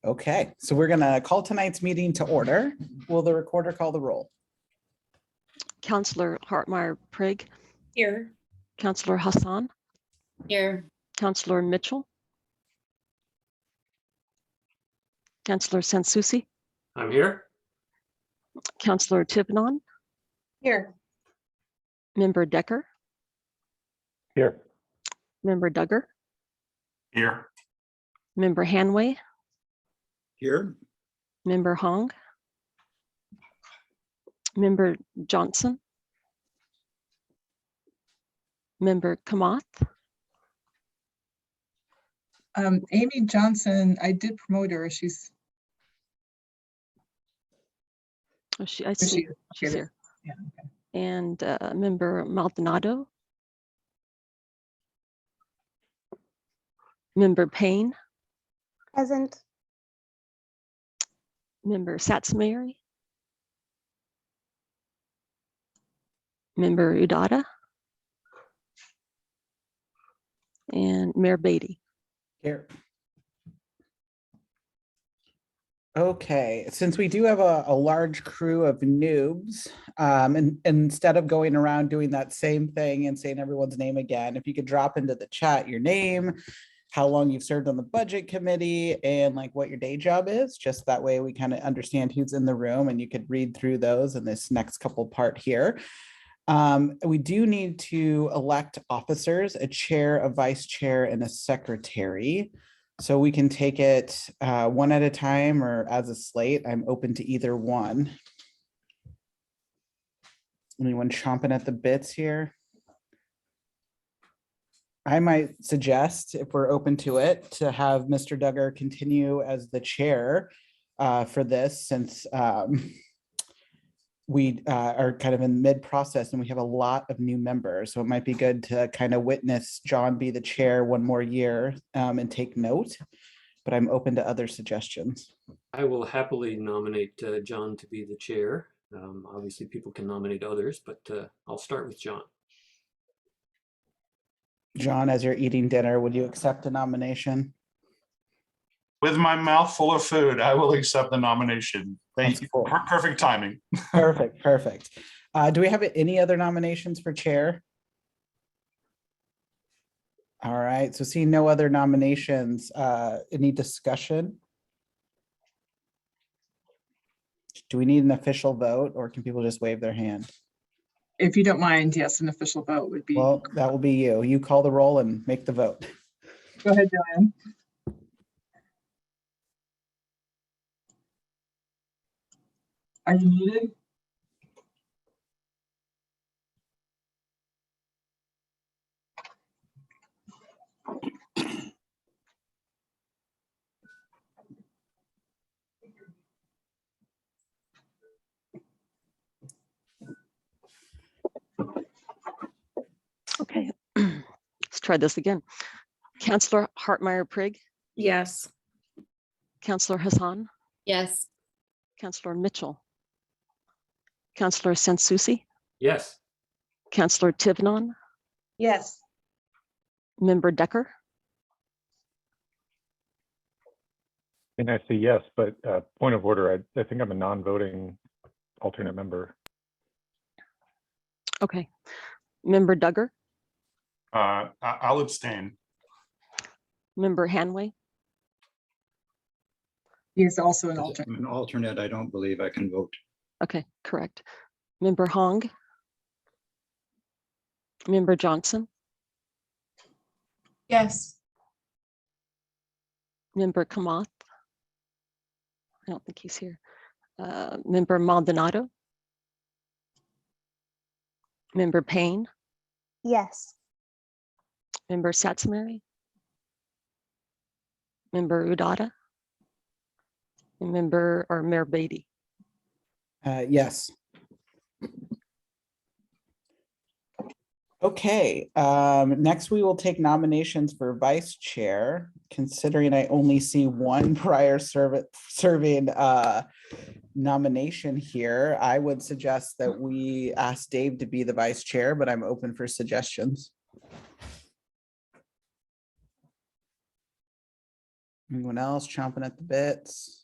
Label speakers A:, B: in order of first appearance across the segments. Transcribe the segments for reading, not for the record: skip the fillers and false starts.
A: Okay, so we're gonna call tonight's meeting to order. Will the recorder call the roll?
B: Counselor Hartmeyer Prigg.
C: Here.
B: Counselor Hassan.
C: Here.
B: Counselor Mitchell. Counselor Sansusi.
D: I'm here.
B: Counselor Tivenon.
C: Here.
B: Member Decker.
E: Here.
B: Member Duggar.
E: Here.
B: Member Hanway.
E: Here.
B: Member Hong. Member Johnson. Member Kamath.
F: Amy Johnson, I did promote her. She's
B: Oh, I see. She's here.
F: Yeah, okay.
B: And Member Maldonado. Member Payne.
G: Present.
B: Member Satsmary. Member Udata. And Mayor Beaty.
A: Here. Okay, since we do have a large crew of noobs, and instead of going around doing that same thing and saying everyone's name again, if you could drop into the chat your name, how long you've served on the budget committee, and like what your day job is, just that way we kind of understand who's in the room and you could read through those in this next couple part here. We do need to elect officers, a chair, a vice chair, and a secretary. So we can take it one at a time or as a slate. I'm open to either one. Anyone chomping at the bits here? I might suggest, if we're open to it, to have Mr. Duggar continue as the chair for this, since we are kind of in mid-process and we have a lot of new members. So it might be good to kind of witness John be the chair one more year and take note, but I'm open to other suggestions.
D: I will happily nominate John to be the chair. Obviously, people can nominate others, but I'll start with John.
A: John, as you're eating dinner, would you accept a nomination?
E: With my mouth full of food, I will accept the nomination. Thank you.
A: Cool.
E: Perfect timing.
A: Perfect, perfect. Do we have any other nominations for chair? All right, so seeing no other nominations, any discussion? Do we need an official vote or can people just wave their hand?
F: If you don't mind, yes, an official vote would be.
A: Well, that will be you. You call the roll and make the vote.
F: Go ahead, Joanne. Are you muted?
B: Okay, let's try this again. Counselor Hartmeyer Prigg.
C: Yes.
B: Counselor Hassan.
C: Yes.
B: Counselor Mitchell. Counselor Sansusi.
D: Yes.
B: Counselor Tivenon.
C: Yes.
B: Member Decker.
H: And I say yes, but point of order, I think I'm a non-voting alternate member.
B: Okay. Member Duggar.
E: I'll abstain.
B: Member Hanway.
F: He is also an
I: As
F: alternate.
I: I'm an alternate, I don't believe I can vote.
B: Okay, correct. Member Hong. Member Johnson.
C: Yes.
B: Member Kamath. I don't think he's here. Member Maldonado. Member Payne.
G: Yes.
B: Member Satsmary. Member Udata. And Member or Mayor Beaty.
A: Yes. Okay, next we will take nominations for vice chair. Considering I only see one prior serving nomination here, I would suggest that we ask Dave to be the vice chair, but I'm open for suggestions. Anyone else chomping at the bits?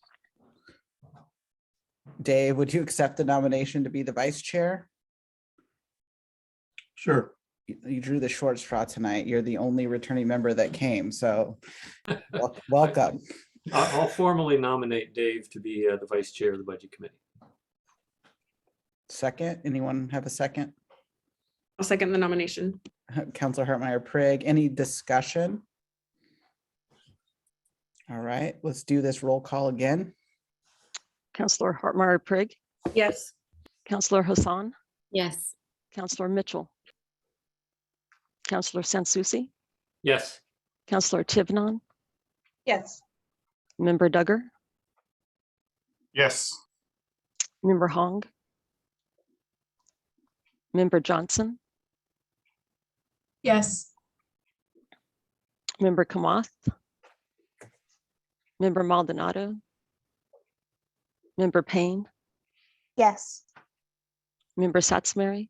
A: Dave, would you accept the nomination to be the vice chair?
E: Sure.
A: You drew the short straw tonight. You're the only returning member that came, so welcome.
D: I'll formally nominate Dave to be the vice chair of the budget committee.
A: Second, anyone have a second?
C: I'll second the nomination.
A: Counselor Hartmeyer Prigg, any discussion? All right, let's do this roll call again.
B: Counselor Hartmeyer Prigg,
C: Yes.
B: Counselor Hassan,
C: Yes.
B: Counselor Mitchell, Counselor Sansucci,
D: Yes.
B: Counselor Tivnon,
C: Yes.
B: Member Duggar,
E: Yes.
B: Member Hong, Member Johnson,
C: Yes.
B: Member Kamath, Member Maldonado, Member Payne,
G: Yes.
B: Member Satsmary,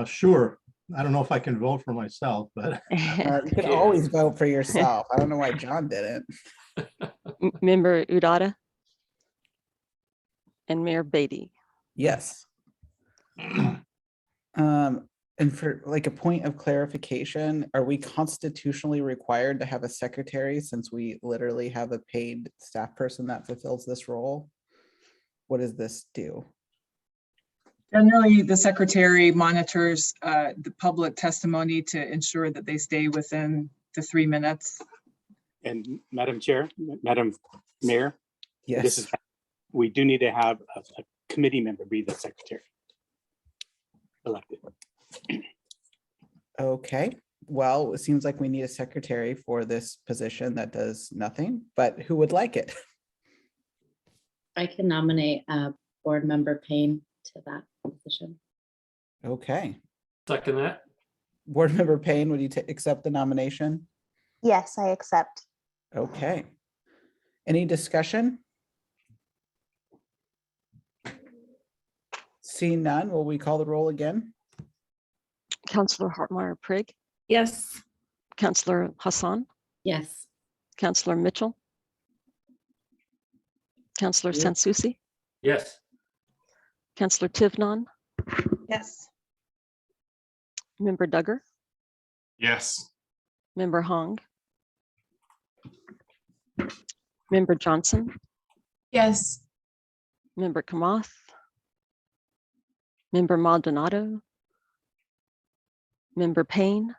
J: Sure. I don't know if I can vote for myself, but
A: You can
D: Yeah.
A: always vote for yourself. I don't know why John didn't.
B: Member Udata, and Mayor Beatty.
A: Yes. And for like a point of clarification, are we constitutionally required to have a secretary since we literally have a paid staff person that fulfills this role? What does this do?
F: Generally, the secretary monitors the public testimony to ensure that they stay within the 3 minutes.
K: And Madam Chair, Madam Mayor, this
A: Yes.
K: is, we do need to have a committee member be the secretary elected.
A: Okay, well, it seems like we need a secretary for this position that does nothing, but who would like it?
C: I can nominate Board Member Payne to that position.
A: Okay,
D: Second that.
A: Board Member Payne, would you accept the nomination?
G: Yes, I accept.
A: Okay. Any discussion? Seeing none, will we call the roll again?
B: Counselor Hartmeyer Prigg,
C: Yes.
B: Counselor Hassan,
C: Yes.
B: Counselor Mitchell, Counselor
A: Yes.
B: Sansucci,
D: Yes.
B: Counselor Tivnon,
C: Yes.
B: Member Duggar,
E: Yes.
B: Member Hong, Member Johnson,
C: Yes.
B: Member Kamath, Member Maldonado, Member Payne,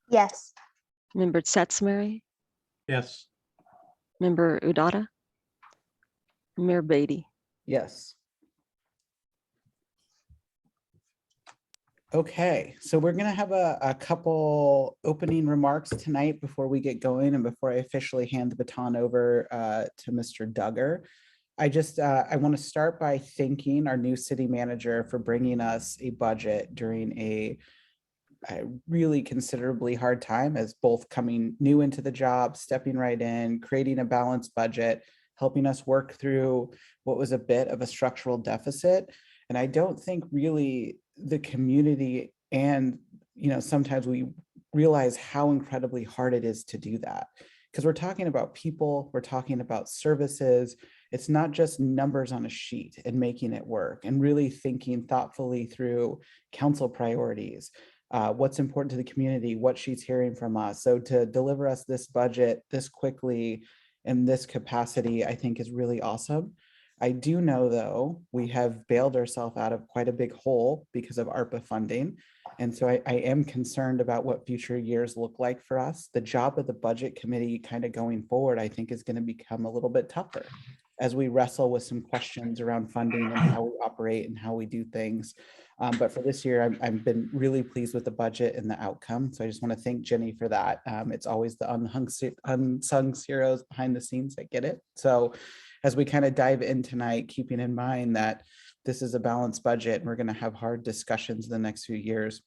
G: Yes.
B: Member Satsmary,
J: yes,
B: Member Udata, Mayor Beatty.
A: Yes. Okay, so we're gonna have a couple opening remarks tonight before we get going and before I officially hand the baton over to Mr. Duggar. I want to start by thanking our new city manager for bringing us a budget during a really considerably hard time as both coming new into the job, stepping right in, creating a balanced budget, helping us work through what was a bit of a structural deficit. And I don't think really the community and, sometimes we realize how incredibly hard it is to do that. Because we're talking about people, we're talking about services. It's not just numbers on a sheet and making it work and really thinking thoughtfully through council priorities. What's important to the community, what she's hearing from us. So to deliver us this budget this quickly in this capacity, I think is really awesome. I do know, though, we have bailed ourselves out of quite a big hole because of ARPA funding. And so I am concerned about what future years look like for us. The job of the budget committee kind of going forward, I think, is going to become a little bit tougher as we wrestle with some questions around funding and how we operate and how we do things. But for this year, I've been really pleased with the budget and the outcome. So I just want to thank Jenny for that. It's always the unsung heroes behind the scenes that get it. So as we kind of dive in tonight, keeping in mind that this is a balanced budget and we're going to have hard discussions in the next few years.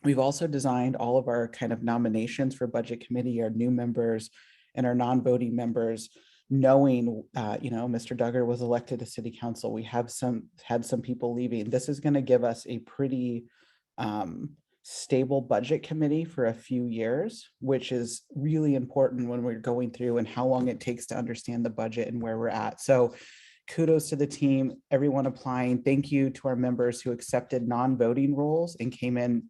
A: We've also designed all of our kind of nominations for budget committee, our new members and our non-voting members, knowing, Mr. Duggar was elected to city council. We have had some people leaving. This is going to give us a pretty stable budget committee for a few years, which is really important when we're going through and how long it takes to understand the budget and where we're at. So kudos to the team, everyone applying. Thank you to our members who accepted non-voting roles and came in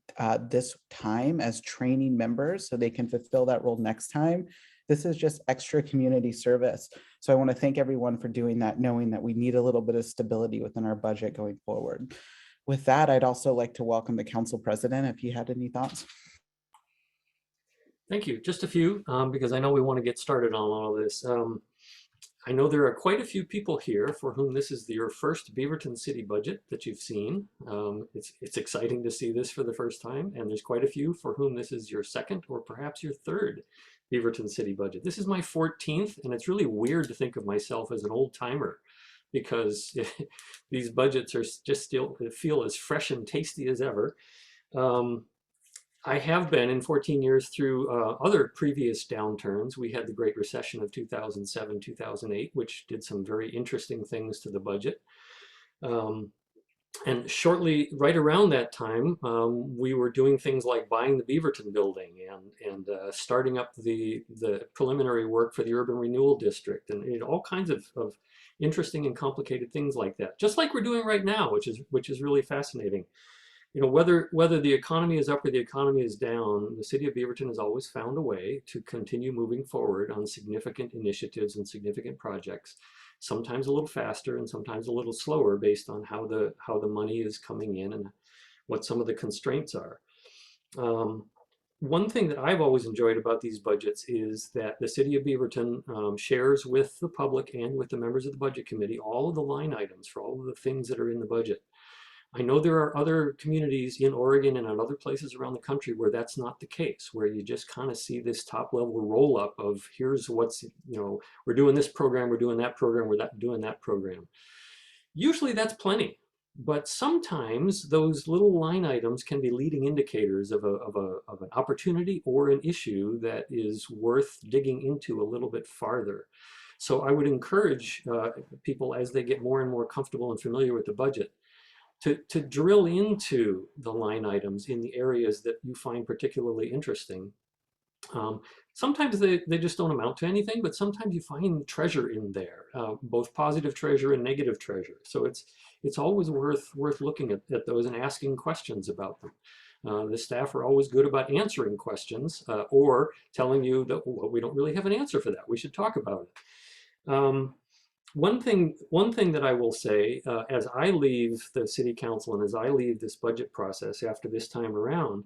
A: this time as training members so they can fulfill that role next time. This is just extra community service. So I want to thank everyone for doing that, knowing that we need a little bit of stability within our budget going forward. With that, I'd also like to welcome the council president if he had any thoughts.
D: Thank you. Just a few, because I know we want to get started on all of this. I know there are quite a few people here for whom this is your first Beaverton City budget that you've seen. It's exciting to see this for the first time, and there's quite a few for whom this is your second or perhaps your third Beaverton City budget. This is my 14th, and it's really weird to think of myself as an old timer because these budgets are just still feel as fresh and tasty as ever. I have been in 14 years through other previous downturns. We had the Great Recession of 2007, 2008, which did some very interesting things to the budget. And shortly, right around that time, we were doing things like buying the Beaverton building and starting up the preliminary work for the Urban Renewal District and all kinds of interesting and complicated things like that, just like we're doing right now, which is really fascinating. You know, whether the economy is up or the economy is down, the city of Beaverton has always found a way to continue moving forward on significant initiatives and significant projects, sometimes a little faster and sometimes a little slower based on how the money is coming in and what some of the constraints are. One thing that I've always enjoyed about these budgets is that the city of Beaverton shares with the public and with the members of the budget committee all of the line items for all of the things that are in the budget. I know there are other communities in Oregon and in other places around the country where that's not the case, where you just kind of see this top level roll up of here's what's, you know, we're doing this program, we're doing that program, we're doing that program. Usually that's plenty, but sometimes those little line items can be leading indicators of an opportunity or an issue that is worth digging into a little bit farther. So I would encourage people as they get more and more comfortable and familiar with the budget to drill into the line items in the areas that you find particularly interesting. Sometimes they just don't amount to anything, but sometimes you find treasure in there, both positive treasure and negative treasure. So it's always worth looking at those and asking questions about them. The staff are always good about answering questions or telling you that, well, we don't really have an answer for that. We should talk about it. One thing that I will say, as I leave the city council and as I leave this budget process after this time around,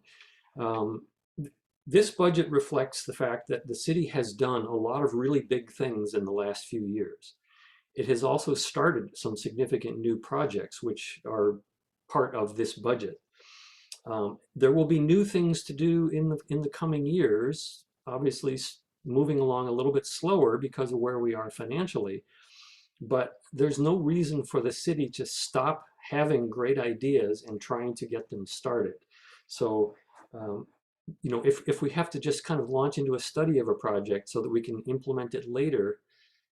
D: this budget reflects the fact that the city has done a lot of really big things in the last few years. It has also started some significant new projects which are part of this budget. There will be new things to do in the coming years, obviously moving along a little bit slower because of where we are financially. But there's no reason for the city to stop having great ideas and trying to get them started. So, you know, if we have to just kind of launch into a study of a project so that we can implement it later,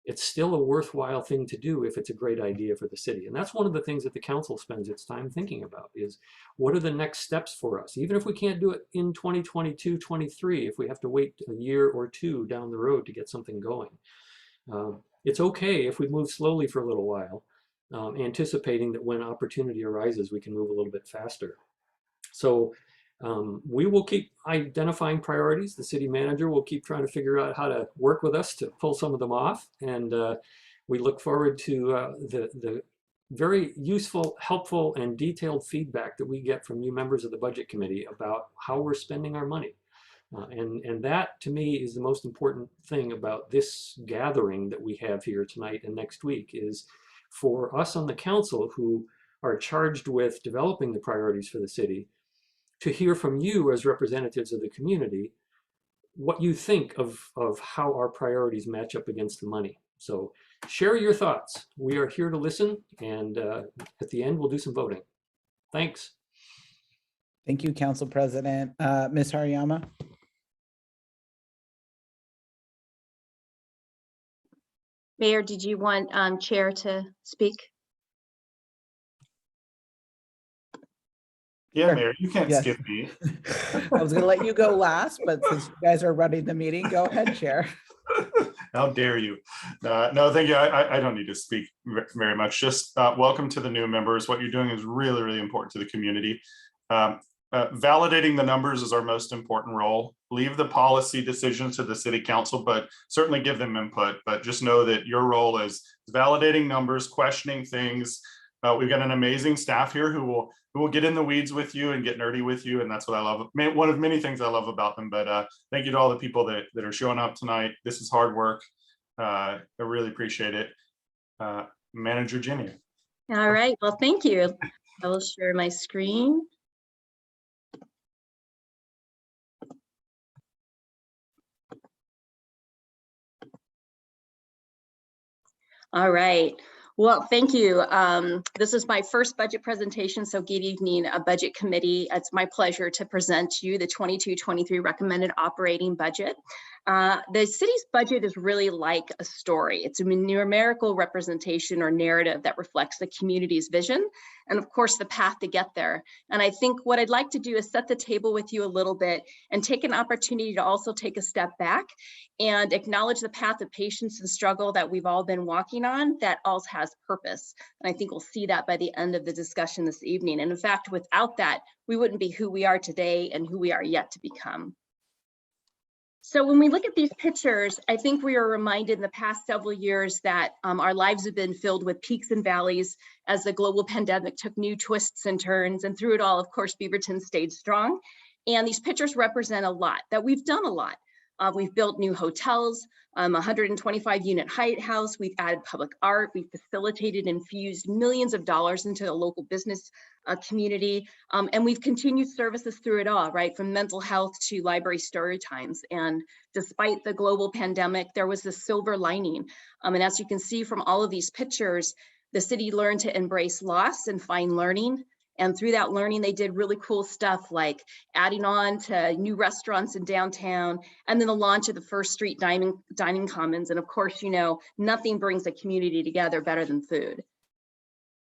D: it's still a worthwhile thing to do if it's a great idea for the city. And that's one of the things that the council spends its time thinking about is what are the next steps for us? Even if we can't do it in 2022, 23, if we have to wait a year or two down the road to get something going. It's okay if we move slowly for a little while, anticipating that when opportunity arises, we can move a little bit faster. So we will keep identifying priorities. The city manager will keep trying to figure out how to work with us to pull some of them off. And we look forward to the very useful, helpful, and detailed feedback that we get from you members of the budget committee about how we're spending our money. And that, to me, is the most important thing about this gathering that we have here tonight and next week is for us on the council who are charged with developing the priorities for the city to hear from you as representatives of the community what you think of how our priorities match up against the money. So share your thoughts. We are here to listen, and at the end, we'll do some voting. Thanks.
A: Thank you, Council President. Ms. Haruyama?
L: Mayor, did you want Chair to speak?
E: Yeah,
A: Sure.
E: Mayor, you can't
A: Yes.
E: skip me.
A: I was gonna let you go last, but since you guys are running the meeting, go ahead, Chair.
E: How dare you? No, thank you. I don't need to speak very much. Just welcome to the new members. What you're doing is really, really important to the community. Validating the numbers is our most important role. Leave the policy decisions to the city council, but certainly give them input. But just know that your role is validating numbers, questioning things. We've got an amazing staff here who will get in the weeds with you and get nerdy with you. And that's what I love. One of many things I love about them. But thank you to all the people that are showing up tonight. This is hard work. I really appreciate it. Manager Jenny.
L: All right, well, thank you. I will share my screen. All right. Well, thank you. This is my first budget presentation, so good evening, Budget Committee. It's my pleasure to present to you the 22-23 recommended operating budget. The city's budget is really like a story. It's a numerical representation or narrative that reflects the community's vision and, of course, the path to get there. And I think what I'd like to do is set the table with you a little bit and take an opportunity to also take a step back and acknowledge the path of patience and struggle that we've all been walking on that also has purpose. And I think we'll see that by the end of the discussion this evening. And in fact, without that, we wouldn't be who we are today and who we are yet to become. So when we look at these pictures, I think we are reminded in the past several years that our lives have been filled with peaks and valleys as the global pandemic took new twists and turns. And through it all, of course, Beaverton stayed strong. And these pictures represent a lot, that we've done a lot. We've built new hotels, 125 unit Hyatt House. We've added public art. We've facilitated and infused millions of dollars into the local business community. And we've continued services through it all, right? From mental health to library story times. And despite the global pandemic, there was this silver lining. And as you can see from all of these pictures, the city learned to embrace loss and find learning. And through that learning, they did really cool stuff like adding on to new restaurants in downtown, and then the launch of the first street dining commons. And of course, you know, nothing brings a community together better than food.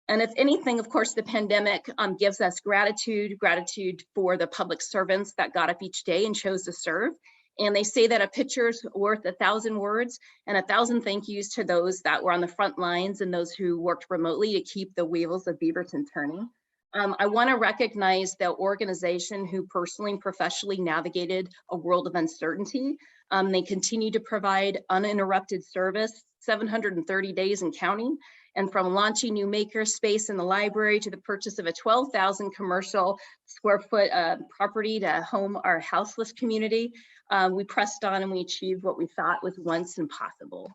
L: And if anything, of course, the pandemic gives us gratitude for the public servants that got up each day and chose to serve. And they say that a picture's worth 1,000 words, and 1,000 thank yous to those that were on the front lines and those who worked remotely to keep the wheels of Beaverton turning. I want to recognize the organization who personally and professionally navigated a world of uncertainty. They continue to provide uninterrupted service, 730 days and counting. And from launching new maker space in the library to the purchase of a 12,000 commercial square foot property to home our houseless community, we pressed on and we achieved what we thought was once impossible.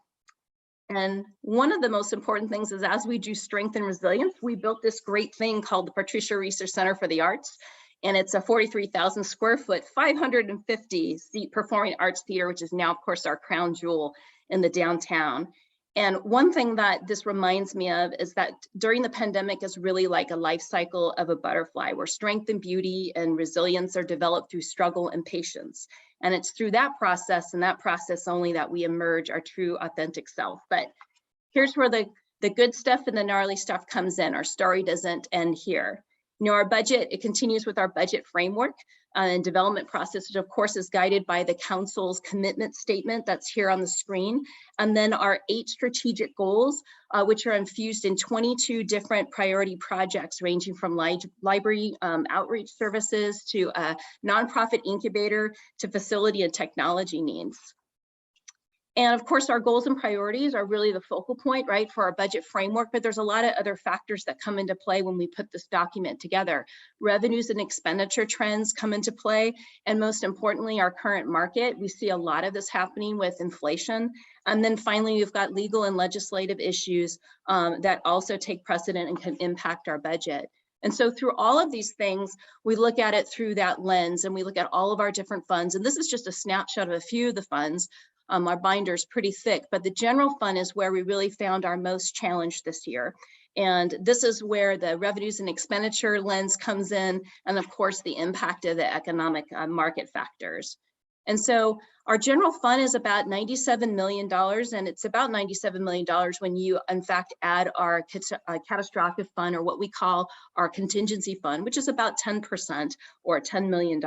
L: And one of the most important things is as we do strength and resilience, we built this great thing called the Patricia Research Center for the Arts. And it's a 43,000 square foot, 550 seat performing arts theater, which is now, of course, our crown jewel in the downtown. And one thing that this reminds me of is that during the pandemic is really like a life cycle of a butterfly where strength and beauty and resilience are developed through struggle and patience. And it's through that process and that process only that we emerge our true authentic self. But here's where the good stuff and the gnarly stuff comes in. Our story doesn't end here. You know, our budget, it continues with our budget framework and development process, which of course is guided by the council's commitment statement that's here on the screen. And then our 8 strategic goals, which are infused in 22 different priority projects, ranging from library outreach services to a nonprofit incubator to facility and technology needs. And of course, our goals and priorities are really the focal point, right, for our budget framework, but there's a lot of other factors that come into play when we put this document together. Revenues and expenditure trends come into play, and most importantly, our current market. We see a lot of this happening with inflation. And then finally, we've got legal and legislative issues that also take precedent and can impact our budget. And so through all of these things, we look at it through that lens, and we look at all of our different funds. And this is just a snapshot of a few of the funds. Our binder is pretty thick, but the general fund is where we really found our most challenge this year. And this is where the revenues and expenditure lens comes in, and of course, the impact of the economic market factors. And so our general fund is about $97 million, and it's about $97 million when you in fact add our catastrophic fund, or what we call our contingency fund, which is about 10% or $10 million.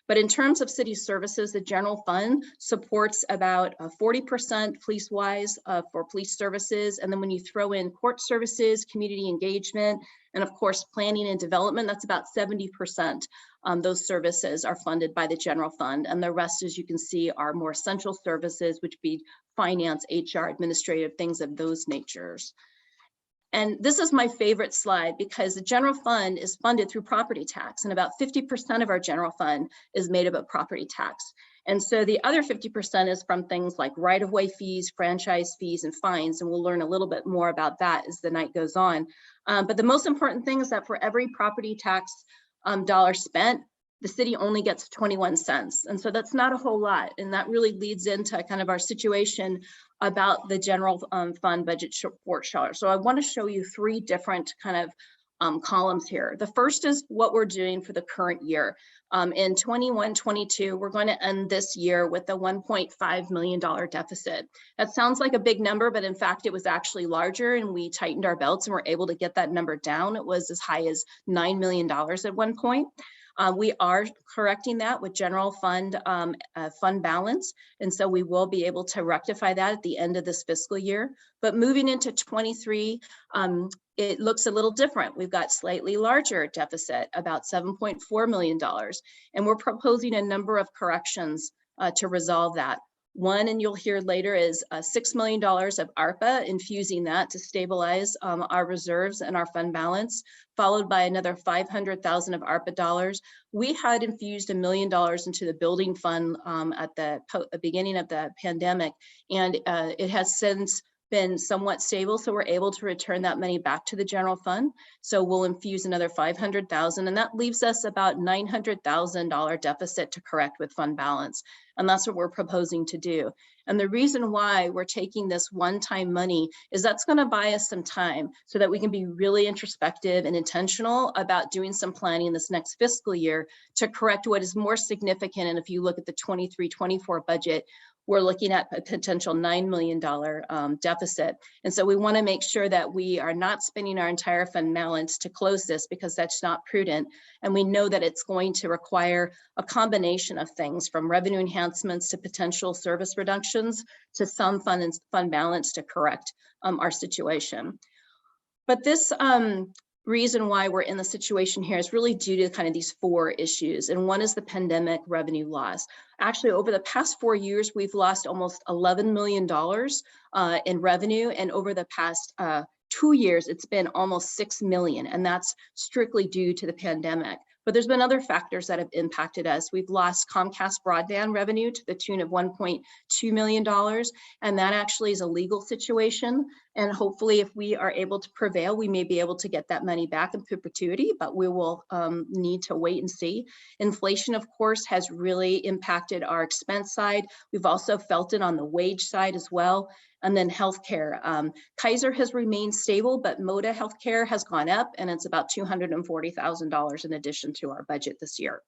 L: But in terms of city services, the general fund supports about 40% police-wise for police services. And then when you throw in court services, community engagement, and of course, planning and development, that's about 70%. Those services are funded by the general fund. And the rest, as you can see, are more central services, which be finance, HR, administrative, things of those natures. And this is my favorite slide because the general fund is funded through property tax, and about 50% of our general fund is made up of property tax. And so the other 50% is from things like right-of-way fees, franchise fees, and fines. And we'll learn a little bit more about that as the night goes on. But the most important thing is that for every property tax dollar spent, the city only gets 21 cents. And so that's not a whole lot. And that really leads into kind of our situation about the general fund budget shortfall. So I want to show you three different kind of columns here. The first is what we're doing for the current year. In 21-22, we're going to end this year with a $1.5 million deficit. That sounds like a big number, but in fact, it was actually larger, and we tightened our belts and were able to get that number down. It was as high as $9 million at one point. We are correcting that with general fund fund balance. And so we will be able to rectify that at the end of this fiscal year. But moving into 23, it looks a little different. We've got slightly larger deficit, about $7.4 million. And we're proposing a number of corrections to resolve that. One, and you'll hear later, is $6 million of ARPA, infusing that to stabilize our reserves and our fund balance, followed by another $500,000 of ARPA dollars. We had infused $1 million into the building fund at the beginning of the pandemic, and it has since been somewhat stable, so we're able to return that money back to the general fund. So we'll infuse another $500,000, and that leaves us about $900,000 deficit to correct with fund balance. And that's what we're proposing to do. And the reason why we're taking this one-time money is that's going to buy us some time so that we can be really introspective and intentional about doing some planning this next fiscal year to correct what is more significant. And if you look at the 23-24 budget, we're looking at a potential $9 million deficit. And so we want to make sure that we are not spending our entire fund balance to close this, because that's not prudent. And we know that it's going to require a combination of things, from revenue enhancements to potential service reductions to some fund balance to correct our situation. But this reason why we're in the situation here is really due to kind of these four issues. And one is the pandemic revenue loss. Actually, over the past 4 years, we've lost almost $11 million in revenue. And over the past 2 years, it's been almost $6 million. And that's strictly due to the pandemic. But there's been other factors that have impacted us. We've lost Comcast broadband revenue to the tune of $1.2 million. And that actually is a legal situation. And hopefully, if we are able to prevail, we may be able to get that money back in perpetuity, but we will need to wait and see. Inflation, of course, has really impacted our expense side. We've also felt it on the wage side as well. And then healthcare. Kaiser has remained stable, but Moda Healthcare has gone up, and it's about $240,000 in addition to our budget this year.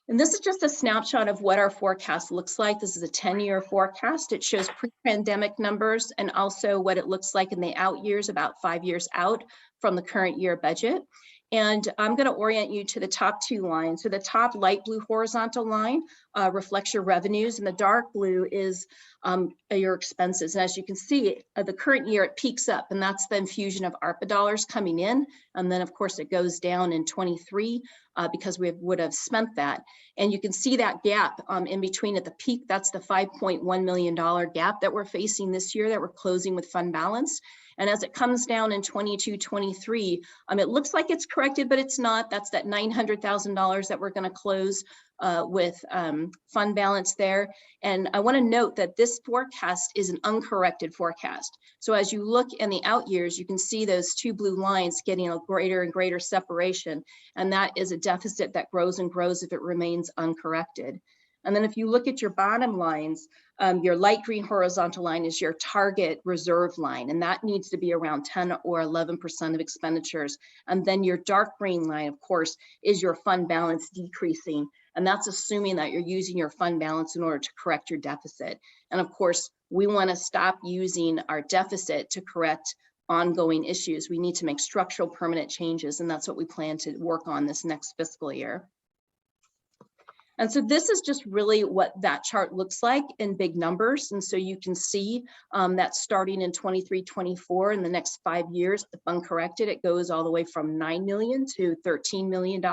L: And this is just a snapshot of what our forecast looks like. This is a 10-year forecast. It shows pre-pandemic numbers and also what it looks like in the out years, about 5 years out from the current year budget. And I'm going to orient you to the top two lines. So the top light blue horizontal line reflects your revenues, and the dark blue is your expenses. And as you can see, the current year, it peaks up, and that's the infusion of ARPA dollars coming in. And then, of course, it goes down in 23 because we would have spent that. And you can see that gap in between at the peak. That's the $5.1 million gap that we're facing this year that we're closing with fund balance. And as it comes down in 22-23, it looks like it's corrected, but it's not. That's that $900,000 that we're going to close with fund balance there. And I want to note that this forecast is an uncorrected forecast. So as you look in the out years, you can see those two blue lines getting a greater and greater separation. And that is a deficit that grows and grows if it remains uncorrected. And then if you look at your bottom lines, your light green horizontal line is your target reserve line, and that needs to be around 10 or 11% of expenditures. And then your dark green line, of course, is your fund balance decreasing. And that's assuming that you're using your fund balance in order to correct your deficit. And of course, we want to stop using our deficit to correct ongoing issues. We need to make structural permanent changes, and that's what we plan to work on this next fiscal year. And so this is just really what that chart looks like in big numbers. And so you can see that starting in 23-24, in the next 5 years, if uncorrected, it goes all the way from $9 million to $13 million.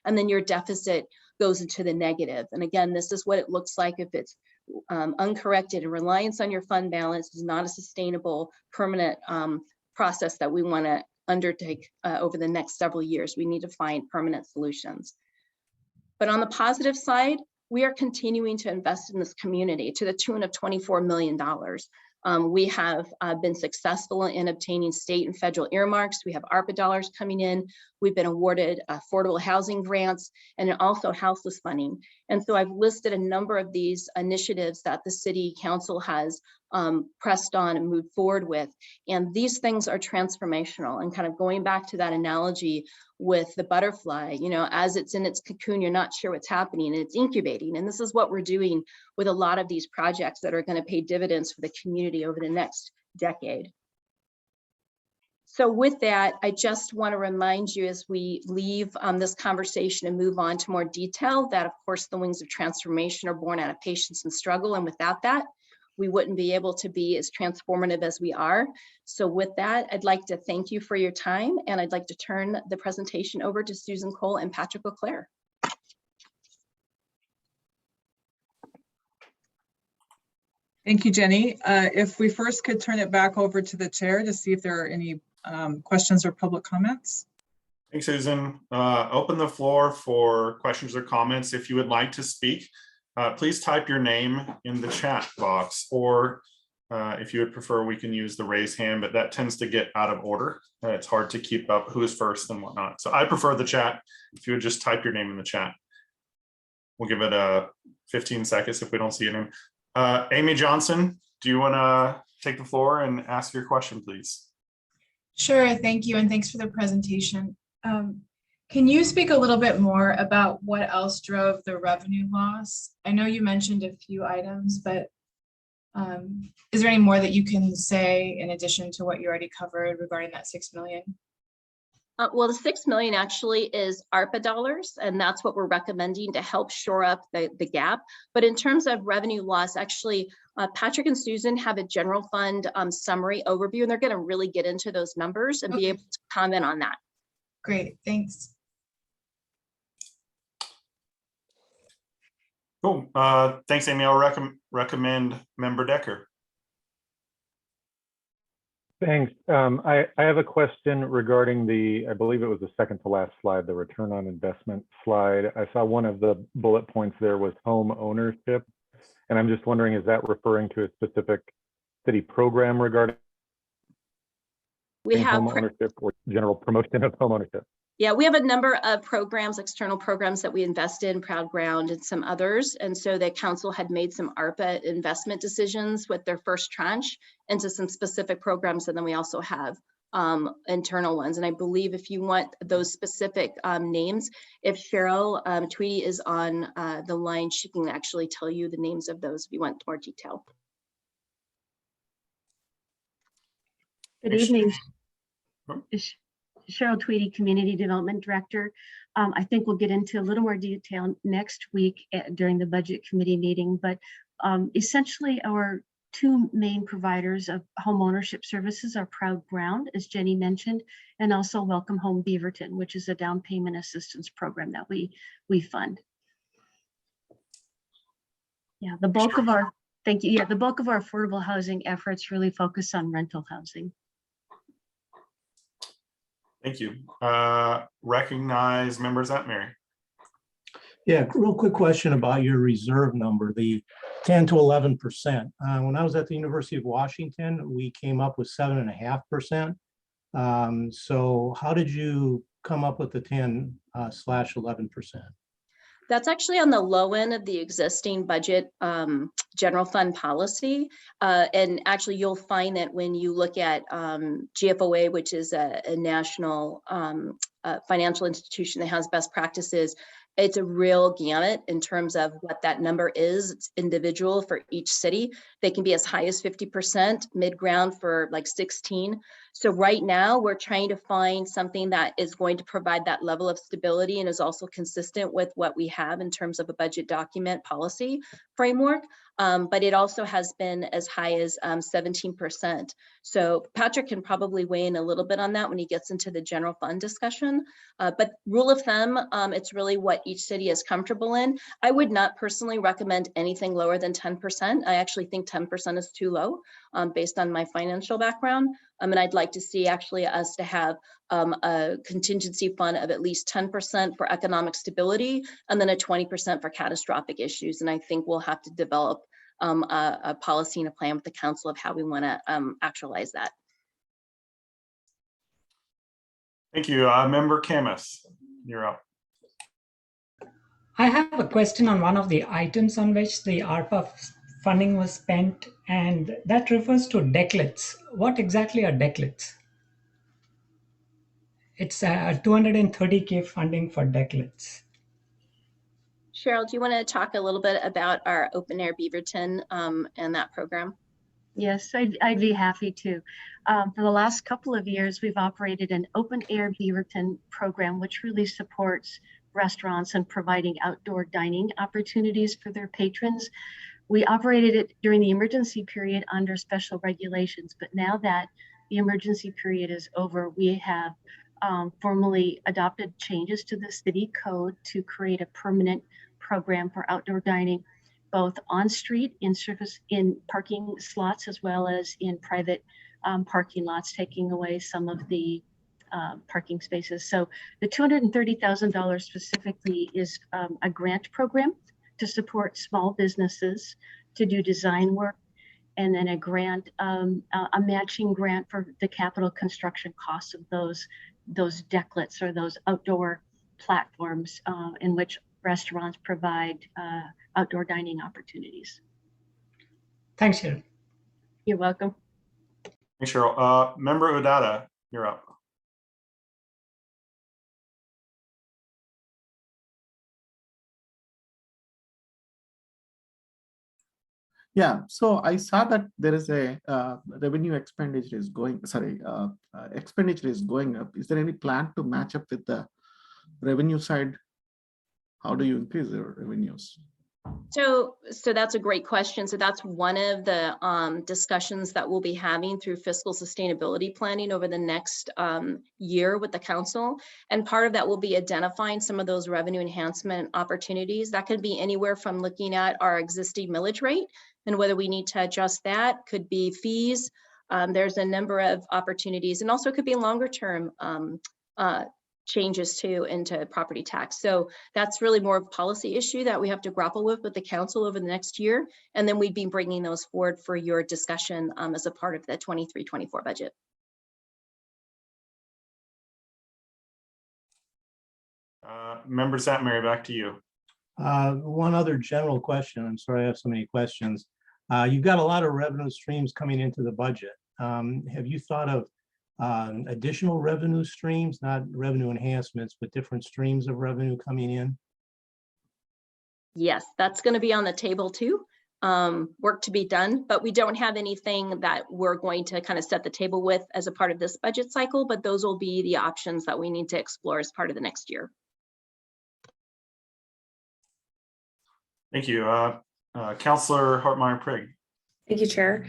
L: And then your deficit goes into the negative. And again, this is what it looks like if it's uncorrected, and reliance on your fund balance is not a sustainable, permanent process that we want to undertake over the next several years. We need to find permanent solutions. But on the positive side, we are continuing to invest in this community to the tune of $24 million. We have been successful in obtaining state and federal earmarks. We have ARPA dollars coming in. We've been awarded affordable housing grants and also houseless funding. And so I've listed a number of these initiatives that the city council has pressed on and moved forward with. And these things are transformational. And kind of going back to that analogy with the butterfly, you know, as it's in its cocoon, you're not sure what's happening, and it's incubating. And this is what we're doing with a lot of these projects that are going to pay dividends for the community over the next decade. So with that, I just want to remind you as we leave this conversation and move on to more detail that, of course, the wings of transformation are born out of patience and struggle. And without that, we wouldn't be able to be as transformative as we are. So with that, I'd like to thank you for your time, and I'd like to turn the presentation over to Susan Cole and Patrick Leclerc.
F: Thank you, Jenny. If we first could turn it back over to the chair to see if there are any questions or public comments.
E: Thanks, Susan. Open the floor for questions or comments. If you would like to speak, please type your name in the chat box, or if you would prefer, we can use the raise hand, but that tends to get out of order. It's hard to keep up who's first and whatnot. So I prefer the chat. If you would just type your name in the chat. We'll give it 15 seconds if we don't see your name. Amy Johnson, do you want to take the floor and ask your question, please?
M: Sure, thank you, and thanks for the presentation. Can you speak a little bit more about what else drove the revenue loss? I know you mentioned a few items, but is there any more that you can say in addition to what you already covered regarding that $6 million?
L: Well, the $6 million actually is ARPA dollars, and that's what we're recommending to help shore up the gap. But in terms of revenue loss, actually, Patrick and Susan have a general fund summary overview, and they're going to really get into those numbers and be able to comment on that.
M: Great, thanks.
E: Cool. Thanks, Amy. I'll recommend Member Decker.
H: Thanks. I have a question regarding the, I believe it was the second to last slide, the return on investment slide. I saw one of the bullet points there was home ownership. And I'm just wondering, is that referring to a specific city program regarding home ownership or general promotion of home ownership?
L: Yeah, we have a number of programs, external programs that we invest in, Proud Ground and some others. And so the council had made some ARPA investment decisions with their first tranche into some specific programs. And then we also have internal ones. And I believe if you want those specific names, if Cheryl Tweedy is on the line, she can actually tell you the names of those if you want more detail.
N: Good evening. Cheryl Tweedy, Community Development Director. I think we'll get into a little more detail next week during the Budget Committee meeting, but essentially our two main providers of home ownership services are Proud Ground, as Jenny mentioned, and also Welcome Home Beaverton, which is a down payment assistance program that we fund. Yeah, the bulk of our, thank you. Yeah, the bulk of our affordable housing efforts really focus on rental housing.
E: Thank you. Recognize members at Mary.
J: Yeah, real quick question about your reserve number, the 10 to 11%. When I was at the University of Washington, we came up with 7.5%. So how did you come up with the 10/11%?
L: That's actually on the low end of the existing budget general fund policy. And actually, you'll find that when you look at GFOA, which is a national financial institution that has best practices, it's a real gamut in terms of what that number is. It's individual for each city. They can be as high as 50%, mid-ground for like 16. So right now we're trying to find something that is going to provide that level of stability and is also consistent with what we have in terms of a budget document policy framework. But it also has been as high as 17%. So Patrick can probably weigh in a little bit on that when he gets into the general fund discussion. But rule of thumb, it's really what each city is comfortable in. I would not personally recommend anything lower than 10%. I actually think 10% is too low based on my financial background. And I'd like to see actually us to have a contingency fund of at least 10% for economic stability and then a 20% for catastrophic issues. And I think we'll have to develop a policy and a plan with the council of how we want to actualize that.
E: Thank you. Member Camus, you're up.
O: I have a question on one of the items on which the ARPA funding was spent, and that refers to declets. What exactly are declets? It's a 230K funding for declets.
L: Cheryl, do you want to talk a little bit about our Open Air Beaverton and that program?
N: Yes, I'd be happy to. For the last couple of years, we've operated an Open Air Beaverton program, which really supports restaurants and providing outdoor dining opportunities for their patrons. We operated it during the emergency period under special regulations, but now that the emergency period is over, we have formally adopted changes to the city code to create a permanent program for outdoor dining, both on street, in parking slots, as well as in private parking lots, taking away some of the parking spaces. So the $230,000 specifically is a grant program to support small businesses to do design work, and then a grant, a matching grant for the capital construction costs of those decklets or those outdoor platforms in which restaurants provide outdoor dining opportunities.
O: Thanks, Cheryl.
N: You're welcome.
E: Thanks, Cheryl. Member Odata, you're up.
P: Yeah, so I saw that there is a revenue expenditure is going, expenditure is going up. Is there any plan to match up with the revenue side? How do you increase your revenues?
L: So that's a great question. So that's one of the discussions that we'll be having through fiscal sustainability planning over the next year with the council. And part of that will be identifying some of those revenue enhancement opportunities. That could be anywhere from looking at our existing millage rate and whether we need to adjust that. Could be fees. There's a number of opportunities, and also could be longer term changes too into property tax. So that's really more of a policy issue that we have to grapple with the council over the next year. And then we'd be bringing those forward for your discussion as a part of the 23-24 budget.
E: Member St. Mary, back to you.
J: One other general question. I'm sorry I have so many questions. You've got a lot of revenue streams coming into the budget. Have you thought of additional revenue streams, not revenue enhancements, but different streams of revenue coming in?
L: Yes, that's going to be on the table too. Work to be done, but we don't have anything that we're going to kind of set the table with as a part of this budget cycle, but those will be the options that we need to explore as part of the next year.
E: Thank you. Councillor Hartmeyer-Prigg.
Q: Thank you, Chair.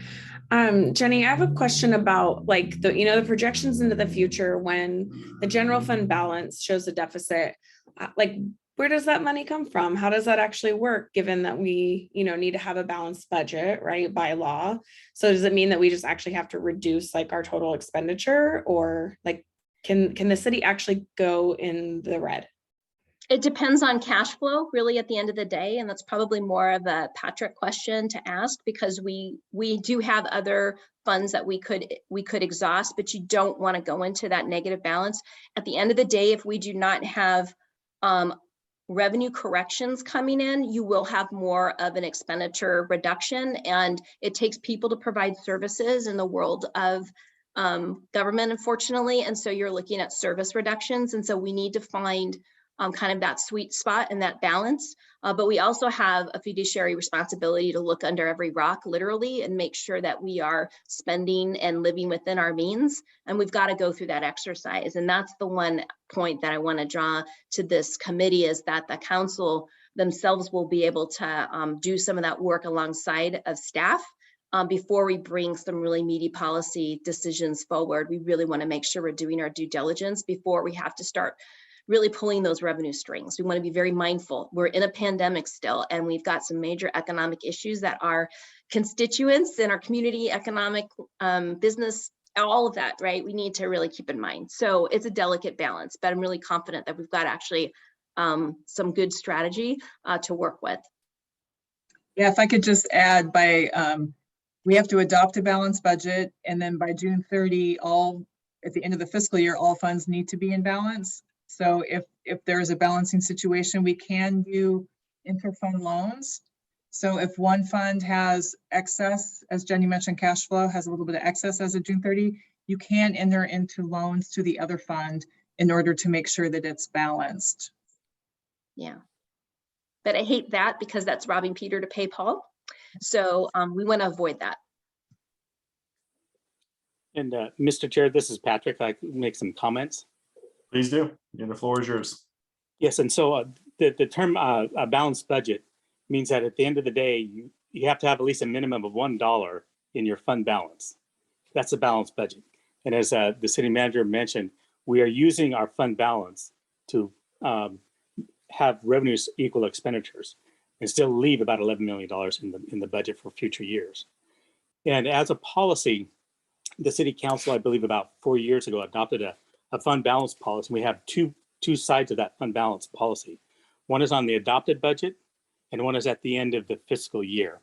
Q: Jenny, I have a question about like the projections into the future when the general fund balance shows a deficit. Like, where does that money come from? How does that actually work, given that we need to have a balanced budget, right, by law? So does it mean that we just actually have to reduce like our total expenditure, or like can the city actually go in the red?
L: It depends on cash flow, really, at the end of the day, and that's probably more of a Patrick question to ask, because we do have other funds that we could exhaust, but you don't want to go into that negative balance. At the end of the day, if we do not have revenue corrections coming in, you will have more of an expenditure reduction, and it takes people to provide services in the world of government, unfortunately, and so you're looking at service reductions, and so we need to find kind of that sweet spot and that balance. But we also have a fiduciary responsibility to look under every rock, literally, and make sure that we are spending and living within our means. And we've got to go through that exercise. And that's the one point that I want to draw to this committee, is that the council themselves will be able to do some of that work alongside of staff. Before we bring some really meaty policy decisions forward, we really want to make sure we're doing our due diligence before we have to start really pulling those revenue strings. We want to be very mindful. We're in a pandemic still, and we've got some major economic issues that our constituents in our community, economic, business, all of that, right? We need to really keep in mind. So it's a delicate balance, but I'm really confident that we've got actually some good strategy to work with.
F: Yeah, if I could just add, we have to adopt a balanced budget, and then by June 30, at the end of the fiscal year, all funds need to be in balance. So if there is a balancing situation, we can do interfund loans. So if one fund has excess, as Jenny mentioned, cash flow has a little bit of excess as of June 30, you can enter into loans to the other fund in order to make sure that it's balanced.
L: Yeah, but I hate that because that's robbing Peter to pay Paul. So we want to avoid that.
K: And Mr. Chair, this is Patrick. I can make some comments.
E: Please do. Yeah, the floor is yours.
K: Yes, and so the term a balanced budget means that at the end of the day, you have to have at least a minimum of $1 in your fund balance. That's a balanced budget. And as the city manager mentioned, we are using our fund balance to have revenues equal expenditures and still leave about $11 million in the budget for future years. And as a policy, the city council, I believe about 4 years ago, adopted a fund balance policy. We have two sides of that fund balance policy. One is on the adopted budget, and one is at the end of the fiscal year.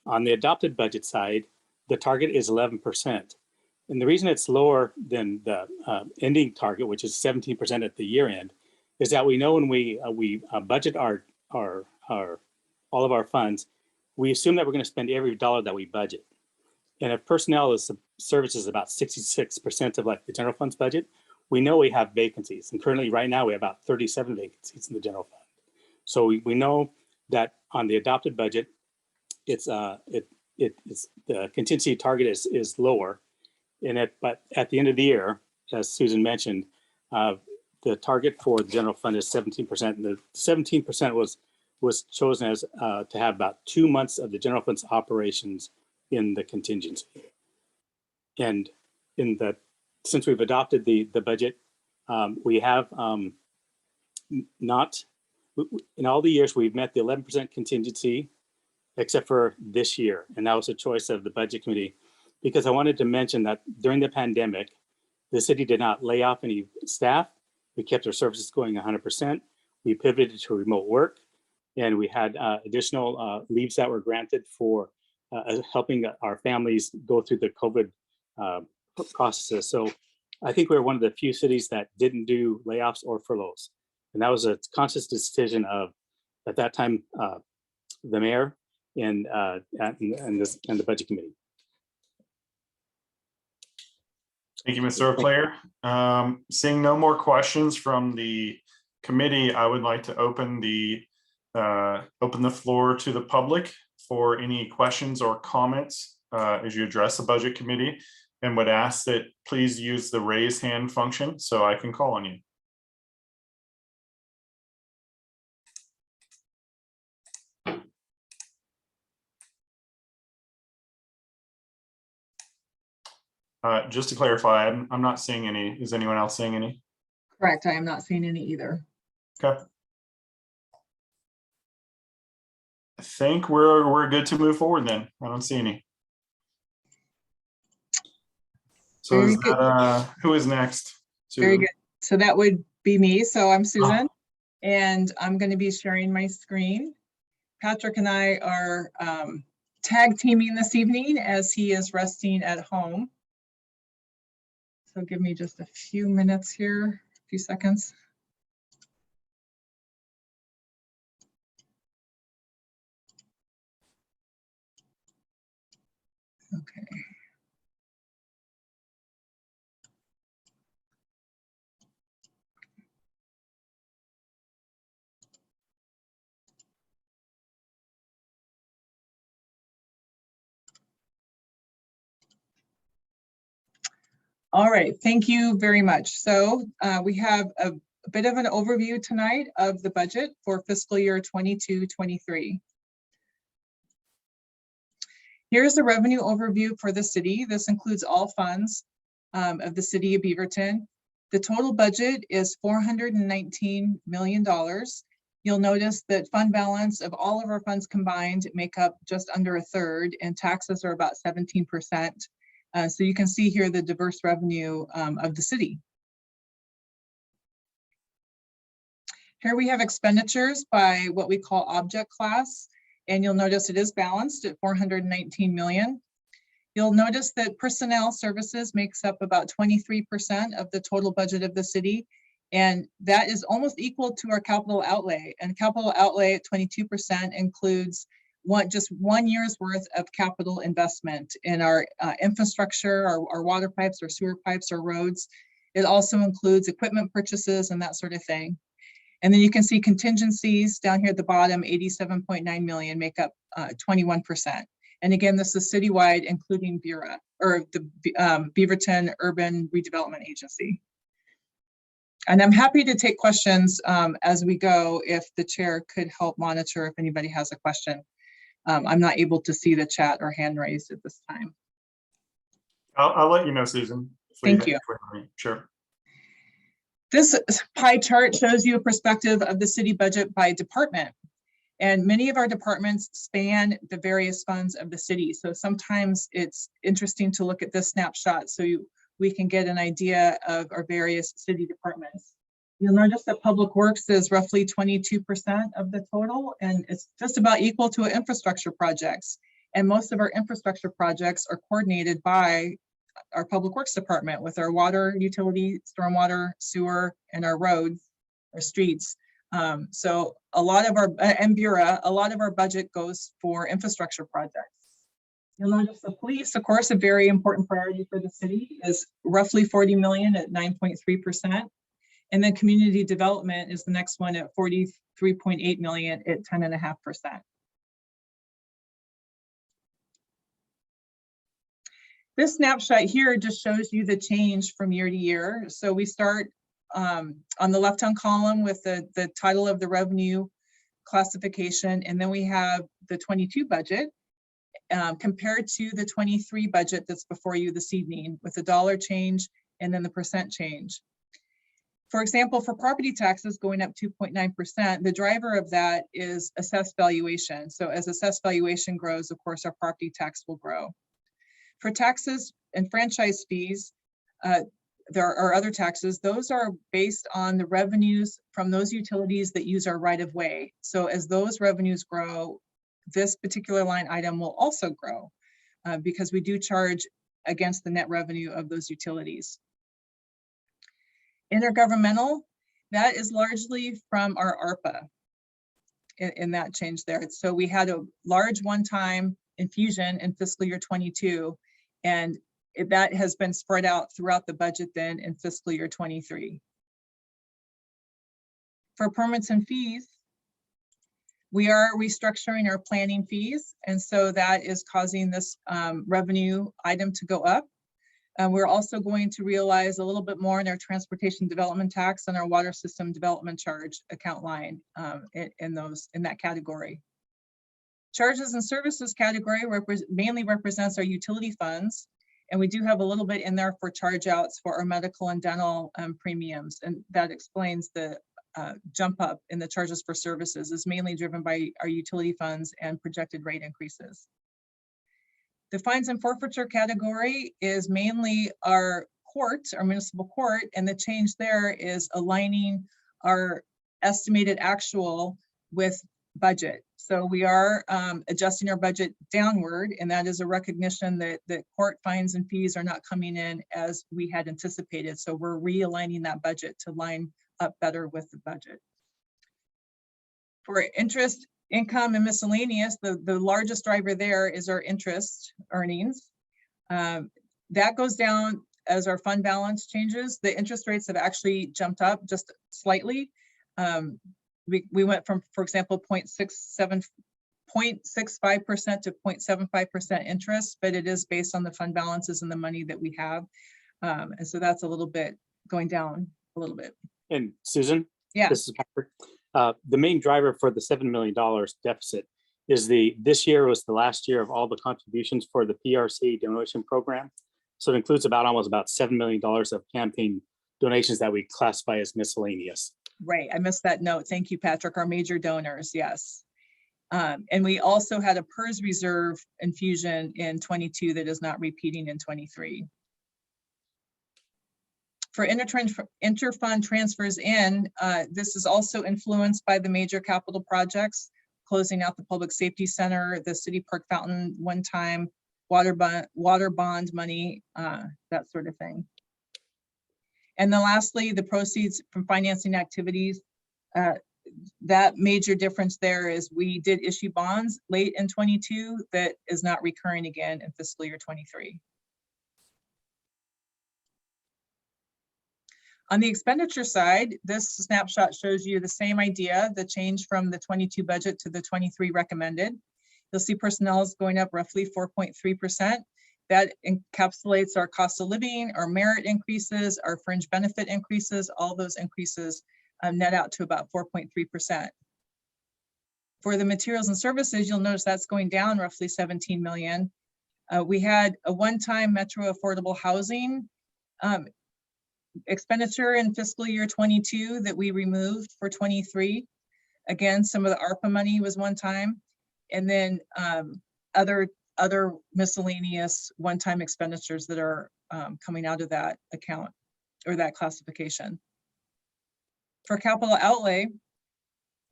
K: On the adopted budget side, the target is 11%. And the reason it's lower than the ending target, which is 17% at the year end, is that we know when we budget all of our funds, we assume that we're going to spend every dollar that we budget. And if personnel services about 66% of like the general fund's budget, we know we have vacancies. And currently right now we have about 37 vacancies in the general fund. So we know that on the adopted budget, it's the contingency target is lower. But at the end of the year, as Susan mentioned, the target for the general fund is 17%. And the 17% was chosen as to have about 2 months of the general fund's operations in the contingency. And since we've adopted the budget, we have not, in all the years we've met the 11% contingency, except for this year. And that was a choice of the budget committee, because I wanted to mention that during the pandemic, the city did not lay off any staff. We kept our services going 100%. We pivoted to remote work, and we had additional leaves that were granted for helping our families go through the COVID processes. So I think we're one of the few cities that didn't do layoffs or furloughs. And that was a conscious decision of, at that time, the mayor and the budget committee.
E: Thank you, Mr. Player. Seeing no more questions from the committee, I would like to open the floor to the public for any questions or comments as you address the budget committee, and would ask that please use the raise hand function so I can call on you. Just to clarify, I'm not seeing any. Is anyone else seeing any?
F: Correct. I am not seeing any either.
E: Okay. I think we're good to move forward then. I don't see any. So is that, who is next?
F: Very good. So that would be me. So I'm Susan, and I'm going to be sharing my screen. Patrick and I are tag teaming this evening as he is resting at home. So give me just a few minutes here, a few seconds. Okay. All right, thank you very much. So we have a bit of an overview tonight of the budget for fiscal year 22-23. Here's the revenue overview for the city. This includes all funds of the city of Beaverton. The total budget is $419 million. You'll notice that fund balance of all of our funds combined make up just under a third, and taxes are about 17%. So you can see here the diverse revenue of the city. Here we have expenditures by what we call object class, and you'll notice it is balanced at 419 million. You'll notice that personnel services makes up about 23% of the total budget of the city, and that is almost equal to our capital outlay. And capital outlay at 22% includes just 1 year's worth of capital investment in our infrastructure, our water pipes, our sewer pipes, our roads. It also includes equipment purchases and that sort of thing. And then you can see contingencies down here at the bottom, 87.9 million make up 21%. And again, this is citywide, including BURA, or the Beaverton Urban Redevelopment Agency. And I'm happy to take questions as we go if the chair could help monitor if anybody has a question. I'm not able to see the chat or hand raised at this time.
E: I'll let you know, Susan.
F: Thank you.
E: Sure.
F: This pie chart shows you a perspective of the city budget by department. And many of our departments span the various funds of the city. So sometimes it's interesting to look at this snapshot so we can get an idea of our various city departments. You'll notice that Public Works is roughly 22% of the total, and it's just about equal to infrastructure projects. And most of our infrastructure projects are coordinated by our Public Works Department with our water, utility, stormwater, sewer, and our roads, our streets. So a lot of our, and BURA, a lot of our budget goes for infrastructure projects. You'll notice the police, of course, a very important priority for the city, is roughly 40 million at 9.3%. And then community development is the next one at 43.8 million at 10.5%. This snapshot here just shows you the change from year to year. So we start on the left-hand column with the title of the revenue classification, and then we have the 22 budget compared to the 23 budget that's before you this evening with the dollar change and then the percent change. For example, for property taxes going up 2.9%, the driver of that is assessed valuation. So as assessed valuation grows, of course, our property tax will grow. For taxes and franchise fees, there are other taxes. Those are based on the revenues from those utilities that use our right of way. So as those revenues grow, this particular line item will also grow because we do charge against the net revenue of those utilities. Intergovernmental, that is largely from our ARPA in that change there. So we had a large one-time infusion in fiscal year 22, and that has been spread out throughout the budget then in fiscal year 23. For permits and fees, we are restructuring our planning fees, and so that is causing this revenue item to go up. We're also going to realize a little bit more in our transportation development tax and our water system development charge account line in that category. Charges and services category mainly represents our utility funds, and we do have a little bit in there for charge outs for our medical and dental premiums, and that explains the jump up in the charges for services is mainly driven by our utility funds and projected rate increases. The fines and forfeiture category is mainly our court, our municipal court, and the change there is aligning our estimated actual with budget. So we are adjusting our budget downward, and that is a recognition that court fines and fees are not coming in as we had anticipated. So we're realigning that budget to line up better with the budget. For interest, income, and miscellaneous, the largest driver there is our interest earnings. That goes down as our fund balance changes. The interest rates have actually jumped up just slightly. We went from, for example, 0.65% to 0.75% interest, but it is based on the fund balances and the money that we have. And so that's a little bit going down a little bit.
K: And Susan?
F: Yeah.
K: This is Patrick. The main driver for the $7 million deficit is this year was the last year of all the contributions for the PRC donation program. So it includes almost about $7 million of campaign donations that we classify as miscellaneous.
F: Right, I missed that note. Thank you, Patrick. Our major donors, yes. And we also had a PERS reserve infusion in 22 that is not repeating in 23. For interfund transfers in, this is also influenced by the major capital projects, closing out the Public Safety Center, the City Park Fountain one-time water bond money, that sort of thing. And then lastly, the proceeds from financing activities. That major difference there is we did issue bonds late in 22 that is not recurring again in fiscal year 23. On the expenditure side, this snapshot shows you the same idea, the change from the 22 budget to the 23 recommended. You'll see personnel is going up roughly 4.3%. That encapsulates our cost of living, our merit increases, our fringe benefit increases, all those increases net out to about 4.3%. For the materials and services, you'll notice that's going down roughly 17 million. We had a one-time Metro affordable housing expenditure in fiscal year 22 that we removed for 23. Again, some of the ARPA money was one time, and then other miscellaneous one-time expenditures that are coming out of that account or that classification. For capital outlay,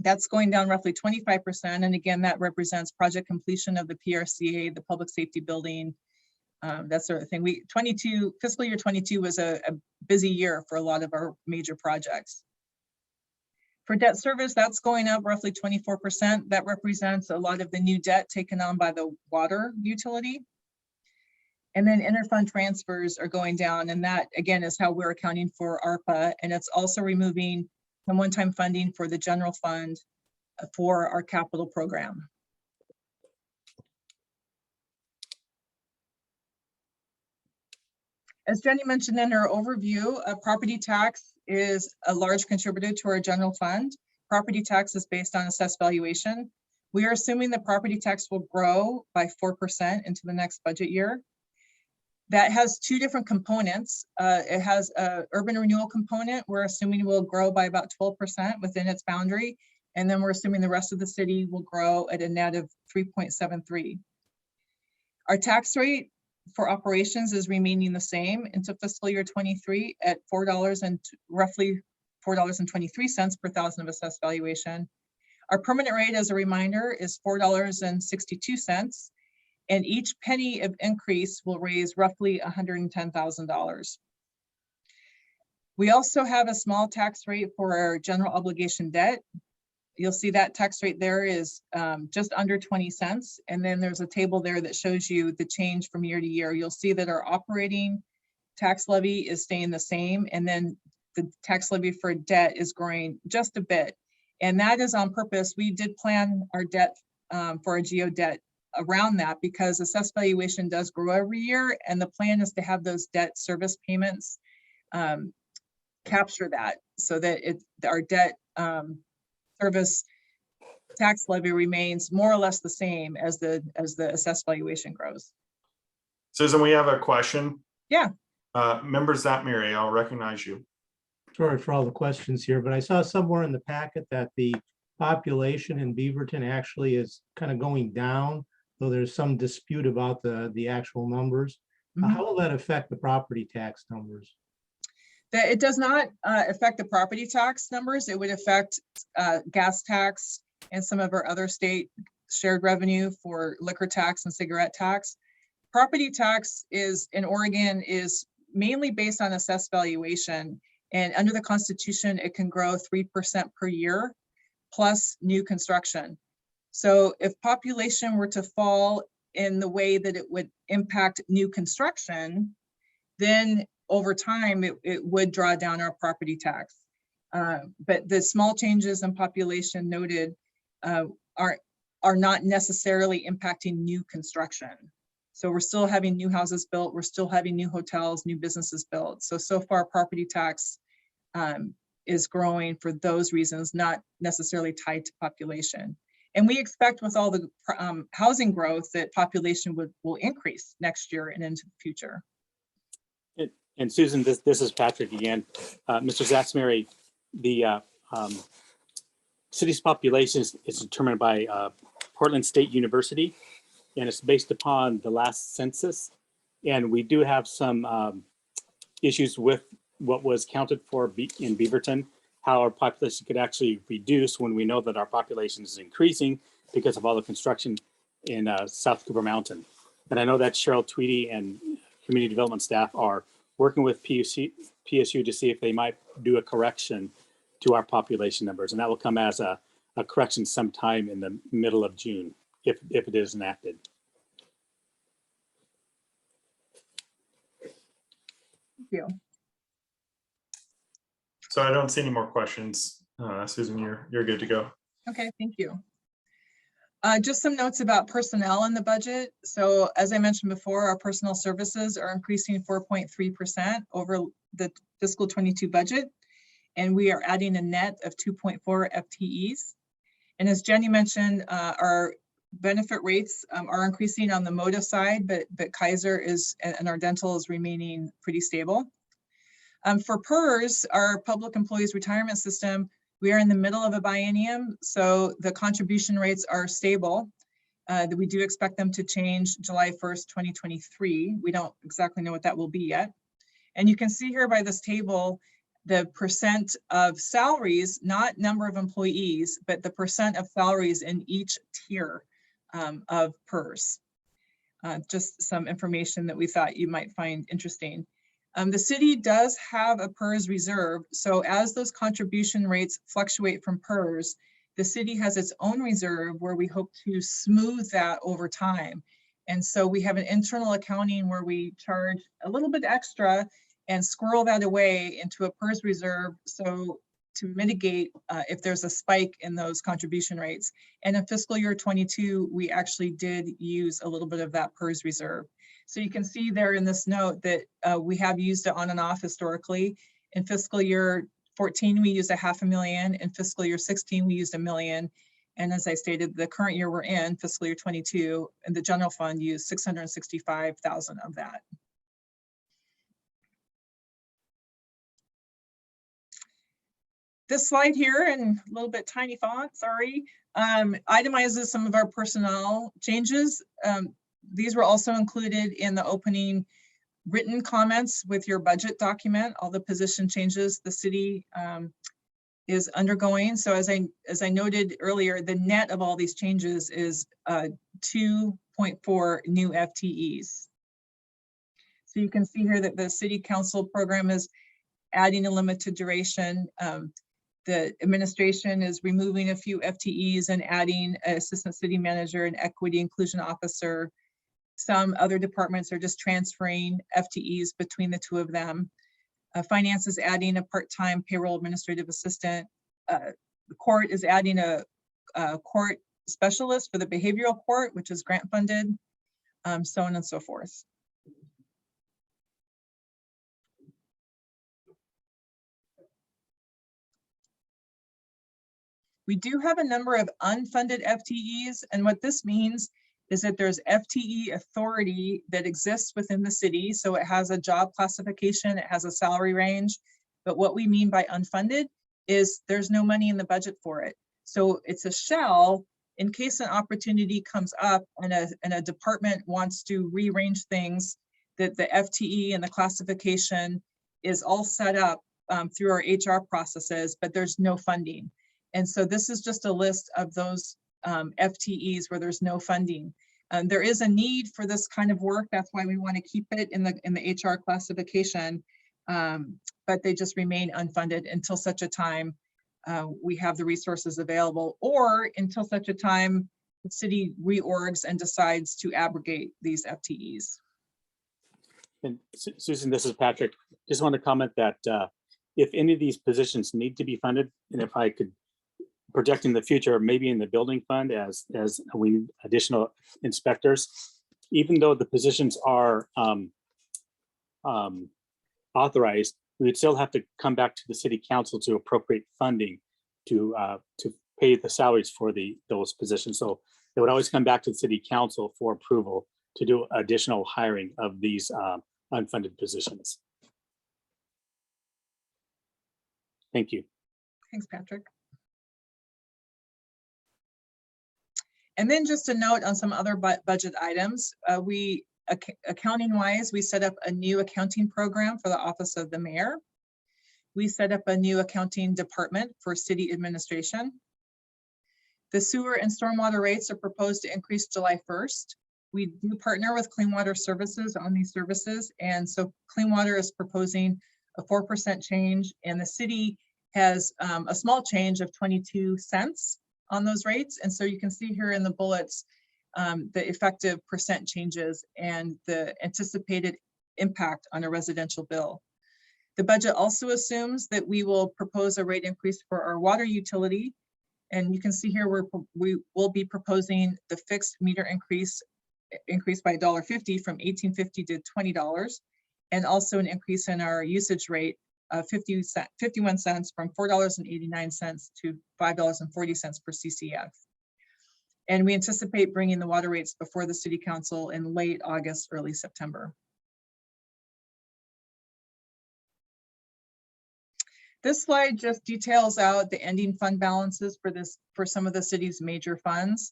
F: that's going down roughly 25%. And again, that represents project completion of the PRCA, the public safety building, that sort of thing. Fiscal year 22 was a busy year for a lot of our major projects. For debt service, that's going up roughly 24%. That represents a lot of the new debt taken on by the water utility. And then interfund transfers are going down. And that, again, is how we're accounting for ARPA. And it's also removing some one-time funding for the general fund for our capital program. As Jenny mentioned in her overview, property tax is a large contributor to our general fund. Property tax is based on assessed valuation. We are assuming the property tax will grow by 4% into the next budget year. That has two different components. It has an urban renewal component. We're assuming will grow by about 12% within its boundary. And then we're assuming the rest of the city will grow at a net of 3.73. Our tax rate for operations is remaining the same into fiscal year 23 at roughly $4.23 per thousand of assessed valuation. Our permanent rate, as a reminder, is $4.62, and each penny of increase will raise roughly $110,000. We also have a small tax rate for our general obligation debt. You'll see that tax rate there is just under 20 cents. And then there's a table there that shows you the change from year to year. You'll see that our operating tax levy is staying the same. And then the tax levy for debt is growing just a bit. And that is on purpose. We did plan our debt for our geo debt around that because assessed valuation does grow every year. And the plan is to have those debt service payments capture that so that our debt service tax levy remains more or less the same as the assessed valuation grows.
E: Susan, we have a question.
F: Yeah.
E: Member Zatmiri, I'll recognize you.
J: Sorry for all the questions here, but I saw somewhere in the packet that the population in Beaverton actually is kind of going down, though there's some dispute about the actual numbers.
F: Mm-hmm.
J: How will that affect the property tax numbers?
F: It does not affect the property tax numbers. It would affect gas tax and some of our other state shared revenue for liquor tax and cigarette tax. Property tax in Oregon is mainly based on assessed valuation. And under the Constitution, it can grow 3% per year plus new construction. So if population were to fall in the way that it would impact new construction, then over time, it would draw down our property tax. But the small changes in population noted are not necessarily impacting new construction. So we're still having new houses built. We're still having new hotels, new businesses built. So far property tax is growing for those reasons, not necessarily tied to population. And we expect with all the housing growth that population will increase next year and into the future.
K: And Susan, this is Patrick again. Mr. Zaxmary, the city's population is determined by Portland State University, and it's based upon the last census. And we do have some issues with what was counted for in Beaverton, how our population could actually reduce when we know that our population is increasing because of all the construction in South Cooper Mountain. And I know that Cheryl Tweedy and community development staff are working with PSU to see if they might do a correction to our population numbers. And that will come as a correction sometime in the middle of June, if it is enacted.
F: Thank you.
E: So I don't see any more questions. Susan, you're good to go.
F: Okay, thank you. Just some notes about personnel in the budget. So as I mentioned before, our personnel services are increasing 4.3% over the fiscal 22 budget. And we are adding a net of 2.4 FTEs. And as Jenny mentioned, our benefit rates are increasing on the MODA side, but Kaiser and our dental is remaining pretty stable. For PERS, our public employees retirement system, we are in the middle of a biennium, so the contribution rates are stable. We do expect them to change July 1st, 2023. We don't exactly know what that will be yet. And you can see here by this table, the percent of salaries, not number of employees, but the percent of salaries in each tier of PERS. Just some information that we thought you might find interesting. The city does have a PERS reserve. So as those contribution rates fluctuate from PERS, the city has its own reserve where we hope to smooth that over time. And so we have an internal accounting where we charge a little bit extra and squirrel that away into a PERS reserve. So to mitigate if there's a spike in those contribution rates. And in fiscal year 22, we actually did use a little bit of that PERS reserve. So you can see there in this note that we have used it on and off historically. In fiscal year 14, we used $500,000. In fiscal year 16, we used $1 million. And as I stated, the current year we're in, fiscal year 22, and the general fund used $665,000 of that. This slide here, in a little bit tiny font, sorry, itemizes some of our personnel changes. These were also included in the opening written comments with your budget document, all the position changes the city is undergoing. So as I noted earlier, the net of all these changes is 2.4 new FTEs. So you can see here that the city council program is adding a limited duration. The administration is removing a few FTEs and adding an assistant city manager and equity inclusion officer. Some other departments are just transferring FTEs between the two of them. Finance is adding a part-time payroll administrative assistant. The court is adding a court specialist for the behavioral court, which is grant funded, so on and so forth. We do have a number of unfunded FTEs, and what this means is that there's FTE authority that exists within the city. So it has a job classification, it has a salary range, but what we mean by unfunded is there's no money in the budget for it. So it's a shell in case an opportunity comes up and a department wants to rearrange things, that the FTE and the classification is all set up through our HR processes, but there's no funding. And so this is just a list of those FTEs where there's no funding. There is a need for this kind of work. That's why we want to keep it in the HR classification, but they just remain unfunded until such a time we have the resources available, or until such a time the city reorgs and decides to abrogate these FTEs.
K: And Susan, this is Patrick. Just want to comment that if any of these positions need to be funded, and if I could project in the future, maybe in the building fund as we need additional inspectors, even though the positions are authorized, we would still have to come back to the city council to appropriate funding to pay the salaries for those positions. So it would always come back to the city council for approval to do additional hiring of these unfunded positions. Thank you.
F: Thanks, Patrick. And then just a note on some other budget items. Accounting wise, we set up a new accounting program for the Office of the Mayor. We set up a new accounting department for city administration. The sewer and stormwater rates are proposed to increase July 1st. We do partner with Clean Water Services on these services. And so Clean Water is proposing a 4% change, and the city has a small change of 22 cents on those rates. And so you can see here in the bullets, the effective percent changes and the anticipated impact on a residential bill. The budget also assumes that we will propose a rate increase for our water utility. And you can see here we will be proposing the fixed meter increase by $1.50 from $18.50 to $20, and also an increase in our usage rate of 51 cents from $4.89 to $5.40 per CCF. And we anticipate bringing the water rates before the City Council in late August, early September. This slide just details out the ending fund balances for some of the city's major funds.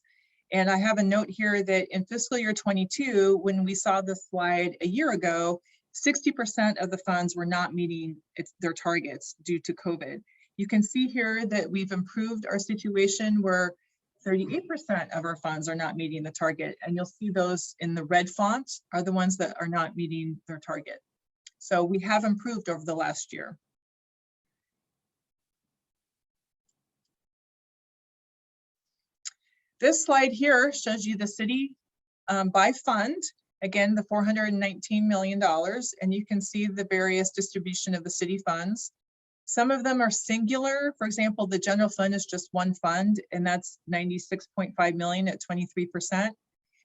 F: And I have a note here that in fiscal year 22, when we saw this slide a year ago, 60% of the funds were not meeting their targets due to COVID. You can see here that we've improved our situation where 38% of our funds are not meeting the target. And you'll see those in the red font are the ones that are not meeting their target. So we have improved over the last year. This slide here shows you the city by fund. Again, the $419 million, and you can see the various distribution of the city funds. Some of them are singular. For example, the general fund is just one fund, and that's $96.5 million at 23%.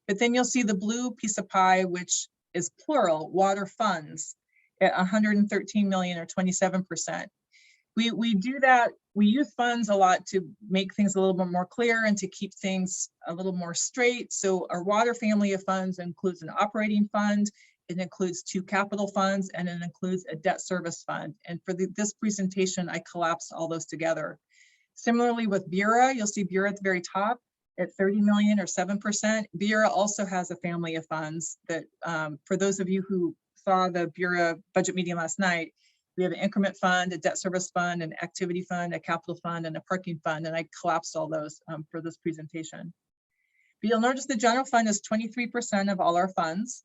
F: But then you'll see the blue piece of pie, which is plural, water funds at $113 million or 27%. We do that. We use funds a lot to make things a little bit more clear and to keep things a little more straight. So our water family of funds includes an operating fund, it includes 2 capital funds, and it includes a debt service fund. And for this presentation, I collapsed all those together. Similarly with Bureau, you'll see Bureau at the very top at 30 million or 7%. Bureau also has a family of funds that for those of you who saw the Bureau budget meeting last night, we have an increment fund, a debt service fund, an activity fund, a capital fund, and a parking fund, and I collapsed all those for this presentation. But you'll notice the general fund is 23% of all our funds,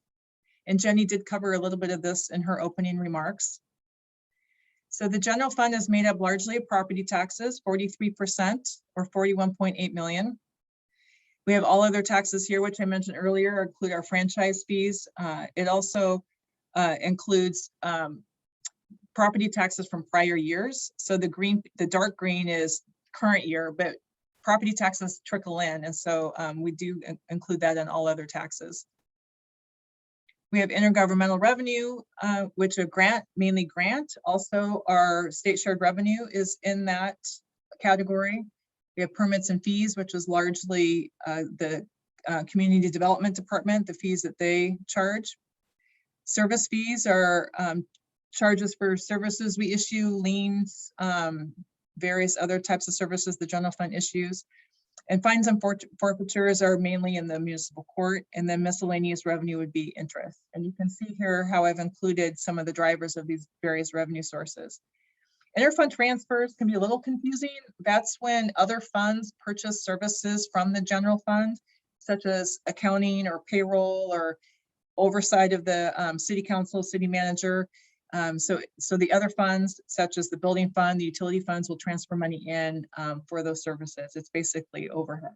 F: and Jenny did cover a little bit of this in her opening remarks. So the general fund is made up largely of property taxes, 43% or 41.8 million. We have all other taxes here, which I mentioned earlier, include our franchise fees. It also includes property taxes from prior years. So the dark green is current year, but property taxes trickle in. And so we do include that in all other taxes. We have intergovernmental revenue, which are mainly grant. Also our state shared revenue is in that category. We have permits and fees, which is largely the community development department, the fees that they charge. Service fees are charges for services we issue, liens, various other types of services the general fund issues. And fines and forfeitures are mainly in the municipal court, and then miscellaneous revenue would be interest. And you can see here how I've included some of the drivers of these various revenue sources. Interfund transfers can be a little confusing. That's when other funds purchase services from the general fund, such as accounting or payroll or oversight of the city council, city manager. So the other funds, such as the building fund, the utility funds, will transfer money in for those services. It's basically overhead.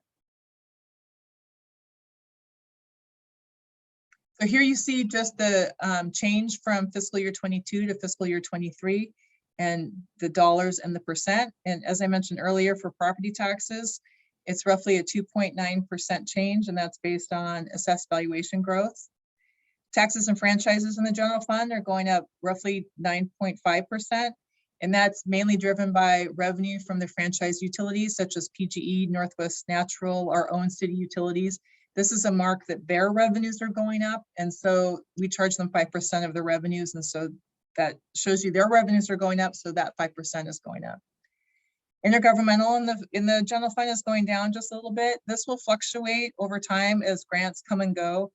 F: So here you see just the change from fiscal year 22 to fiscal year 23 and the dollars and the percent. And as I mentioned earlier, for property taxes, It's roughly a 2.9% change, and that's based on assessed valuation growth. Taxes and franchises in the general fund are going up roughly 9.5%. And that's mainly driven by revenue from the franchise utilities such as PGE, Northwest Natural, our own city utilities. This is a mark that their revenues are going up. And so we charge them 5% of the revenues. And so that shows you their revenues are going up. So that 5% is going up. Intergovernmental in the general fund is going down just a little bit. This will fluctuate over time as grants come and go.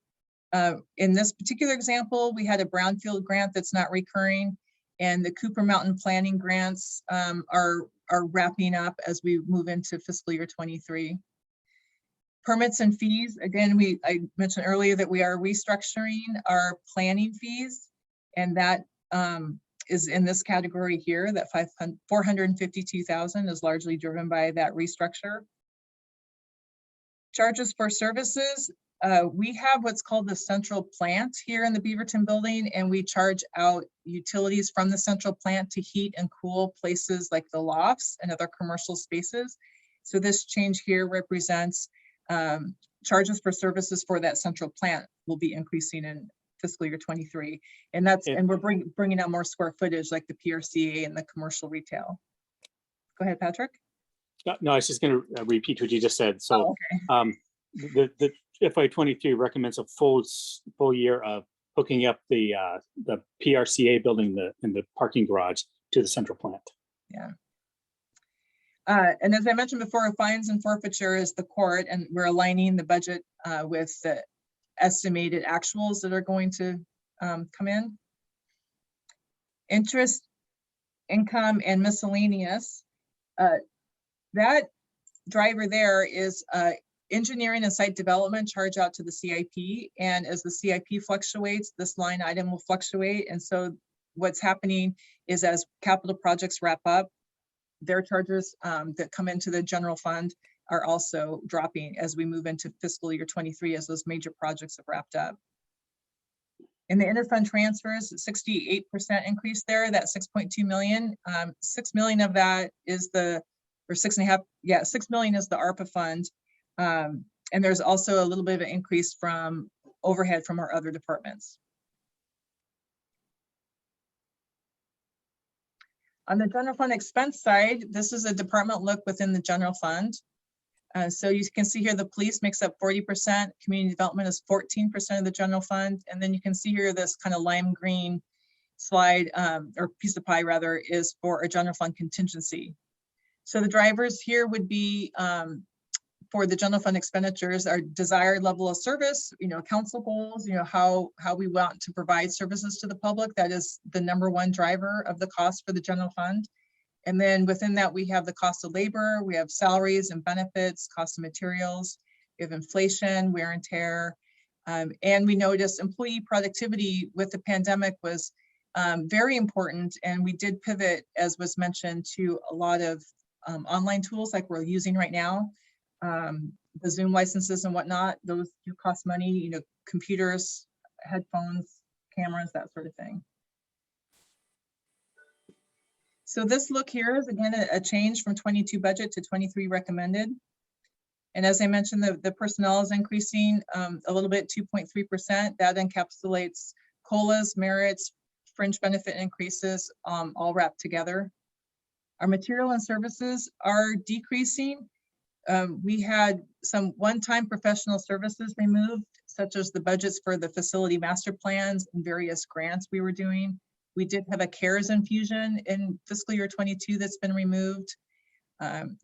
F: In this particular example, we had a brownfield grant that's not recurring, and the Cooper Mountain planning grants are wrapping up as we move into fiscal year 23. Permits and fees, again, I mentioned earlier that we are restructuring our planning fees, and that is in this category here. That $452,000 is largely driven by that restructure. Charges for services. We have what's called the central plant here in the Beaverton building, and we charge out utilities from the central plant to heat and cool places like the lofts and other commercial spaces. So this change here represents charges for services for that central plant will be increasing in fiscal year 23. And we're bringing out more square footage like the PRCA and the commercial retail. Go ahead, Patrick.
K: No, I was just going to repeat what you just said. So the FY23 recommends a full year of hooking up the PRCA building in the parking garage to the central plant.
F: Yeah. And as I mentioned before, fines and forfeiture is the court, and we're aligning the budget with the estimated actuals that are going to come in. Interest, income, and miscellaneous. That driver there is engineering and site development charge out to the CIP. And as the CIP fluctuates, this line item will fluctuate. And so what's happening is as capital projects wrap up, their charges that come into the general fund are also dropping as we move into fiscal year 23 as those major projects have wrapped up. In the interfund transfers, 68% increase there, that 6.2 million. 6 million of that is or 6.5, yeah, 6 million is the ARPA fund. And there's also a little bit of an increase from overhead from our other departments. On the general fund expense side, this is a department look within the general fund. So you can see here the police makes up 40%, community development is 14% of the general fund. And then you can see here this kind of lime green slide or piece of pie rather is for a general fund contingency. So the drivers here would be for the general fund expenditures, our desired level of service, council goals, how we want to provide services to the public. That is the #1 driver of the cost for the general fund. And then within that, we have the cost of labor, we have salaries and benefits, cost of materials, we have inflation, wear and tear. And we noticed employee productivity with the pandemic was very important. And we did pivot, as was mentioned, to a lot of online tools like we're using right now. The Zoom licenses and whatnot, those do cost money, computers, headphones, cameras, that sort of thing. So this look here is again a change from 22 budget to 23 recommended. And as I mentioned, the personnel is increasing a little bit, 2.3%. That encapsulates COLAs, merits, fringe benefit increases, all wrapped together. Our material and services are decreasing. We had some one-time professional services removed, such as the budgets for the facility master plans and various grants we were doing. We did have a CARES infusion in fiscal year 22 that's been removed.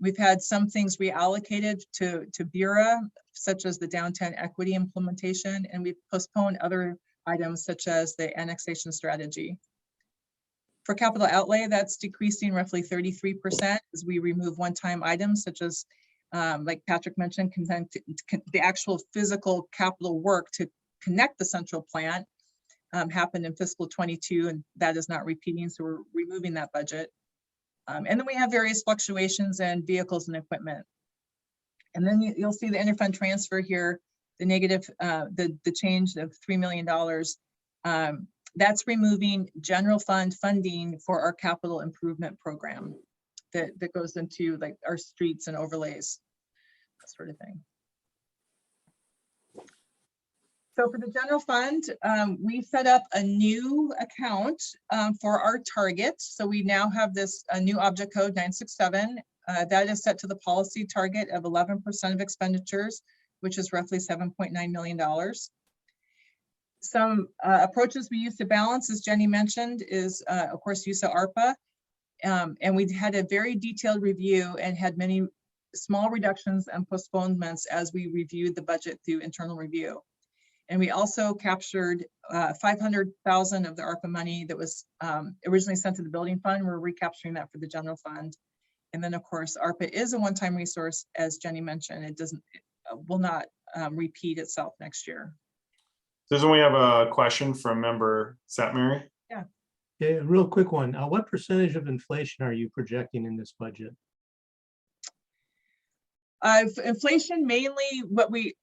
F: We've had some things reallocated to BURA, such as the downtown equity implementation, and we've postponed other items such as the annexation strategy. For capital outlay, that's decreasing roughly 33% as we remove one-time items such as like Patrick mentioned, the actual physical capital work to connect the central plant happened in fiscal 22, and that is not repeating, so we're removing that budget. And then we have various fluctuations in vehicles and equipment. And then you'll see the interfund transfer here, the negative, the change of $3 million. That's removing general fund funding for our capital improvement program that goes into like our streets and overlays. sort of thing. So for the general fund, we set up a new account for our target. So we now have this new object code 967 that is set to the policy target of 11% of expenditures, which is roughly $7.9 million. Some approaches we use to balance, as Jenny mentioned, is of course use of ARPA. And we had a very detailed review and had many small reductions and postponements as we reviewed the budget through internal review. And we also captured 500,000 of the ARPA money that was originally sent to the building fund. We're recapturing that for the general fund. And then of course, ARPA is a one-time resource, as Jenny mentioned. It will not repeat itself next year.
E: Susan, we have a question from member Satmary.
F: Yeah.
J: Yeah, real quick one. What percentage of inflation are you projecting in this budget?
F: Inflation mainly what we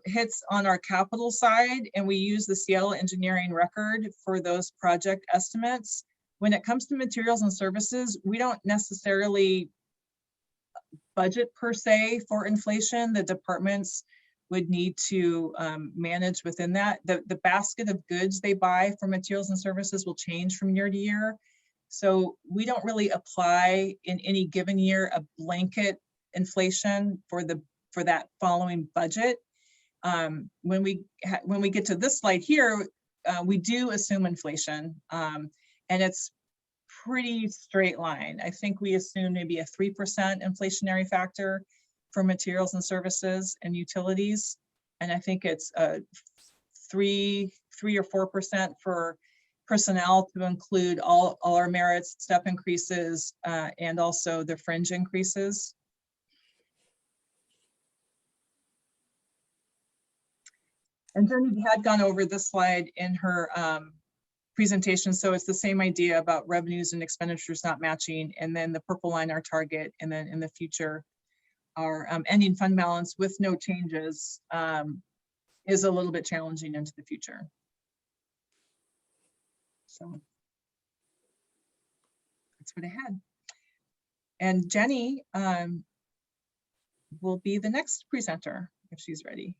F: hits on our capital side, and we use the Seattle engineering record for those project estimates. When it comes to materials and services, we don't necessarily budget per se for inflation. The departments would need to manage within that. The basket of goods they buy for materials and services will change from year to year. So we don't really apply in any given year a blanket inflation for that following budget. When we get to this slide here, we do assume inflation, and it's pretty straight line. I think we assume maybe a 3% inflationary factor for materials and services and utilities, and I think it's 3 or 4% for personnel to include all our merits, step increases, and also the fringe increases. And Jenny had gone over this slide in her presentation. So it's the same idea about revenues and expenditures not matching, and then the purple line, our target, and then in the future, our ending fund balance with no changes is a little bit challenging into the future. So that's what I had. And Jenny will be the next presenter if she's ready.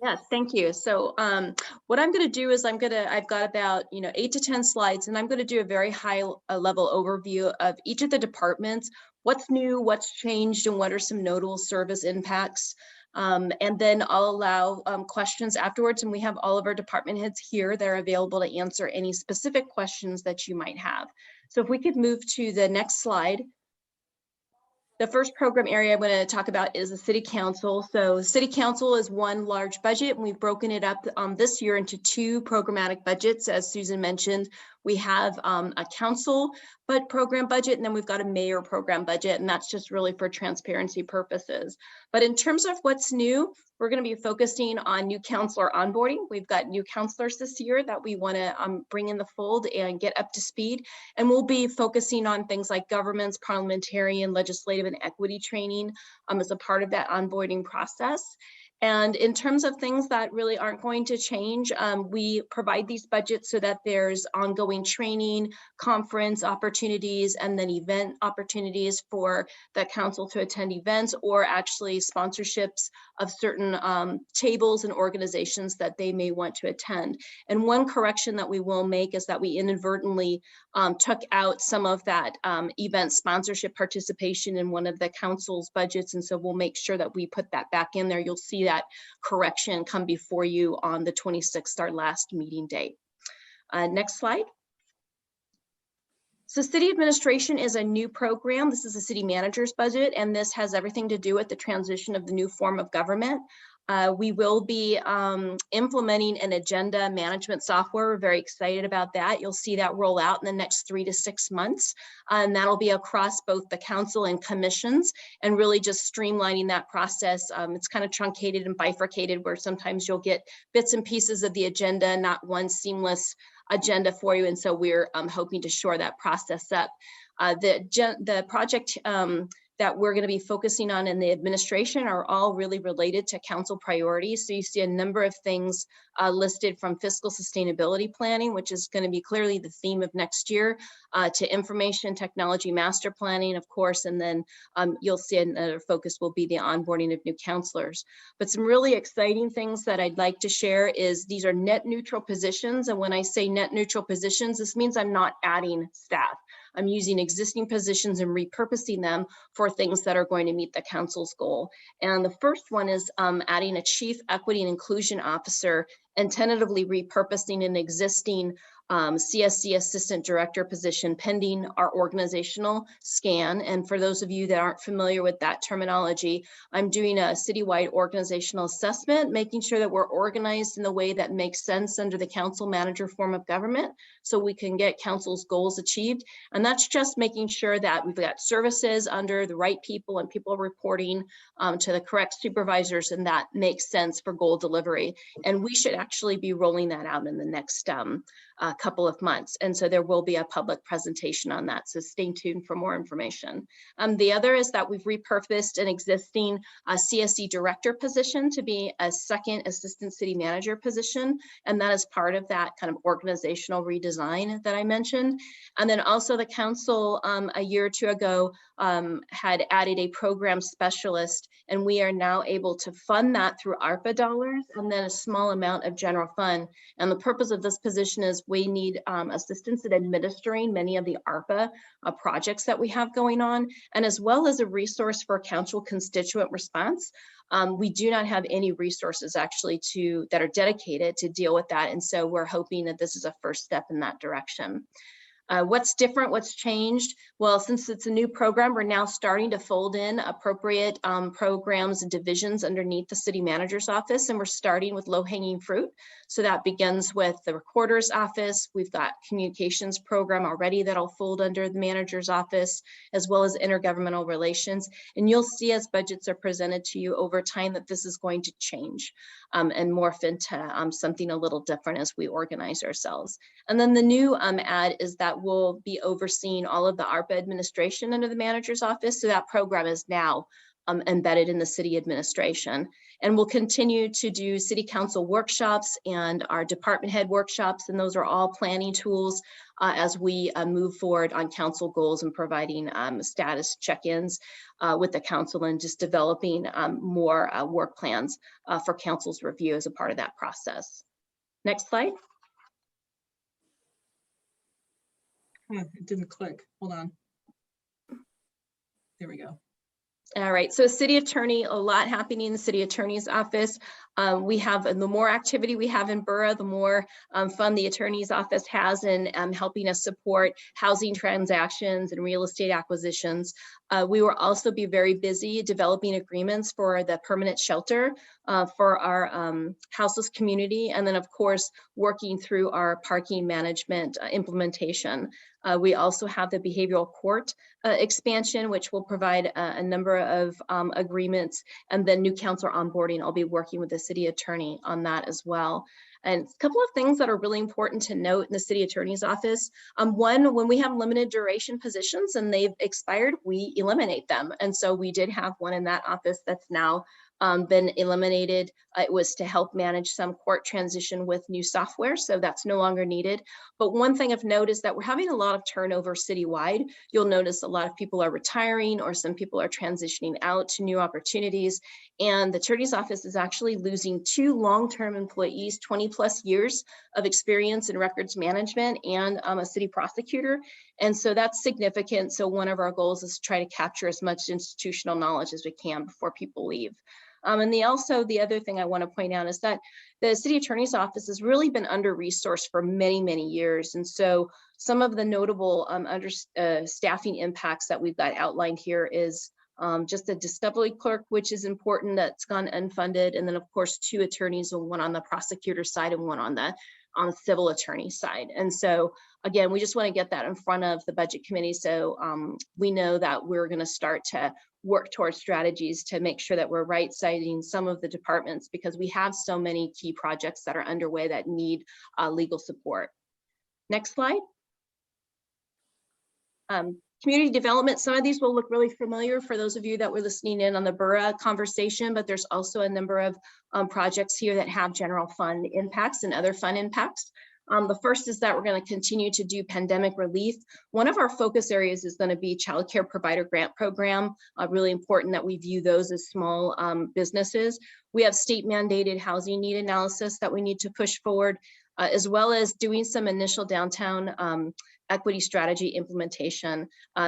L: Yes, thank you. So what I'm going to do is I've got about 8 to 10 slides, and I'm going to do a very high level overview of each of the departments, what's new, what's changed, and what are some notable service impacts. And then I'll allow questions afterwards, and we have all of our department heads here. They're available to answer any specific questions that you might have. So if we could move to the next slide. The first program area I'm going to talk about is the City Council. So City Council is one large budget, and we've broken it up this year into 2 programmatic budgets. As Susan mentioned, we have a council program budget, and then we've got a mayor program budget, and that's just really for transparency purposes. But in terms of what's new, we're going to be focusing on new counselor onboarding. We've got new counselors this year that we want to bring in the fold and get up to speed. And we'll be focusing on things like governance, parliamentarian, legislative, and equity training as a part of that onboarding process. And in terms of things that really aren't going to change, we provide these budgets so that there's ongoing training, conference opportunities, and then event opportunities for the council to attend events, or actually sponsorships of certain tables and organizations that they may want to attend. And one correction that we will make is that we inadvertently took out some of that event sponsorship participation in one of the council's budgets. And so we'll make sure that we put that back in there. You'll see that correction come before you on the 26th, our last meeting date. Next slide. So city administration is a new program. This is a city manager's budget, and this has everything to do with the transition of the new form of government. We will be implementing an agenda management software. We're very excited about that. You'll see that roll out in the next 3 to 6 months. And that'll be across both the council and commissions, and really just streamlining that process. It's kind of truncated and bifurcated, where sometimes you'll get bits and pieces of the agenda, not one seamless agenda for you. And so we're hoping to shore that process up. The project that we're going to be focusing on in the administration are all really related to council priorities. So you see a number of things listed from fiscal sustainability planning, which is going to be clearly the theme of next year, to information technology master planning, of course, and then you'll see another focus will be the onboarding of new counselors. But some really exciting things that I'd like to share is these are net neutral positions. And when I say net neutral positions, this means I'm not adding staff. I'm using existing positions and repurposing them for things that are going to meet the council's goal. And the first one is adding a chief equity and inclusion officer and tentatively repurposing an existing CSC assistant director position pending our organizational scan. And for those of you that aren't familiar with that terminology, I'm doing a citywide organizational assessment, making sure that we're organized in the way that makes sense under the council manager form of government, so we can get council's goals achieved. And that's just making sure that we've got services under the right people and people reporting to the correct supervisors, and that makes sense for goal delivery. And we should actually be rolling that out in the next couple of months. And so there will be a public presentation on that. So stay tuned for more information. The other is that we've repurposed an existing CSC director position to be a second assistant city manager position. And that is part of that kind of organizational redesign that I mentioned. And then also the council a year or two ago had added a program specialist, and we are now able to fund that through ARPA dollars and then a small amount of general fund. And the purpose of this position is we need assistance in administering many of the ARPA projects that we have going on, and as well as a resource for council constituent response. We do not have any resources actually that are dedicated to deal with that. And so we're hoping that this is a first step in that direction. What's different, what's changed? Well, since it's a new program, we're now starting to fold in appropriate programs and divisions underneath the city manager's office, and we're starting with low-hanging fruit. So that begins with the recorder's office. We've got communications program already that'll fold under the manager's office, as well as intergovernmental relations. And you'll see as budgets are presented to you over time that this is going to change and morph into something a little different as we organize ourselves. And then the new add is that we'll be overseeing all of the ARPA administration under the manager's office. So that program is now embedded in the city administration. And we'll continue to do city council workshops and our department head workshops. And those are all planning tools as we move forward on council goals and providing status check-ins with the council and just developing more work plans for council's review as a part of that process. Next slide.
F: It didn't click. Hold on. There we go.
L: All right, so city attorney, a lot happening in the city attorney's office. We have, the more activity we have in borough, the more fun the attorney's office has in helping us support housing transactions and real estate acquisitions. We will also be very busy developing agreements for the permanent shelter for our houseless community. And then of course, working through our parking management implementation. We also have the behavioral court expansion, which will provide a number of agreements, and then new counselor onboarding. I'll be working with the city attorney on that as well. And a couple of things that are really important to note in the city attorney's office. One, when we have limited duration positions and they've expired, we eliminate them. And so we did have one in that office that's now been eliminated. It was to help manage some court transition with new software, so that's no longer needed. But one thing of note is that we're having a lot of turnover citywide. You'll notice a lot of people are retiring, or some people are transitioning out to new opportunities. And the attorney's office is actually losing 2 long-term employees, 20+ years of experience in records management and a city prosecutor. And so that's significant. So one of our goals is to try to capture as much institutional knowledge as we can before people leave. And the other thing I want to point out is that the city attorney's office has really been under-resourced for many, many years. And so some of the notable staffing impacts that we've got outlined here is just a discovery clerk, which is important, that's gone unfunded. And then of course, 2 attorneys, one on the prosecutor side and one on the civil attorney side. And so again, we just want to get that in front of the budget committee. So we know that we're going to start to work towards strategies to make sure that we're right-sizing some of the departments, because we have so many key projects that are underway that need legal support. Next slide. Community development, some of these will look really familiar for those of you that were listening in on the BURA conversation, but there's also a number of projects here that have general fund impacts and other fund impacts. The first is that we're going to continue to do pandemic relief. One of our focus areas is going to be child care provider grant program. Really important that we view those as small businesses. We have state mandated housing need analysis that we need to push forward, as well as doing some initial downtown equity strategy implementation.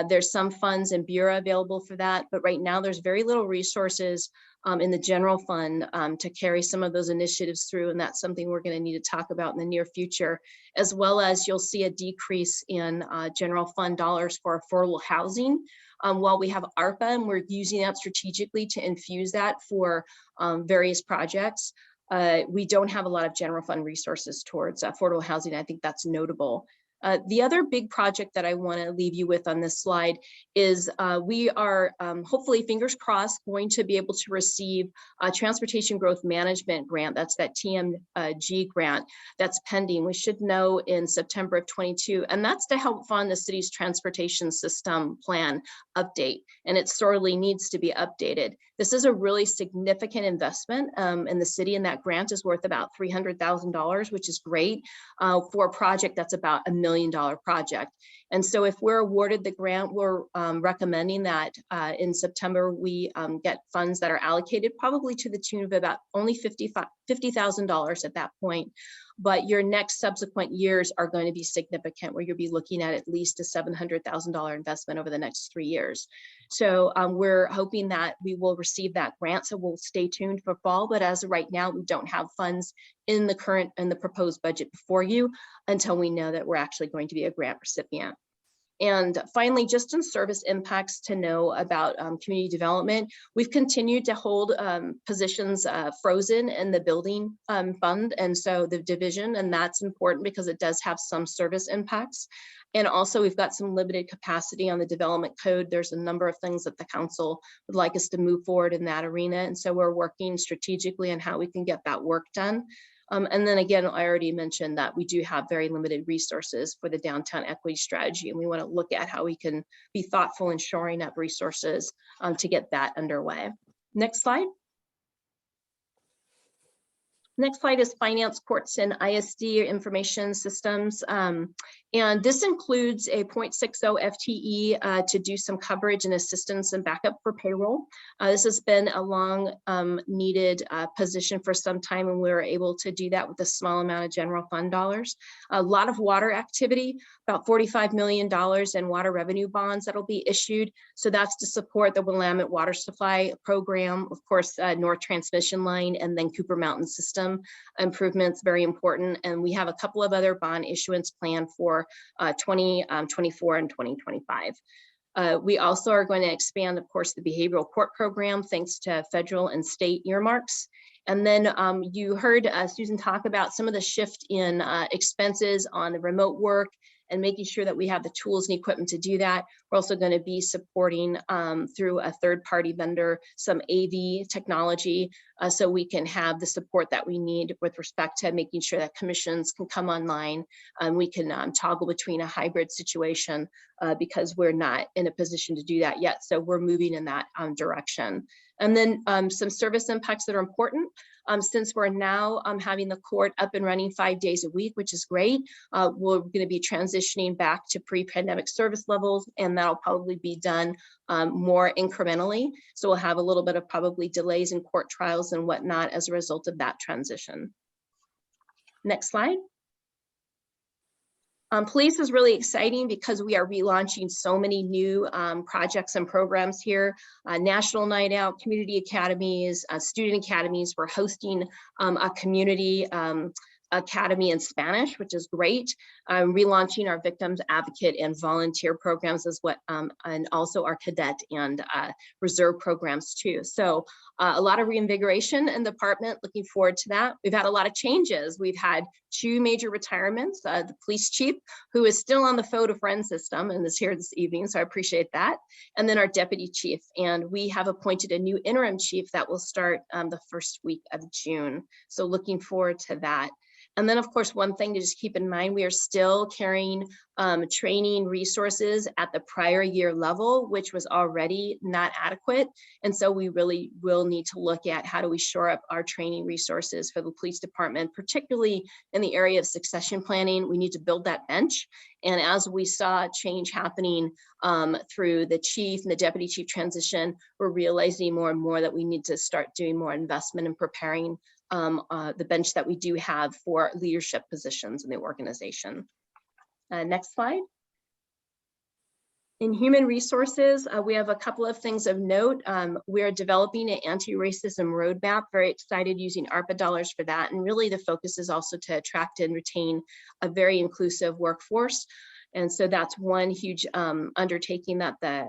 L: There's some funds in Bureau available for that, but right now there's very little resources in the general fund to carry some of those initiatives through, and that's something we're going to need to talk about in the near future, as well as you'll see a decrease in general fund dollars for affordable housing. While we have ARPA and we're using that strategically to infuse that for various projects, we don't have a lot of general fund resources towards affordable housing. I think that's notable. The other big project that I want to leave you with on this slide is we are hopefully, fingers crossed, going to be able to receive a Transportation Growth Management grant. That's that TMG grant that's pending. We should know in September of 22, and that's to help fund the city's transportation system plan update, and it sorely needs to be updated. This is a really significant investment in the city, and that grant is worth about $300,000, which is great for a project that's about $1 million project. And so if we're awarded the grant, we're recommending that in September we get funds that are allocated probably to the tune of about only $50,000 at that point. But your next subsequent years are going to be significant, where you'll be looking at least a $700,000 investment over the next 3 years. So we're hoping that we will receive that grant. So we'll stay tuned for fall. But as of right now, we don't have funds in the proposed budget before you until we know that we're actually going to be a grant recipient. And finally, just in service impacts to know about community development, we've continued to hold positions frozen in the building fund, and so the division, and that's important because it does have some service impacts. And also we've got some limited capacity on the development code. There's a number of things that the council would like us to move forward in that arena. And so we're working strategically on how we can get that work done. And then again, I already mentioned that we do have very limited resources for the downtown equity strategy, and we want to look at how we can be thoughtful in shoring up resources to get that underway. Next slide. Next slide is finance, courts, and ISD information systems. And this includes a 0.60 FTE to do some coverage and assistance and backup for payroll. This has been a long needed position for some time, and we were able to do that with a small amount of general fund dollars. A lot of water activity, about $45 million in water revenue bonds that'll be issued. So that's to support the Willamette Water Supply Program, of course, North Transmission Line, and then Cooper Mountain System improvements, very important. And we have a couple of other bond issuance planned for 2024 and 2025. We also are going to expand, of course, the behavioral court program thanks to federal and state earmarks. And then you heard Susan talk about some of the shift in expenses on the remote work and making sure that we have the tools and equipment to do that. We're also going to be supporting through a third-party vendor some AV technology so we can have the support that we need with respect to making sure that commissions can come online. We can toggle between a hybrid situation because we're not in a position to do that yet. So we're moving in that direction. And then some service impacts that are important. Since we're now having the court up and running 5 days a week, which is great, we're going to be transitioning back to pre-pandemic service levels, and that'll probably be done more incrementally. So we'll have a little bit of probably delays in court trials and whatnot as a result of that transition. Next slide. Police is really exciting because we are relaunching so many new projects and programs here. National Night Out, community academies, student academies. We're hosting a community academy in Spanish, which is great. Relaunching our victims advocate and volunteer programs as what, and also our cadet and reserve programs too. So a lot of reinvigoration in the department, looking forward to that. We've had a lot of changes. We've had 2 major retirements, the police chief, who is still on the phone to friend system and is here this evening, so I appreciate that. And then our deputy chief, and we have appointed a new interim chief that will start the first week of June. So looking forward to that. And then, of course, one thing to just keep in mind, we are still carrying training resources at the prior year level, which was already not adequate. And so we really will need to look at how do we shore up our training resources for the police department, particularly in the area of succession planning. We need to build that bench. And as we saw change happening through the chief and the deputy chief transition, we're realizing more and more that we need to start doing more investment in preparing the bench that we do have for leadership positions in the organization. Next slide. In human resources, we have a couple of things of note. We are developing an anti-racism roadmap, very excited using ARPA dollars for that. And really the focus is also to attract and retain a very inclusive workforce. And so that's one huge undertaking that the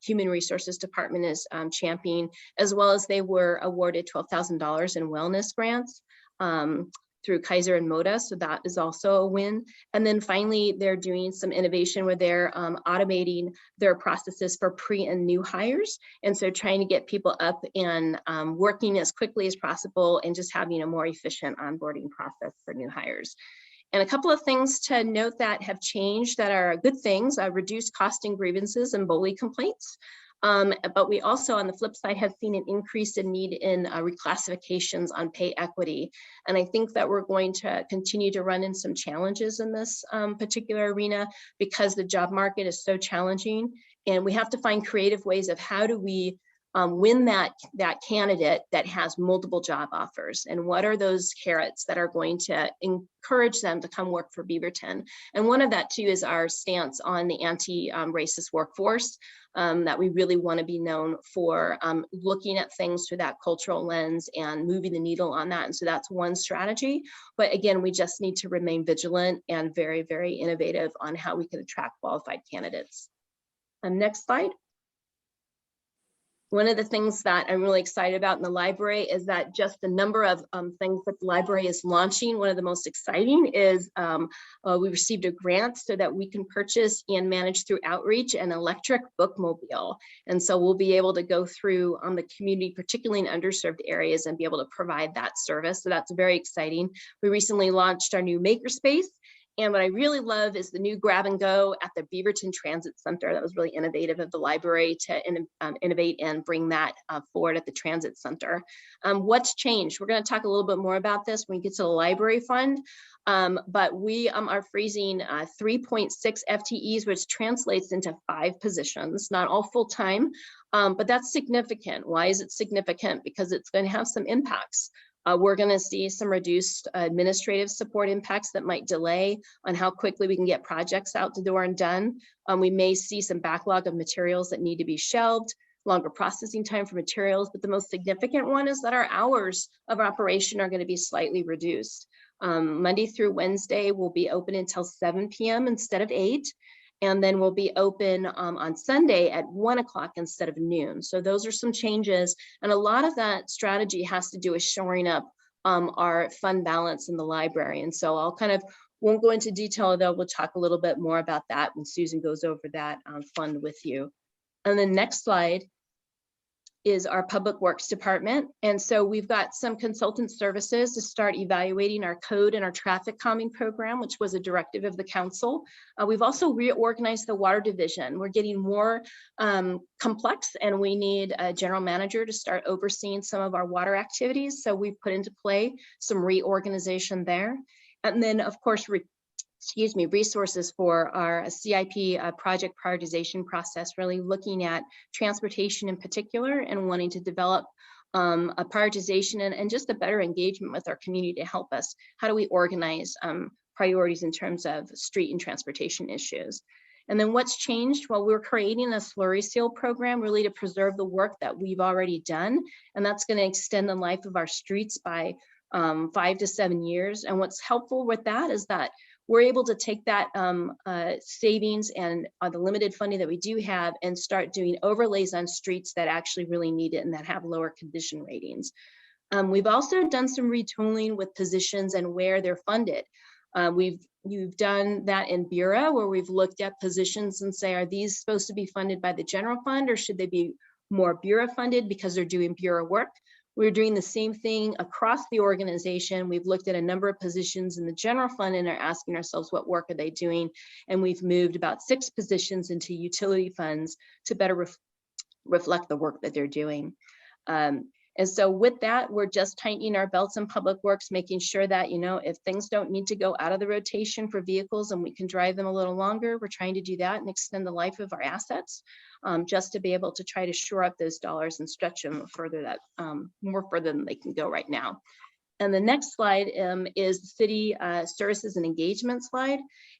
L: Human Resources Department is championing, as well as they were awarded $12,000 in wellness grants through Kaiser and Moda, so that is also a win. And then finally, they're doing some innovation where they're automating their processes for pre and new hires. And so trying to get people up and working as quickly as possible and just having a more efficient onboarding process for new hires. And a couple of things to note that have changed that are good things, reduced costing grievances and bully complaints. But we also, on the flip side, have seen an increase in need in reclassifications on pay equity. And I think that we're going to continue to run in some challenges in this particular arena because the job market is so challenging. And we have to find creative ways of how do we win that candidate that has multiple job offers, and what are those carrots that are going to encourage them to come work for Beaverton. And one of that too is our stance on the anti-racist workforce, that we really want to be known for looking at things through that cultural lens and moving the needle on that. And so that's one strategy. But again, we just need to remain vigilant and very, very innovative on how we can attract qualified candidates. Next slide. One of the things that I'm really excited about in the library is that just the number of things that the library is launching. One of the most exciting is we received a grant so that we can purchase and manage through outreach an electric bookmobile. And so we'll be able to go through the community, particularly in underserved areas, and be able to provide that service. So that's very exciting. We recently launched our new makerspace. And what I really love is the new grab and go at the Beaverton Transit Center. That was really innovative of the library to innovate and bring that forward at the Transit Center. What's changed? We're going to talk a little bit more about this when we get to the library fund. But we are freezing 3.6 FTEs, which translates into 5 positions, not all full-time, but that's significant. Why is it significant? Because it's going to have some impacts. We're going to see some reduced administrative support impacts that might delay on how quickly we can get projects out the door and done. We may see some backlog of materials that need to be shelved, longer processing time for materials, but the most significant one is that our hours of operation are going to be slightly reduced. Monday through Wednesday will be open until 7 p.m. instead of 8. And then we'll be open on Sunday at 1 o'clock instead of noon. So those are some changes. And a lot of that strategy has to do with shoring up our fund balance in the library. And so I'll won't go into detail, though we'll talk a little bit more about that when Susan goes over that fund with you. And the next slide is our Public Works Department. And so we've got some consultant services to start evaluating our code and our traffic calming program, which was a directive of the council. We've also reorganized the water division. We're getting more complex, and we need a general manager to start overseeing some of our water activities. So we've put into play some reorganization there. And then, of course, resources for our CIP project prioritization process, really looking at transportation in particular and wanting to develop a prioritization and just a better engagement with our community to help us. How do we organize priorities in terms of street and transportation issues? And then what's changed? Well, we're creating a slurry seal program really to preserve the work that we've already done. And that's going to extend the life of our streets by 5 to 7 years. And what's helpful with that is that we're able to take that savings and the limited funding that we do have and start doing overlays on streets that actually really need it and that have lower condition ratings. We've also done some retooling with positions and where they're funded. You've done that in Bureau, where we've looked at positions and say, are these supposed to be funded by the general fund, or should they be more Bureau funded because they're doing Bureau work? We're doing the same thing across the organization. We've looked at a number of positions in the general fund and are asking ourselves what work are they doing. And we've moved about 6 positions into utility funds to better reflect the work that they're doing. And so with that, we're just tightening our belts in public works, making sure that, you know, if things don't need to go out of the rotation for vehicles and we can drive them a little longer, we're trying to do that and extend the life of our assets, just to be able to try to shore up those dollars and stretch them further, that more further than they can go right now. And the next slide is the city services and engagement slide.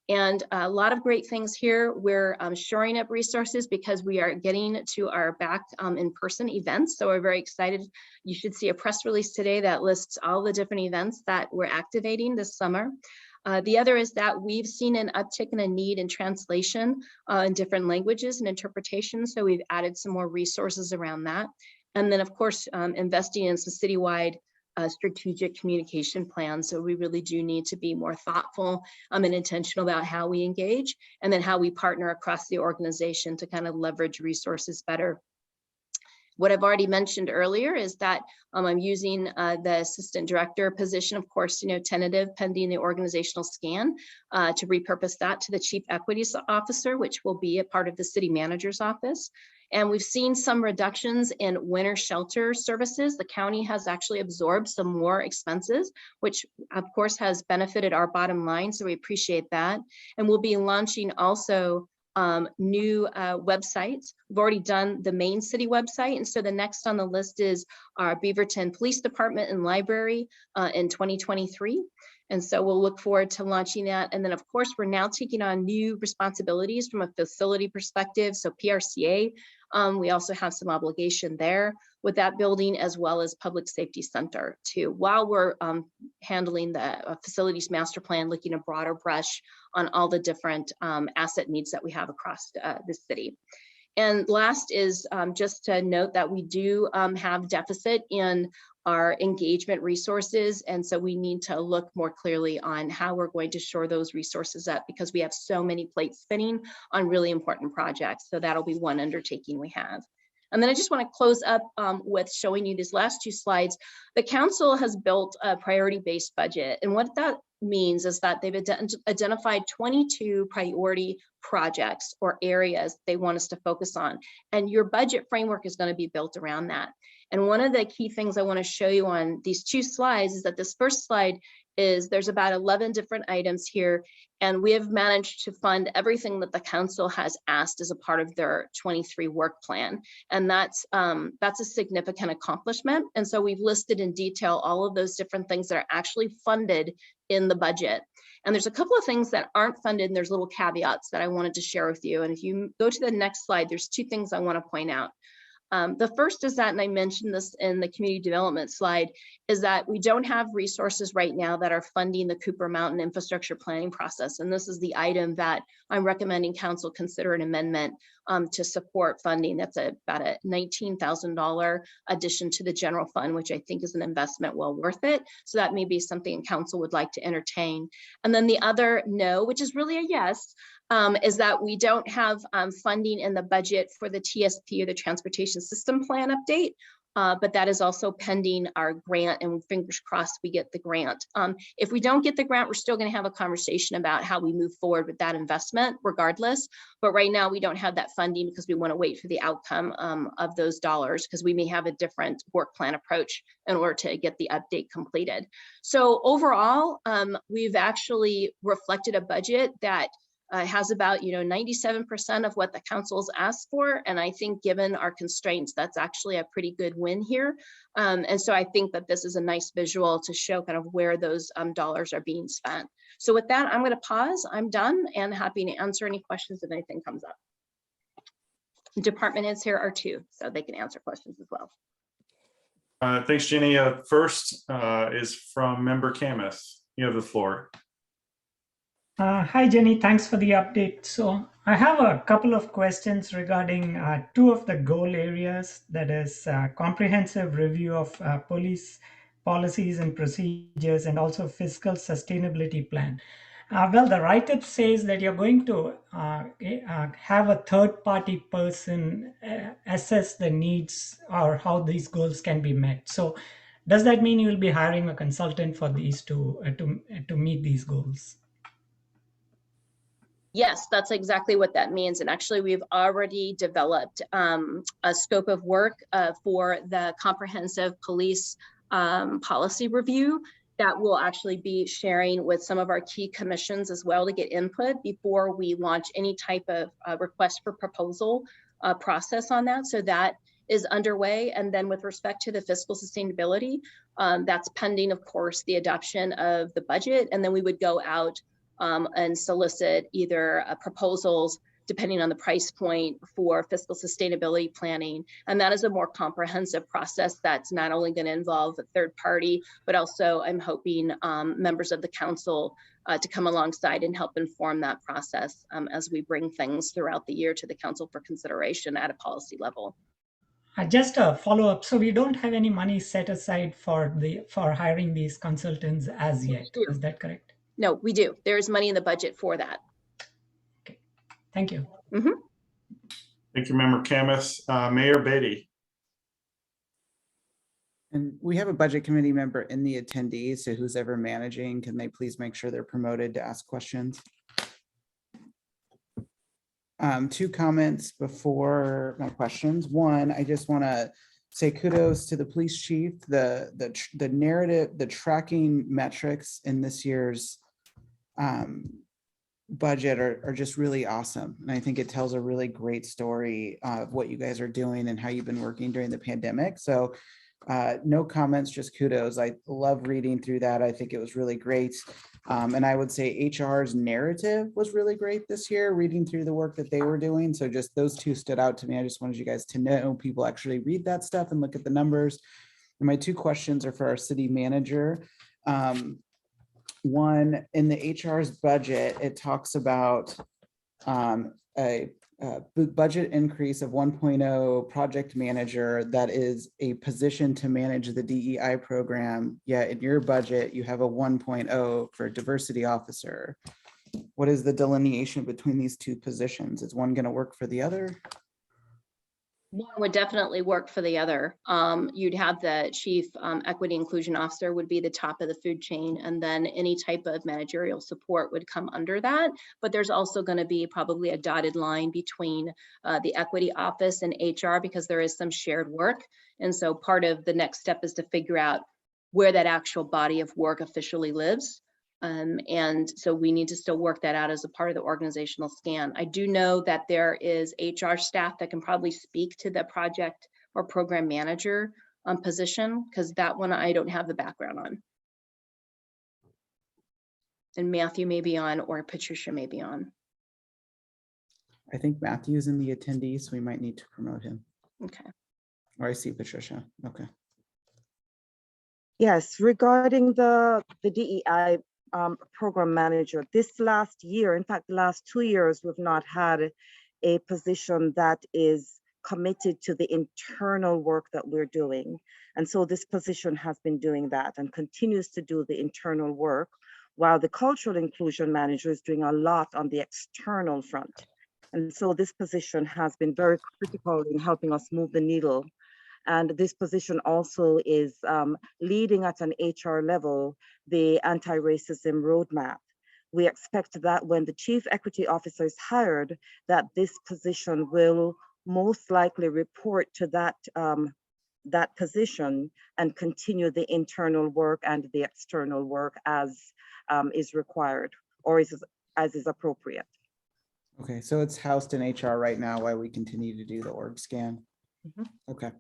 L: And a lot of great things here. We're shoring up resources because we are getting to our back in-person events. So we're very excited. You should see a press release today that lists all the different events that we're activating this summer. The other is that we've seen an uptick in a need in translation in different languages and interpretation. So we've added some more resources around that. And then of course, investing in some citywide strategic communication plan. So we really do need to be more thoughtful and intentional about how we engage, and then how we partner across the organization to kind of leverage resources better. What I've already mentioned earlier is that I'm using the assistant director position, of course, you know, tentative pending the organizational scan, to repurpose that to the chief equities officer, which will be a part of the city manager's office. And we've seen some reductions in winter shelter services. The county has actually absorbed some more expenses, which of course has benefited our bottom line. So we appreciate that. And we'll be launching also new websites. We've already done the main city website. And so the next on the list is our Beaverton Police Department and Library in 2023. And so we'll look forward to launching that. And then of course, we're now taking on new responsibilities from a facility perspective. So PRCA, we also have some obligation there with that building, as well as Public Safety Center too, while we're handling the facilities master plan, looking a broader brush on all the different asset needs that we have across the city. And last is just to note that we do have deficit in our engagement resources. And so we need to look more clearly on how we're going to shore those resources up, because we have so many plates spinning on really important projects. So that'll be one undertaking we have. And then I just want to close up with showing you these last 2 slides. The council has built a priority-based budget. And what that means is that they've identified 22 priority projects or areas they want us to focus on. And your budget framework is going to be built around that. And one of the key things I want to show you on these 2 slides is that this first slide is there's about 11 different items here, and we have managed to fund everything that the council has asked as a part of their 23 work plan. And that's a significant accomplishment. And so we've listed in detail all of those different things that are actually funded in the budget. And there's a couple of things that aren't funded, and there's little caveats that I wanted to share with you. And if you go to the next slide, there's 2 things I want to point out. The first is that, and I mentioned this in the community development slide, is that we don't have resources right now that are funding the Cooper Mountain infrastructure planning process. And this is the item that I'm recommending council consider an amendment to support funding. That's about a $19,000 addition to the general fund, which I think is an investment well worth it. So that may be something council would like to entertain. And then the other no, which is really a yes, is that we don't have funding in the budget for the TSP, or the Transportation System Plan update, but that is also pending our grant, and fingers crossed we get the grant. If we don't get the grant, we're still going to have a conversation about how we move forward with that investment regardless. But right now we don't have that funding because we want to wait for the outcome of those dollars, because we may have a different work plan approach in order to get the update completed. So overall, we've actually reflected a budget that has about 97% of what the council's asked for. And I think given our constraints, that's actually a pretty good win here. And so I think that this is a nice visual to show kind of where those dollars are being spent. So with that, I'm going to pause. I'm done and happy to answer any questions if anything comes up. The department heads here are 2, so they can answer questions as well.
E: Thanks, Jenny. First is from member Kamath. You have the floor.
O: Hi, Jenny. Thanks for the update. So I have a couple of questions regarding 2 of the goal areas, that is comprehensive review of police policies and procedures, and also fiscal sustainability plan. Well, the write-up says that you're going to have a third-party person assess the needs or how these goals can be met. So, does that mean you will be hiring a consultant for these to meet these goals?
L: Yes, that's exactly what that means. And actually, we've already developed a scope of work for the comprehensive police policy review that we'll actually be sharing with some of our key commissions as well to get input before we launch any type of request for proposal process on that. So that is underway. And then with respect to the fiscal sustainability, that's pending, of course, the adoption of the budget. And then we would go out and solicit either proposals depending on the price point for fiscal sustainability planning. And that is a more comprehensive process that's not only going to involve a third party, but also I'm hoping members of the council to come alongside and help inform that process as we bring things throughout the year to the council for consideration at a policy level.
O: Just a follow-up. So we don't have any money set aside for hiring these consultants as yet. Is that correct?
L: No, we do. There's money in the budget for that.
O: Okay. Thank you.
L: Mm-hmm.
E: Thank you, Member Camus. Mayor Beaty.
A: And we have a budget committee member in the attendees, so who's ever managing, can they please make sure they're promoted to ask questions? Two comments before my questions. One, I just want to say kudos to the police chief. The narrative, the tracking metrics in this year's budget are just really awesome. And I think it tells a really great story of what you guys are doing and how you've been working during the pandemic. So no comments, just kudos. I love reading through that. I think it was really great. And I would say HR's narrative was really great this year, reading through the work that they were doing. So just those two stood out to me. I just wanted you guys to know people actually read that stuff and look at the numbers. And my two questions are for our city manager. One, in the HR's budget, it talks about a budget increase of 1.0 project manager. That is a position to manage the DEI program. Yet in your budget, you have a 1.0 for diversity officer. What is the delineation between these two positions? Is one going to work for the other?
L: One would definitely work for the other. You'd have the chief equity inclusion officer would be the top of the food chain, and then any type of managerial support would come under that. But there's also going to be probably a dotted line between the equity office and HR because there is some shared work. And so part of the next step is to figure out where that actual body of work officially lives. And so we need to still work that out as a part of the organizational scan. I do know that there is HR staff that can probably speak to the project or program manager position, because that one I don't have the background on. And Matthew may be on, or Patricia may be on.
A: I think Matthew's in the attendees, so we might need to promote him.
L: Okay.
A: Or I see Patricia. Okay.
R: Yes, regarding the DEI program manager, this last year, in fact, the last 2 years, we've not had a position that is committed to the internal work that we're doing. And so this position has been doing that and continues to do the internal work, while the cultural inclusion manager is doing a lot on the external front. And so this position has been very critical in helping us move the needle. And this position also is leading at an HR level, the anti-racism roadmap. We expect that when the chief equity officer is hired, that this position will most likely report to that position and continue the internal work and the external work as is required or as is appropriate.
A: Okay, so it's housed in HR right now while we continue to do the org scan. Okay.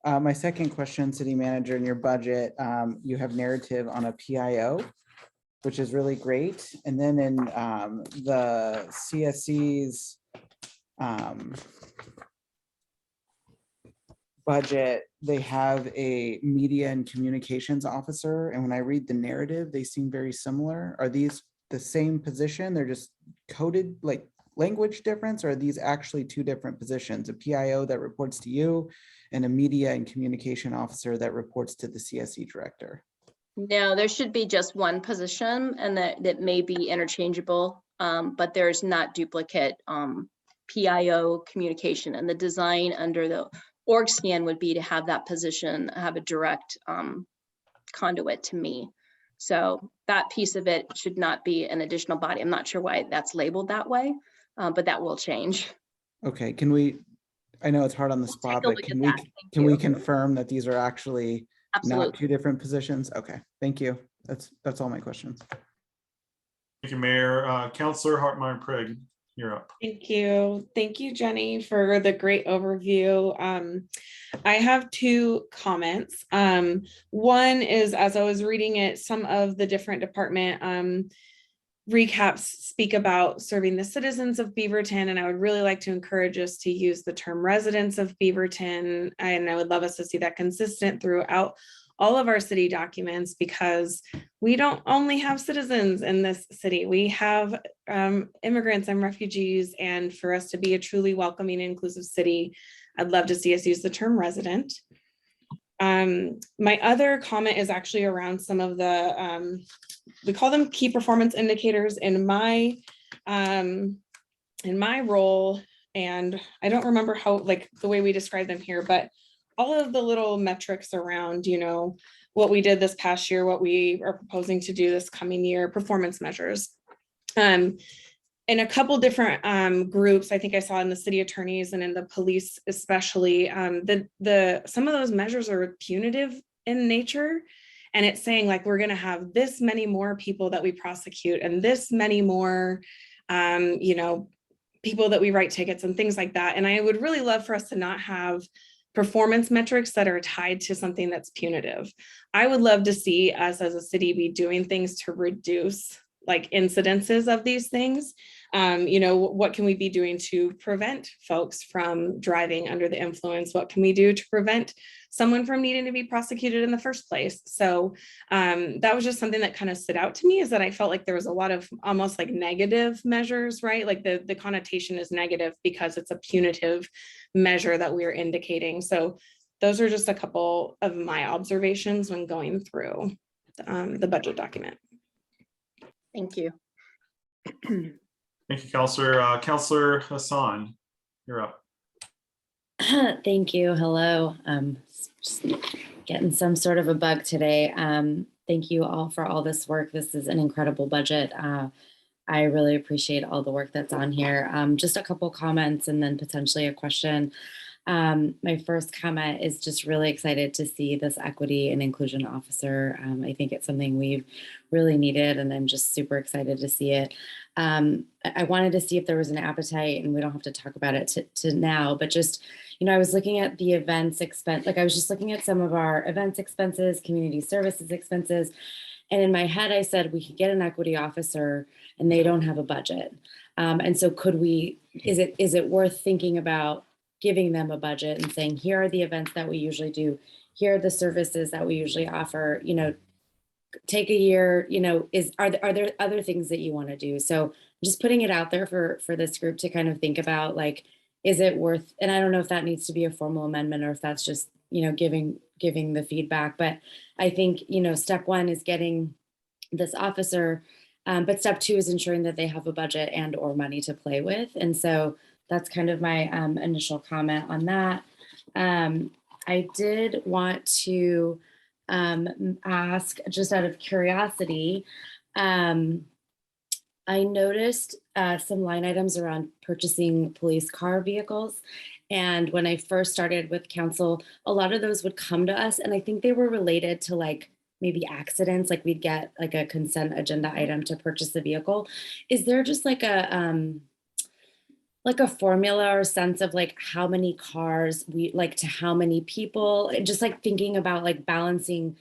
A: My second question, city manager, in your budget, you have narrative on a PIO, which is really great. And then in the CSC's budget, they have a media and communications officer. And when I read the narrative, they seem very similar. Are these the same position? They're just coded like language difference, or are these actually two different positions? A PIO that reports to you and a media and communication officer that reports to the CSE director?
L: No, there should be just one position, and that may be interchangeable, but there's not duplicate PIO communication. And the design under the org scan would be to have that position have a direct conduit to me. So that piece of it should not be an additional body. I'm not sure why that's labeled that way, but that will change.
A: Okay, can we, I know it's hard on the spot, but can we confirm that these are actually not two different positions? Okay, thank you. That's all my questions.
E: Thank you, Mayor. Councillor Hartmeyer-Craig, you're up.
Q: Thank you. Thank you, Jenny, for the great overview. I have two comments. One is, as I was reading it, some of the different department recaps speak about serving the citizens of Beaverton, and I would really like to encourage us to use the term residents of Beaverton, and I would love us to see that consistent throughout all of our city documents, because we don't only have citizens in this city, we have immigrants and refugees, and for us to be a truly welcoming and inclusive city, I'd love to see us use the term resident. My other comment is actually around some of the, we call them key performance indicators in my role, and I don't remember how, like, the way we describe them here, but all of the little metrics around, you know, what we did this past year, what we are proposing to do this coming year, performance measures. In a couple different groups, I think I saw in the city attorneys and in the police especially, some of those measures are punitive in nature. And it's saying, like, we're gonna have this many more people that we prosecute and this many more, you know, people that we write tickets and things like that. And I would really love for us to not have performance metrics that are tied to something that's punitive. I would love to see us as a city be doing things to reduce, like, incidences of these things. You know, what can we be doing to prevent folks from driving under the influence? What can we do to prevent someone from needing to be prosecuted in the first place? So that was just something that kind of stood out to me, is that I felt like there was a lot of almost like negative measures, right? Like the connotation is negative because it's a punitive measure that we're indicating. So those are just a couple of my observations when going through the budget document.
L: Thank you.
E: Thank you, Councillor. Councillor Hassan, you're up.
C: Thank you. Hello. Just getting some sort of a bug today. Thank you all for all this work. This is an incredible budget. I really appreciate all the work that's on here. Just a couple comments and then potentially a question. My first comment is just really excited to see this equity and inclusion officer. I think it's something we've really needed, and I'm just super excited to see it. I wanted to see if there was an appetite, and we don't have to talk about it to now, but just, you know, I was looking at the events expense, like I was just looking at some of our events expenses, community services expenses, and in my head I said we could get an equity officer and they don't have a budget. And so could we, is it worth thinking about giving them a budget and saying, here are the events that we usually do, here are the services that we usually offer, you know, take a year, you know, are there other things that you want to do? So just putting it out there for this group to kind of think about, like, is it worth, and I don't know if that needs to be a formal amendment or if that's just, you know, giving the feedback, but I think, you know, step one is getting this officer, but step two is ensuring that they have a budget and or money to play with. And so that's kind of my initial comment on that. I did want to ask, just out of curiosity, I noticed some line items around purchasing police car vehicles. And when I first started with council, a lot of those would come to us, and I think they were related to, like, maybe accidents, like we'd get like a consent agenda item to purchase the vehicle. Is there just like a formula or sense of, like, how many cars we, like, to how many people, just like thinking about, like, balancing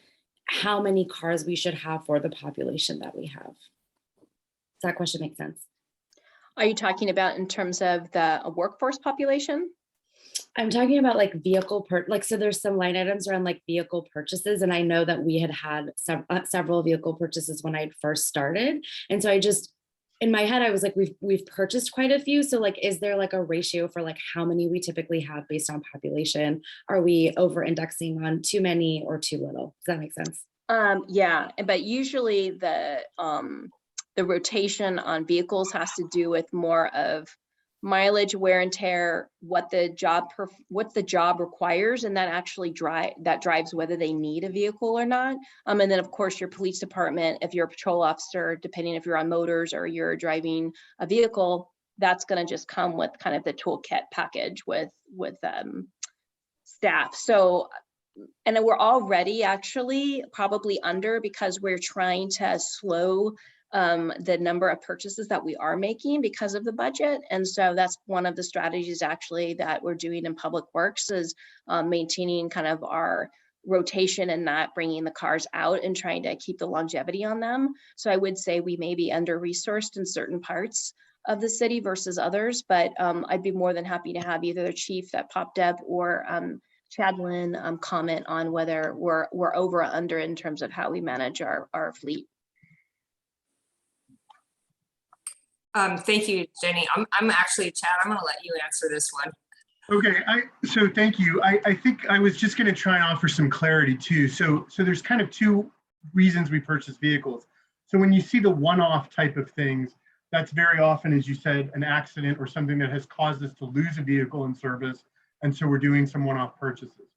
C: how many cars we should have for the population that we have? Does that question make sense?
L: Are you talking about in terms of the workforce population?
C: I'm talking about, like, so there's some line items around, like, vehicle purchases, and I know that we had several vehicle purchases when I first started, and so I just, in my head, I was like, we've purchased quite a few. So, like, is there like a ratio for, like, how many we typically have based on population? Are we over indexing on too many or too little? Does that make sense?
L: Yeah, but usually the rotation on vehicles has to do with more of mileage, wear and tear, what the job requires, and that actually drives whether they need a vehicle or not. And then of course your police department, if you're a patrol officer, depending if you're on motors or you're driving a vehicle, that's going to just come with kind of the toolkit package with staff. So, and we're already actually probably under, because we're trying to slow the number of purchases that we are making because of the budget. And so that's one of the strategies actually that we're doing in Public Works, is maintaining kind of our rotation and not bringing the cars out and trying to keep the longevity on them. So I would say we may be under-resourced in certain parts of the city versus others, but I'd be more than happy to have either the chief that popped up or Chadlin comment on whether we're over or under in terms of how we manage our fleet.
S: Thank you, Jenny. I'm actually, Chad, I'm going to let you answer this one.
T: Okay, so thank you. I think I was just going to try and offer some clarity too. So there's kind of two reasons we purchase vehicles. So when you see the one-off type of things, that's very often, as you said, an accident or something that has caused us to lose a vehicle in service. And so we're doing some one-off purchases.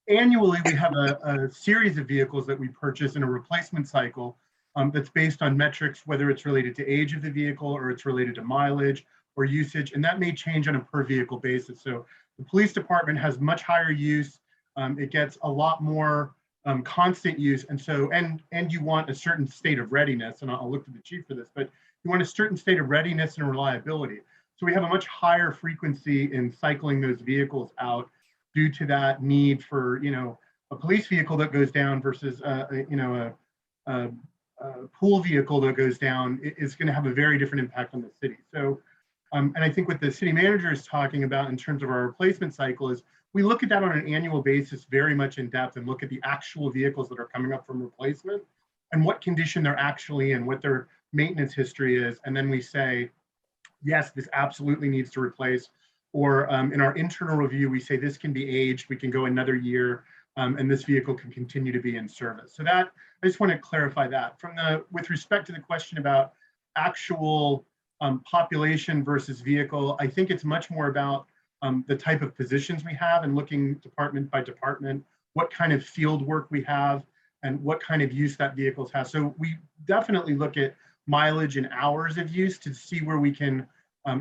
T: Annually, we have a series of vehicles that we purchase in a replacement cycle that's based on metrics, whether it's related to age of the vehicle or it's related to mileage or usage, and that may change on a per vehicle basis. So the police department has much higher use. It gets a lot more constant use. And so, and you want a certain state of readiness, and I'll look to the chief for this, but you want a certain state of readiness and reliability. So we have a much higher frequency in cycling those vehicles out due to that need for, a police vehicle that goes down versus, a pool vehicle that goes down is going to have a very different impact on the city. So, and I think what the city manager is talking about in terms of our replacement cycle is we look at that on an annual basis very much in depth and look at the actual vehicles that are coming up from replacement and what condition they're actually in, what their maintenance history is. And then we say, yes, this absolutely needs to replace. Or in our internal review, we say this can be aged, we can go another year, and this vehicle can continue to be in service. So that, I just want to clarify that. With respect to the question about actual population versus vehicle, I think it's much more about the type of positions we have and looking department by department, what kind of field work we have and what kind of use that vehicles have. So we definitely look at mileage and hours of use to see where we can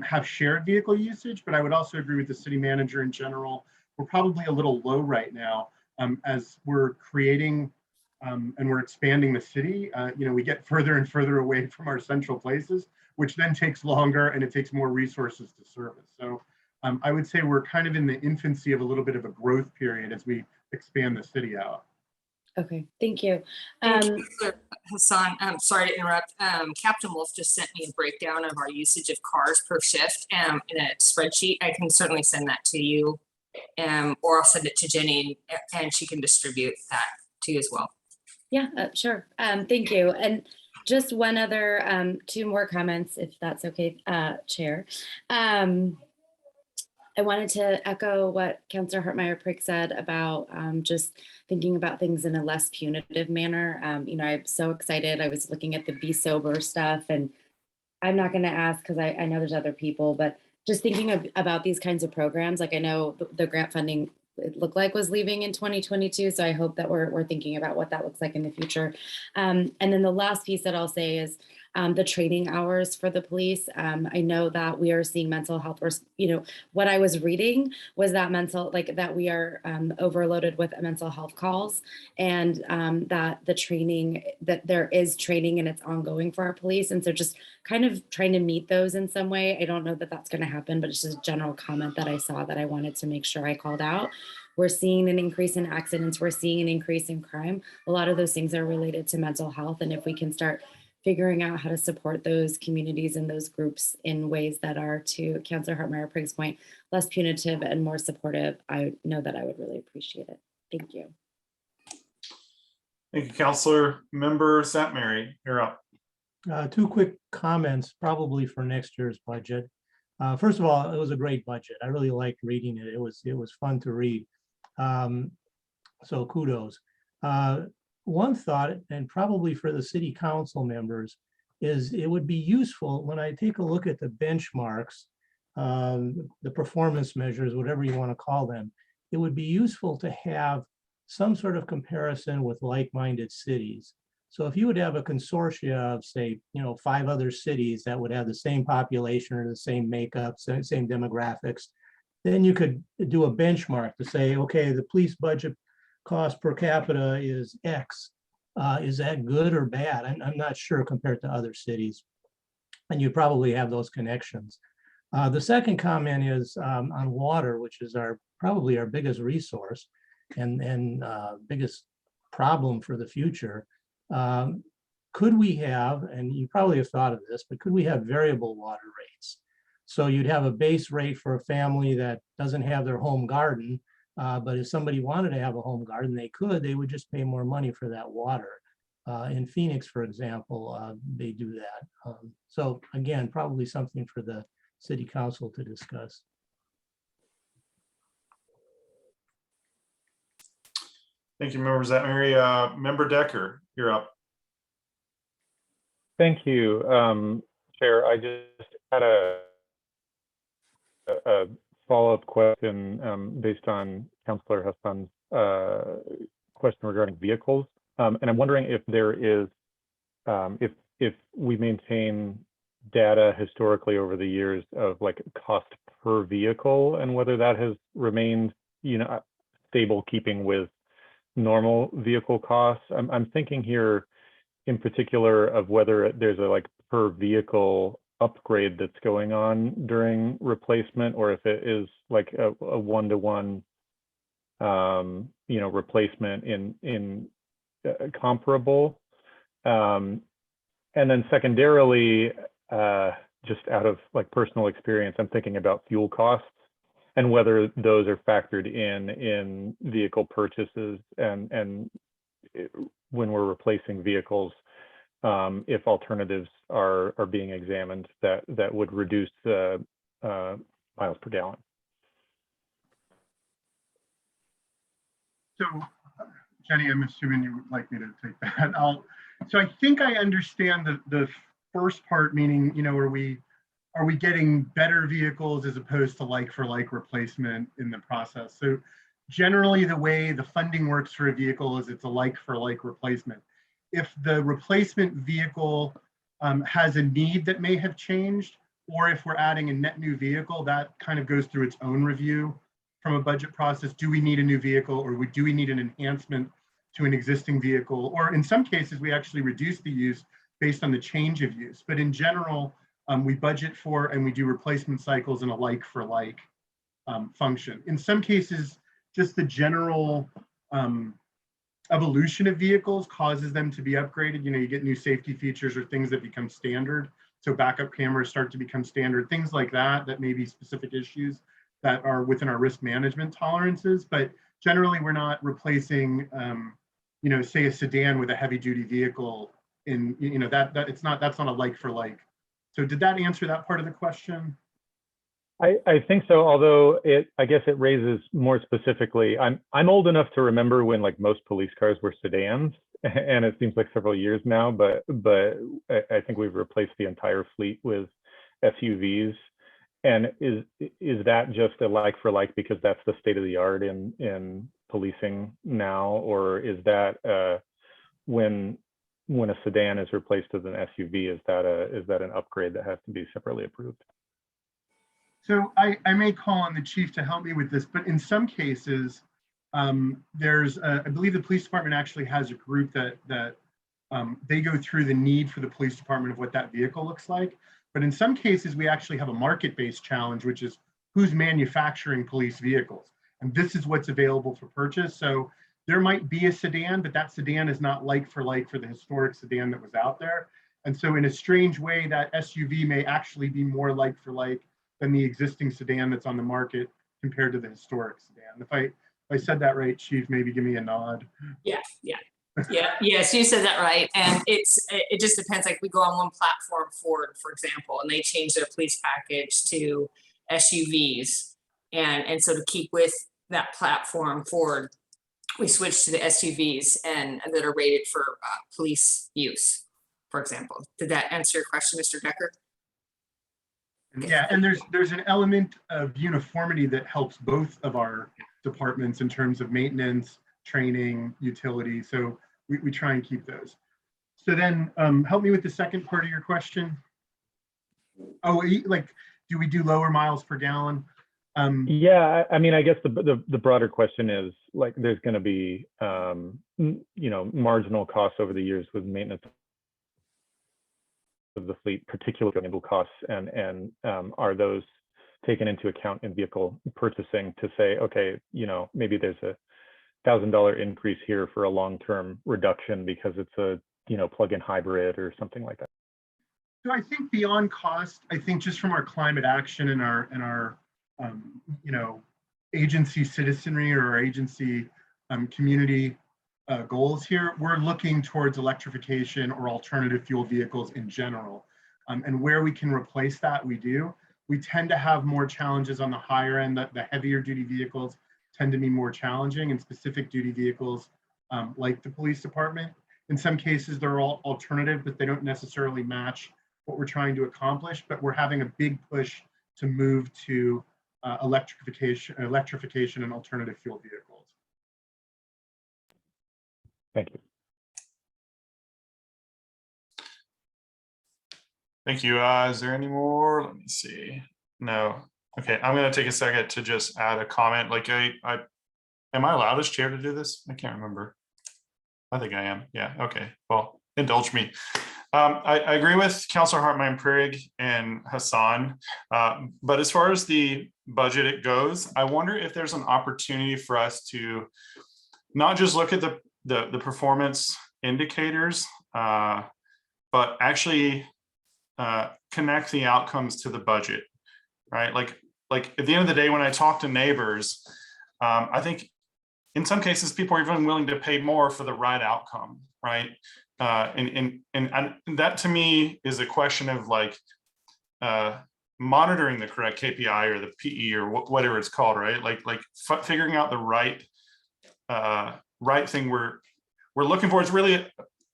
T: have shared vehicle usage, but I would also agree with the city manager in general. We're probably a little low right now as we're creating and we're expanding the city. We get further and further away from our central places, which then takes longer and it takes more resources to service. So I would say we're kind of in the infancy of a little bit of a growth period as we expand the city out.
C: Okay, thank you.
S: Hassan, I'm sorry to interrupt. Captain Wolf just sent me a breakdown of our usage of cars per shift in a spreadsheet. I can certainly send that to you, or I'll send it to Jenny and she can distribute that to you as well.
C: Yeah, sure. Thank you. And just one other, two more comments, if that's okay, Chair. I wanted to echo what Councillor Hartmeyer-Prick said about just thinking about things in a less punitive manner. I'm so excited. I was looking at the Be Sober stuff, and I'm not going to ask because I know there's other people, but just thinking about these kinds of programs, like I know the grant funding it looked like was leaving in 2022. So I hope that we're thinking about what that looks like in the future. And then the last piece that I'll say is the training hours for the police. I know that we are seeing mental health, what I was reading was that that we are overloaded with mental health calls, and that the training, that there is training and it's ongoing for our police. And so just kind of trying to meet those in some way. I don't know that that's going to happen, but it's just a general comment that I saw that I wanted to make sure I called out. We're seeing an increase in accidents. We're seeing an increase in crime. A lot of those things are related to mental health. And if we can start figuring out how to support those communities and those groups in ways that are, to Councillor Hartmeyer-Prigg's point, less punitive and more supportive, I know that I would really appreciate it. Thank you.
E: Thank you, Councillor. Member St. Mary, you're up.
J: Two quick comments, probably for next year's budget. First of all, it was a great budget. I really liked reading it. It was fun to read. So kudos. one thought, and probably for the city council members, is it would be useful when I take a look at the benchmarks, the performance measures, whatever you want to call them, it would be useful to have some sort of comparison with like-minded cities. So if you would have a consortia of, say, 5 other cities that would have the same population or the same makeup, same demographics, then you could do a benchmark to say, okay, the police budget cost per capita is X. Is that good or bad? I'm not sure compared to other cities. And you probably have those connections. The second comment is on water, which is probably our biggest resource and biggest problem for the future. Could we have, and you probably have thought of this, but could we have variable water rates? So you'd have a base rate for a family that doesn't have their home garden, but if somebody wanted to have a home garden, they would just pay more money for that water. In Phoenix, for example, they do that. So again, probably something for the city council to discuss.
E: Thank you, members. That Mary, Member Decker, you're up.
H: Thank you, Chair. I just had a follow-up question based on Councillor Hassan's question regarding vehicles. And I'm wondering if there is, if we maintain data historically over the years of like cost per vehicle and whether that has remained, stable keeping with normal vehicle costs. I'm thinking here in particular of whether there's a like per vehicle upgrade that's going on during replacement, or if it is like a one-to-one, replacement in comparable. And then secondarily, just out of like personal experience, I'm thinking about fuel costs and whether those are factored in vehicle purchases and when we're replacing vehicles, if alternatives are being examined that would reduce miles per gallon.
T: So, Jenny, I'm assuming you would like me to take that. So I think I understand the first part, meaning, are we getting better vehicles as opposed to like-for-like replacement in the process? So generally the way the funding works for a vehicle is it's a like-for-like replacement. If the replacement vehicle has a need that may have changed, or if we're adding a net new vehicle, that kind of goes through its own review from a budget process. Do we need a new vehicle, or do we need an enhancement to an existing vehicle? Or in some cases, we actually reduce the use based on the change of use. But in general, we budget for and we do replacement cycles in a like-for-like function. In some cases, just the general evolution of vehicles causes them to be upgraded. You get new safety features or things that become standard. So backup cameras start to become standard, things like that may be specific issues that are within our risk management tolerances. But generally, we're not replacing, say a sedan with a heavy duty vehicle in, that's not a like-for-like. So did that answer that part of the question?
H: I think so, although I guess it raises more specifically, I'm old enough to remember when like most police cars were sedans, and it seems like several years now, but I think we've replaced the entire fleet with SUVs. And is that just a like for like because that's the state of the art in policing now, or is that when a sedan is replaced with an SUV, is that an upgrade that has to be separately approved?
T: So I may call on the chief to help me with this, but in some cases, there's I believe the police department actually has a group that they go through the need for the police department of what that vehicle looks like. But in some cases, we actually have a market-based challenge, which is who's manufacturing police vehicles. And this is what's available for purchase. So there might be a sedan, but that sedan is not like for the historic sedan that was out there. And so in a strange way, that SUV may actually be more like for like than the existing sedan that's on the market compared to the historic sedan. If I said that right, Chief, maybe give me a nod.
S: Yes, you said that right. And it just depends. Like we go on one platform, Ford, for example, and they change their police package to SUVs. And so to keep with that platform, Ford we switched to the SUVs and that are rated for police use, for example. Did that answer your question, Mr. Decker?
T: Yeah, and there's an element of uniformity that helps both of our departments in terms of maintenance, training, utility. So we try and keep those. So then help me with the second part of your question. Oh, like, do we do lower miles per gallon?
H: Yeah, I mean, I guess the broader question is, like, there's going to be, you know, marginal costs over the years with maintenance of the fleet, particularly vehicle costs, and are those taken into account in vehicle purchasing to say, okay, you know, maybe there's a $1,000 increase here for a long-term reduction because it's a, you know, plug-in hybrid or something like that.
T: So I think beyond cost, I think just from our climate action and our you know, agency citizenry or our agency community goals here, we're looking towards electrification or alternative fuel vehicles in general. And where we can replace that, we do. We tend to have more challenges on the higher end. The heavier duty vehicles tend to be more challenging, and specific duty vehicles like the police department. In some cases, they're all alternative, but they don't necessarily match what we're trying to accomplish. But we're having a big push to move to electrification and alternative fuel vehicles.
H: Thank you.
E: Thank you. Is there any more? Let me see. No. Okay, I'm going to take a second to just add a comment. Like, am I allowed as chair to do this? I can't remember. I think I am. Yeah. Okay. Well, indulge me. I agree with Councilor Hartman-Prigg and Hassan, but as far as the budget it goes, I wonder if there's an opportunity for us to not just look at the performance indicators, but actually connect the outcomes to the budget, right? Like at the end of the day, when I talk to neighbors, I think in some cases people are even willing to pay more for the right outcome, right? And that to me is a question of like monitoring the correct KPI or the PE or whatever it's called, right? Like figuring out the right thing we're looking for is really,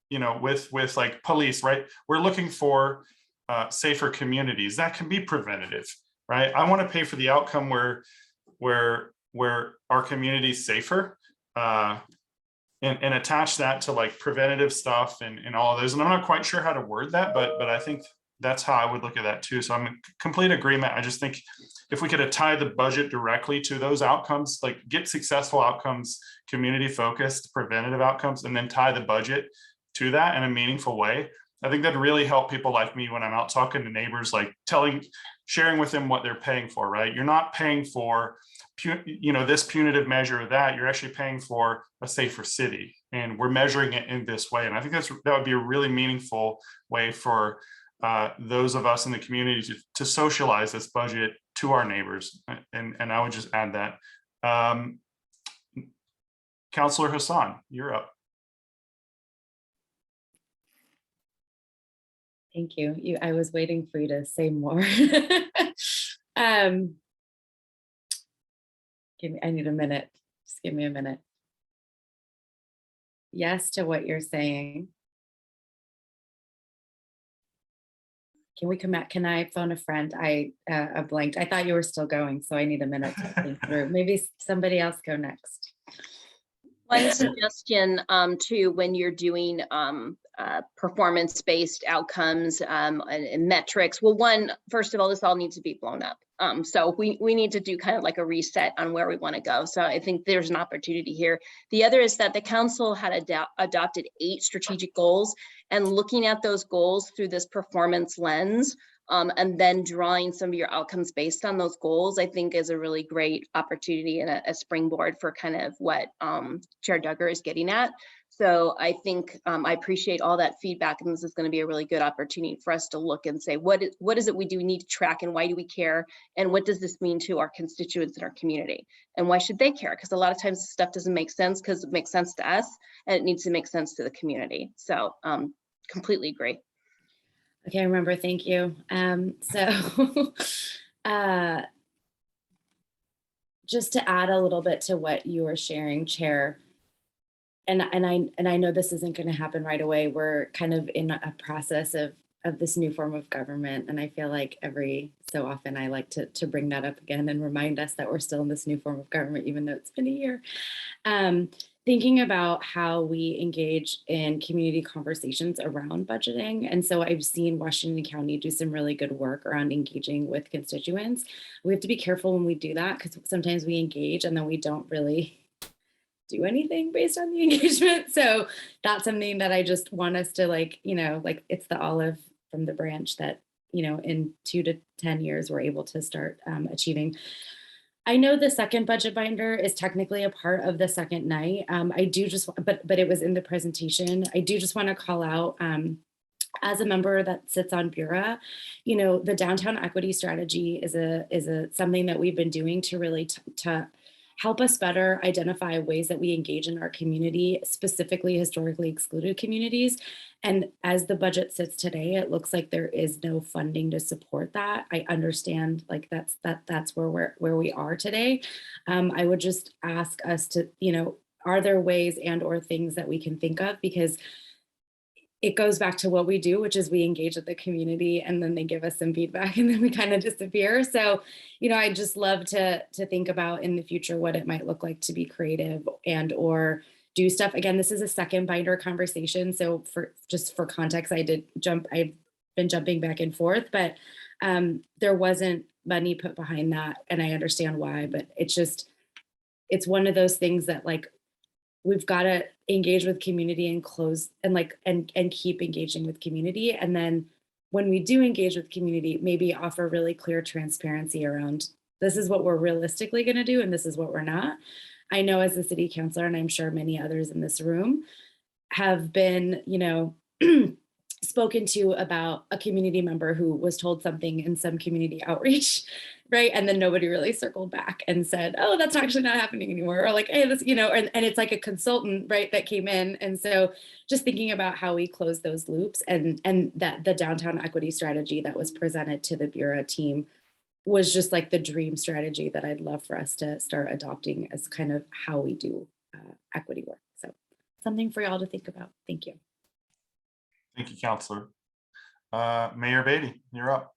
E: you know, with like police, right? We're looking for safer communities. That can be preventative, right? I want to pay for the outcome where our community is safer, and attach that to like preventative stuff and all of those. And I'm not quite sure how to word that, but I think that's how I would look at that too. So I'm in complete agreement. I just think if we could tie the budget directly to those outcomes, like get successful outcomes, community focused, preventative outcomes, and then tie the budget to that in a meaningful way, I think that'd really help people like me when I'm out talking to neighbors, like sharing with them what they're paying for, right? You're not paying for, you know, this punitive measure or that. You're actually paying for a safer city, and we're measuring it in this way. And I think that would be a really meaningful way for those of us in the community to socialize this budget to our neighbors. And I would just add that. Councilor Hassan, you're up.
C: Thank you. I was waiting for you to say more. I need a minute. Just give me a minute. Yes to what you're saying. Can we come back? Can I phone a friend? I blanked. I thought you were still going, so I need a minute to think through. Maybe somebody else go next.
L: One suggestion too, when you're doing performance-based outcomes and metrics. Well, first of all, this all needs to be blown up. So we need to do kind of like a reset on where we want to go. So I think there's an opportunity here. The other is that the council had adopted 8 strategic goals, and looking at those goals through this performance lens, and then drawing some of your outcomes based on those goals, I think is a really great opportunity and a springboard for kind of what Chair Duggar is getting at. So I think I appreciate all that feedback, and this is going to be a really good opportunity for us to look and say, what is it we do need to track, and why do we care, and what does this mean to our constituents in our community, and why should they care? Because a lot of times this stuff doesn't make sense because it makes sense to us, and it needs to make sense to the community. So completely agree.
C: Okay, remember, thank you. Just to add a little bit to what you were sharing, Chair, and I know this isn't going to happen right away. We're kind of in a process of this new form of government. And I feel like every so often I like to bring that up again and remind us that we're still in this new form of government, even though it's been a year. Thinking about how we engage in community conversations around budgeting. And so I've seen Washington County do some really good work around engaging with constituents. We have to be careful when we do that, because sometimes we engage and then we don't really do anything based on the engagement. So that's something that I just want us to, like, you know, like it's the olive from the branch that, you know, in 2 to 10 years, we're able to start achieving. I know the second budget binder is technically a part of the second night. I do just, but it was in the presentation. I do just want to call out, as a member that sits on Bureau, you know, the downtown equity strategy is something that we've been doing to really to help us better identify ways that we engage in our community, specifically historically excluded communities. And as the budget sits today, it looks like there is no funding to support that. I understand, like that's where we are today. I would just ask us to, you know, are there ways and or things that we can think of? Because it goes back to what we do, which is we engage with the community and then they give us some feedback and then we kind of disappear. So, you know, I just love to think about in the future what it might look like to be creative and or do stuff. Again, this is a second binder conversation. So for context, I've been jumping back and forth, but there wasn't money put behind that. And I understand why, but it's one of those things that, like, we've got to engage with community and close and keep engaging with community. And then when we do engage with community, maybe offer really clear transparency around this is what we're realistically going to do and this is what we're not. I know as a city councilor, and I'm sure many others in this room have been, you know, spoken to about a community member who was told something in some community outreach, right? And then nobody really circled back and said, oh, that's actually not happening anymore. Or like, hey, this, you know, and it's like a consultant, right, that came in. And so just thinking about how we close those loops and that the downtown equity strategy that was presented to the Bureau team was just like the dream strategy that I'd love for us to start adopting as kind of how we do equity work. So something for y'all to think about. Thank you.
E: Thank you, Councilor. Mayor Beaty, you're up.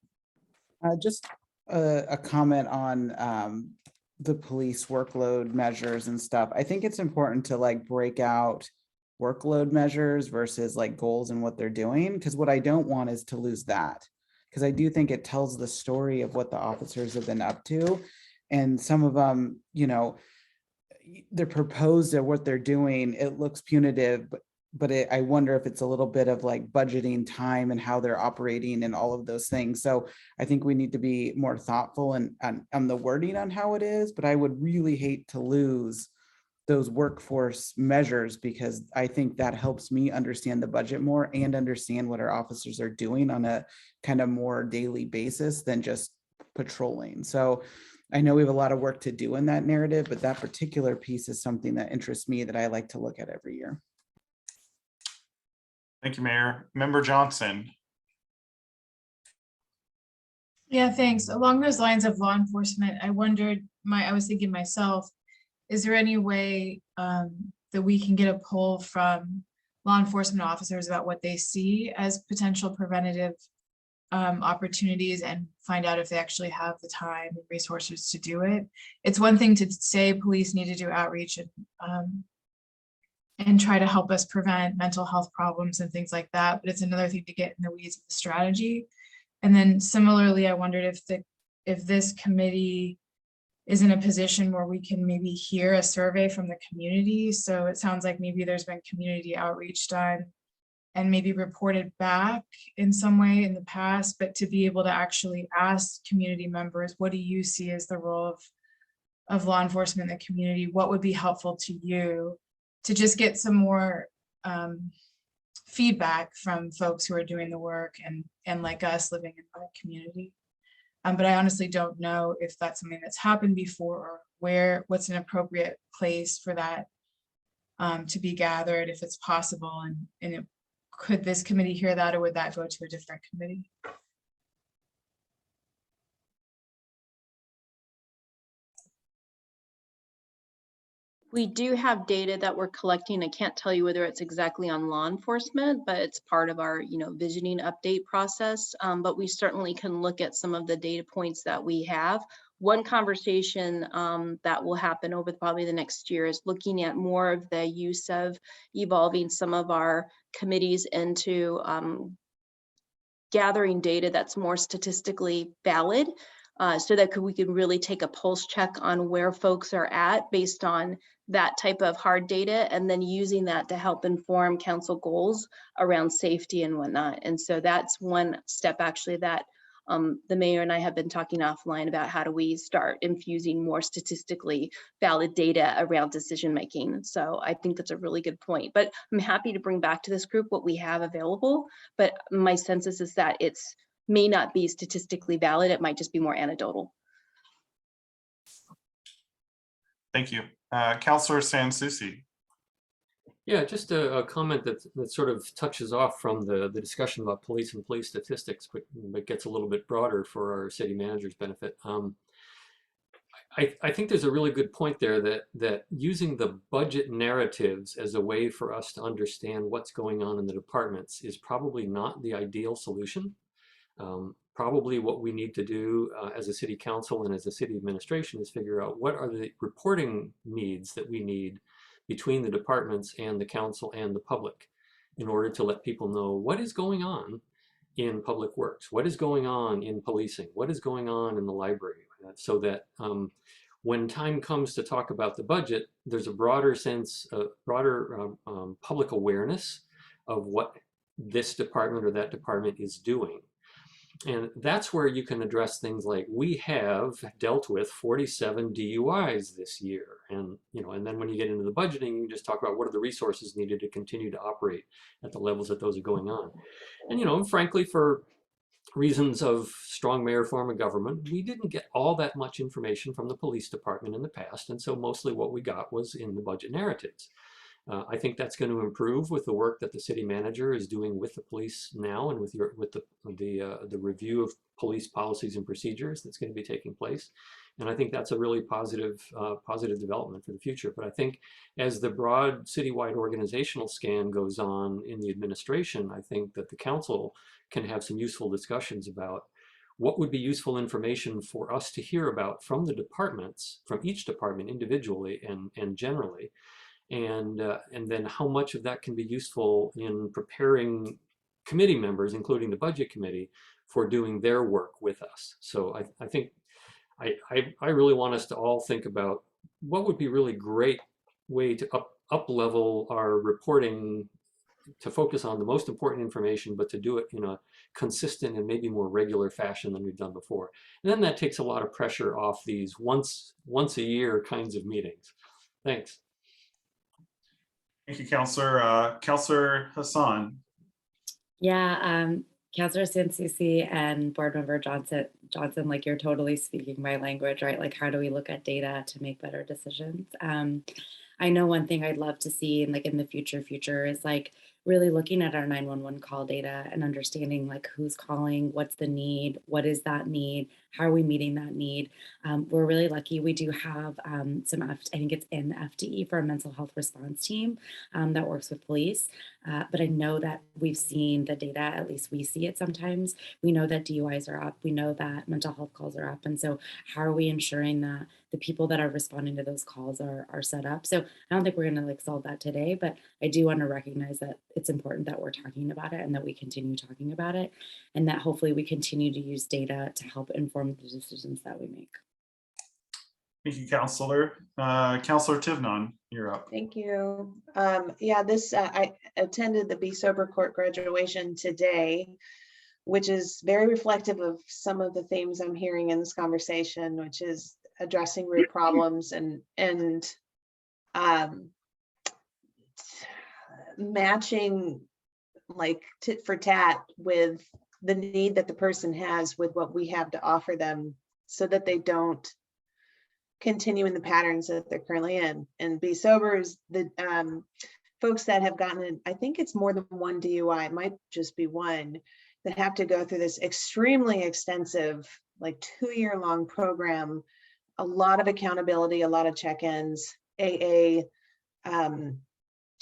A: Just a comment on the police workload measures and stuff. I think it's important to like break out workload measures versus like goals and what they're doing, because what I don't want is to lose that, because I do think it tells the story of what the officers have been up to. And some of them, you know, they're proposed at what they're doing, it looks punitive, but I wonder if it's a little bit of like budgeting time and how they're operating and all of those things. So I think we need to be more thoughtful on the wording on how it is, but I would really hate to lose those workforce measures, because I think that helps me understand the budget more and understand what our officers are doing on a kind of more daily basis than just patrolling. So I know we have a lot of work to do in that narrative, but that particular piece is something that interests me that I like to look at every year.
E: Thank you, Mayor. Member Johnson.
M: Yeah, thanks. Along those lines of law enforcement, I was thinking myself, is there any way that we can get a poll from law enforcement officers about what they see as potential preventative opportunities and find out if they actually have the time and resources to do it? It's one thing to say police need to do outreach and try to help us prevent mental health problems and things like that, but it's another thing to get in the weeds of the strategy. And then similarly, I wondered if this committee is in a position where we can maybe hear a survey from the community. So it sounds like maybe there's been community outreach done and maybe reported back in some way in the past, but to be able to actually ask community members, what do you see as the role of law enforcement in the community? What would be helpful to you, to just get some more feedback from folks who are doing the work and like us living in the community. But I honestly don't know if that's something that's happened before or what's an appropriate place for that to be gathered, if it's possible. And could this committee hear that, or would that go to a different committee?
L: We do have data that we're collecting. I can't tell you whether it's exactly on law enforcement, but it's part of our, visioning update process. But we certainly can look at some of the data points that we have. One conversation that will happen over probably the next year is looking at more of the use of evolving some of our committees into gathering data that's more statistically valid, so that we can really take a pulse check on where folks are at based on that type of hard data, and then using that to help inform council goals around safety and whatnot. And so that's one step actually that the mayor and I have been talking offline about. How do we start infusing more statistically valid data around decision making? So I think that's a really good point, but I'm happy to bring back to this group what we have available. But my census is that it's may not be statistically valid. It might just be more anecdotal.
E: Thank you. Councillor Sansucci.
D: Yeah, just a comment that sort of touches off from the discussion about police and police statistics, but gets a little bit broader for our city manager's benefit. I think there's a really good point there that using the budget narratives as a way for us to understand what's going on in the departments is probably not the ideal solution. Probably what we need to do as a city council and as a city administration is figure out what are the reporting needs that we need between the departments and the council and the public in order to let people know what is going on in public works, what is going on in policing, what is going on in the library, so that when time comes to talk about the budget, there's a broader sense, broader public awareness of what this department or that department is doing. And that's where you can address things like, we have dealt with 47 DUIs this year. And, and then when you get into the budgeting, you just talk about what are the resources needed to continue to operate at the levels that those are going on. And, frankly, for reasons of strong mayor form of government, we didn't get all that much information from the police department in the past. And so mostly what we got was in the budget narratives. I think that's going to improve with the work that the city manager is doing with the police now, and with the review of police policies and procedures that's going to be taking place. And I think that's a really positive development for the future. But I think as the broad citywide organizational scan goes on in the administration, I think that the council can have some useful discussions about what would be useful information for us to hear about from the departments, from each department individually and generally. And then how much of that can be useful in preparing committee members, including the budget committee, for doing their work with us. So I think I really want us to all think about what would be really great way to up level our reporting, to focus on the most important information, but to do it in a consistent and maybe more regular fashion than we've done before. And then that takes a lot of pressure off these once a year kinds of meetings. Thanks.
E: Thank you, Councillor. Councillor Hassan.
C: Yeah, Councillor Sansucci and Board Member Johnson, like, you're totally speaking my language, right? Like, how do we look at data to make better decisions? I know one thing I'd love to see, like, in the future is like really looking at our 911 call data and understanding like who's calling, what's the need, what is that need, how are we meeting that need. We're really lucky. We do have I think it's in the FDE for a mental health response team that works with police. But I know that we've seen the data, at least we see it sometimes. We know that DUIs are up. We know that mental health calls are up. And so how are we ensuring that the people that are responding to those calls are set up? So I don't think we're going to solve that today, but I do want to recognize that it's important that we're talking about it and that we continue talking about it, and that hopefully we continue to use data to help inform the decisions that we make.
E: Thank you, Councillor. Councillor Tivnon, you're up.
U: Thank you. Yeah, I attended the Be Sober Court graduation today, which is very reflective of some of the themes I'm hearing in this conversation, which is addressing root problems and matching like tit for tat with the need that the person has with what we have to offer them, so that they don't continue in the patterns that they're currently in. And Be Sober is the folks that have gotten, I think it's more than one DUI, it might just be one, that have to go through this extremely extensive, like 2-year-long program, a lot of accountability, a lot of check-ins, AA,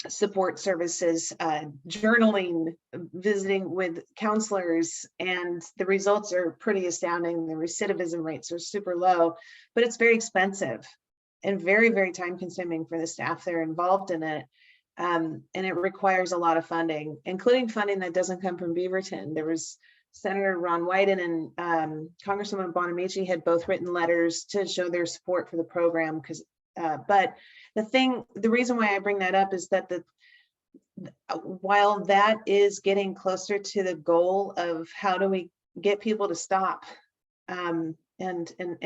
U: support services, journaling, visiting with counselors, and the results are pretty astounding. The recidivism rates are super low, but it's very expensive and very, very time consuming for the staff that are involved in it. And it requires a lot of funding, including funding that doesn't come from Beaverton. There was Senator Ron Wyden and Congresswoman Bonamici had both written letters to show their support for the program, because but the reason why I bring that up is that while that is getting closer to the goal of how do we get people to stop and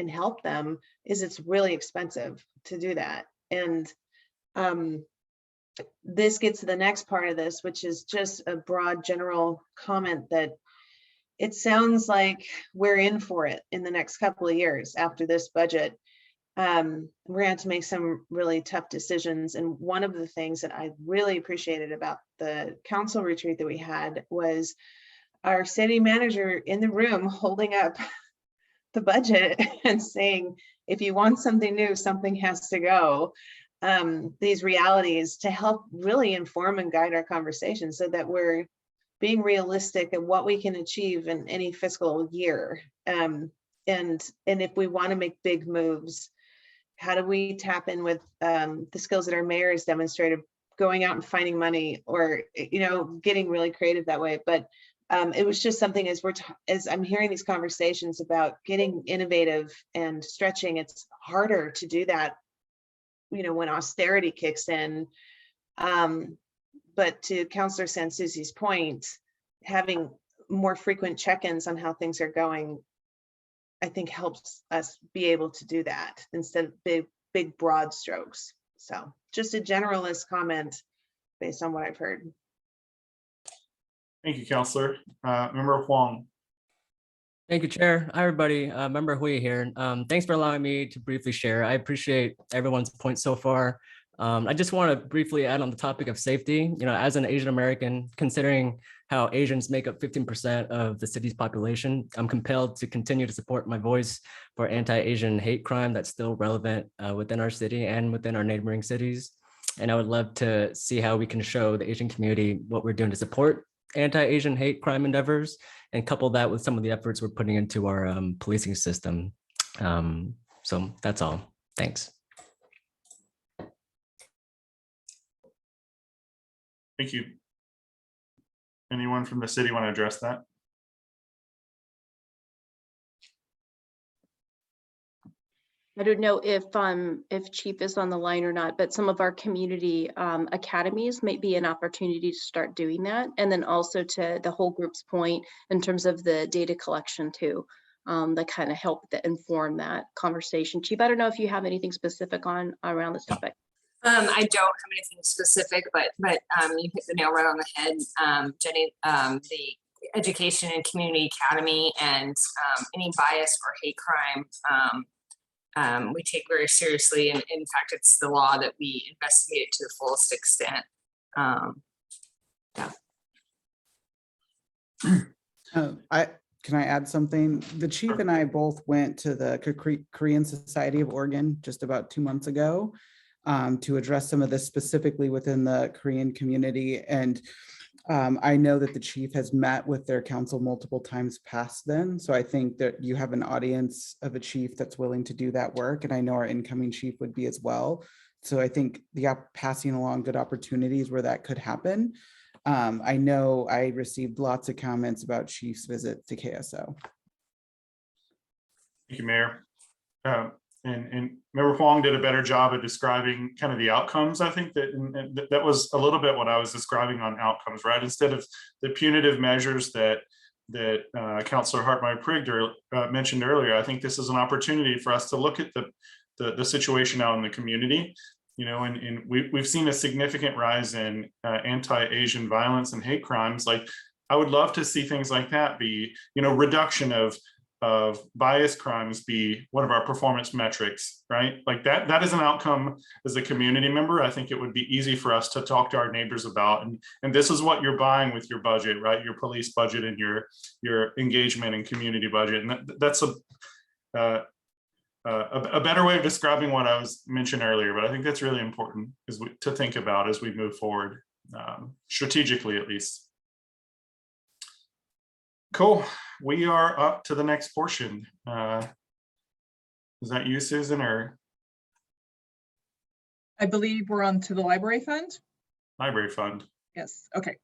U: help them, is it's really expensive to do that. And this gets to the next part of this, which is just a broad general comment that it sounds like we're in for it in the next couple of years after this budget. We're going to have to make some really tough decisions. And one of the things that I really appreciated about the council retreat that we had was our city manager in the room holding up the budget and saying, if you want something new, something has to go. These realities to help really inform and guide our conversation so that we're being realistic in what we can achieve in any fiscal year. And if we want to make big moves, how do we tap in with the skills that our mayor has demonstrated, going out and finding money, or getting really creative that way. But it was just something as I'm hearing these conversations about getting innovative and stretching, it's harder to do that, when austerity kicks in. But to Councillor Sansuzi's point, having more frequent check-ins on how things are going, I think helps us be able to do that instead of big broad strokes. So just a generalist comment based on what I've heard.
E: Thank you, Councillor. Member Huang.
I: Thank you, Chair. Hi, everybody. Member Hui here. Thanks for allowing me to briefly share. I appreciate everyone's points so far. I just want to briefly add on the topic of safety. As an Asian American, considering how Asians make up 15% of the city's population, I'm compelled to continue to support my voice for anti-Asian hate crime that's still relevant within our city and within our neighboring cities. And I would love to see how we can show the Asian community what we're doing to support anti-Asian hate crime endeavors and couple that with some of the efforts we're putting into our policing system. So that's all. Thanks.
E: Thank you. Anyone from the city want to address that?
L: I don't know if Chief is on the line or not, but some of our community academies might be an opportunity to start doing that. And then also to the whole group's point in terms of the data collection too, that kind of help inform that conversation. Chief, I don't know if you have anything specific around this topic.
S: I don't have anything specific, but you hit the nail right on the head, Jenny. The Education and Community Academy and any bias or hate crime, we take very seriously. And in fact, it's the law that we investigate to the fullest extent. Yeah.
A: Can I add something? The chief and I both went to the Korean Society of Oregon just about 2 months ago to address some of this specifically within the Korean community. And I know that the chief has met with their council multiple times past then. So I think that you have an audience of a chief that's willing to do that work. And I know our incoming chief would be as well. So I think passing along good opportunities where that could happen. I know I received lots of comments about chief's visit to KSO.
E: Thank you, Mayor. And Member Huang did a better job of describing kind of the outcomes. I think that was a little bit what I was describing on outcomes, right? Instead of the punitive measures that Councillor Hartmeyer-Prigg mentioned earlier, I think this is an opportunity for us to look at the situation out in the community. And we've seen a significant rise in anti-Asian violence and hate crimes. Like, I would love to see things like that be, reduction of bias crimes be one of our performance metrics, right? Like that is an outcome as a community member. I think it would be easy for us to talk to our neighbors about, and this is what you're buying with your budget, right? Your police budget and your engagement and community budget. And that's a better way of describing what I was mentioned earlier, but I think that's really important to think about as we move forward, strategically at least. Cool. We are up to the next portion. Is that you, Susan, or?
F: I believe we're on to the library fund.
E: Library fund.
F: Yes, okay.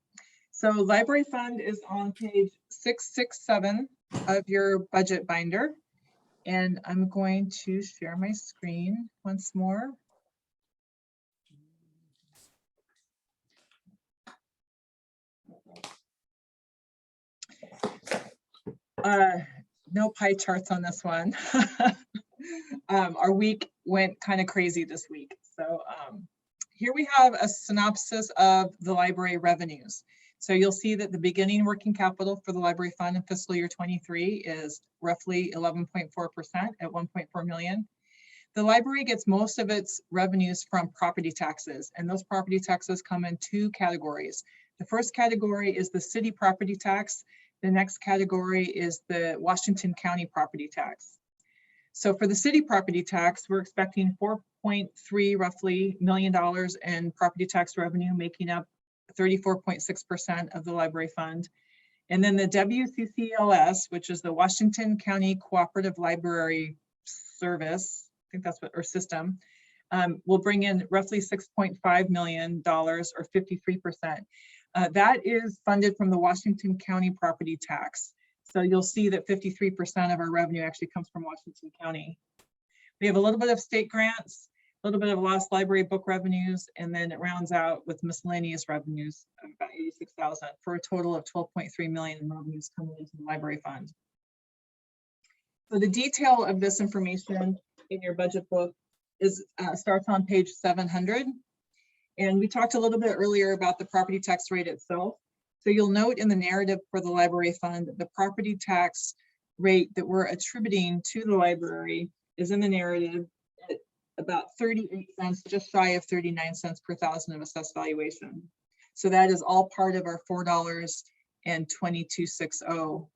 F: So library fund is on page 667 of your budget binder. And I'm going to share my screen once more. No pie charts on this one. Our week went kind of crazy this week. So here we have a synopsis of the library revenues. So you'll see that the beginning working capital for the library fund in fiscal year 23 is roughly 11.4% at 1.4 million. The library gets most of its revenues from property taxes, and those property taxes come in two categories. The first category is the city property tax. The next category is the Washington County property tax. So for the city property tax, we're expecting $4.3 roughly million in property tax revenue, making up 34.6% of the library fund. And then the WCCLS, which is the Washington County Cooperative Library Service, I think that's what, or system, will bring in roughly $6.5 million or 53%. That is funded from the Washington County property tax. So you'll see that 53% of our revenue actually comes from Washington County. We have a little bit of state grants, a little bit of lost library book revenues, and then it rounds out with miscellaneous revenues of about 86,000 for a total of 12.3 million in revenues coming into the library fund. So the detail of this information in your budget book is starts on page 700. And we talked a little bit earlier about the property tax rate itself. So you'll note in the narrative for the library fund, the property tax rate that we're attributing to the library is in the narrative at about 38 cents, just shy of 39 cents per thousand of assessed valuation. So that is all part of our $4.2260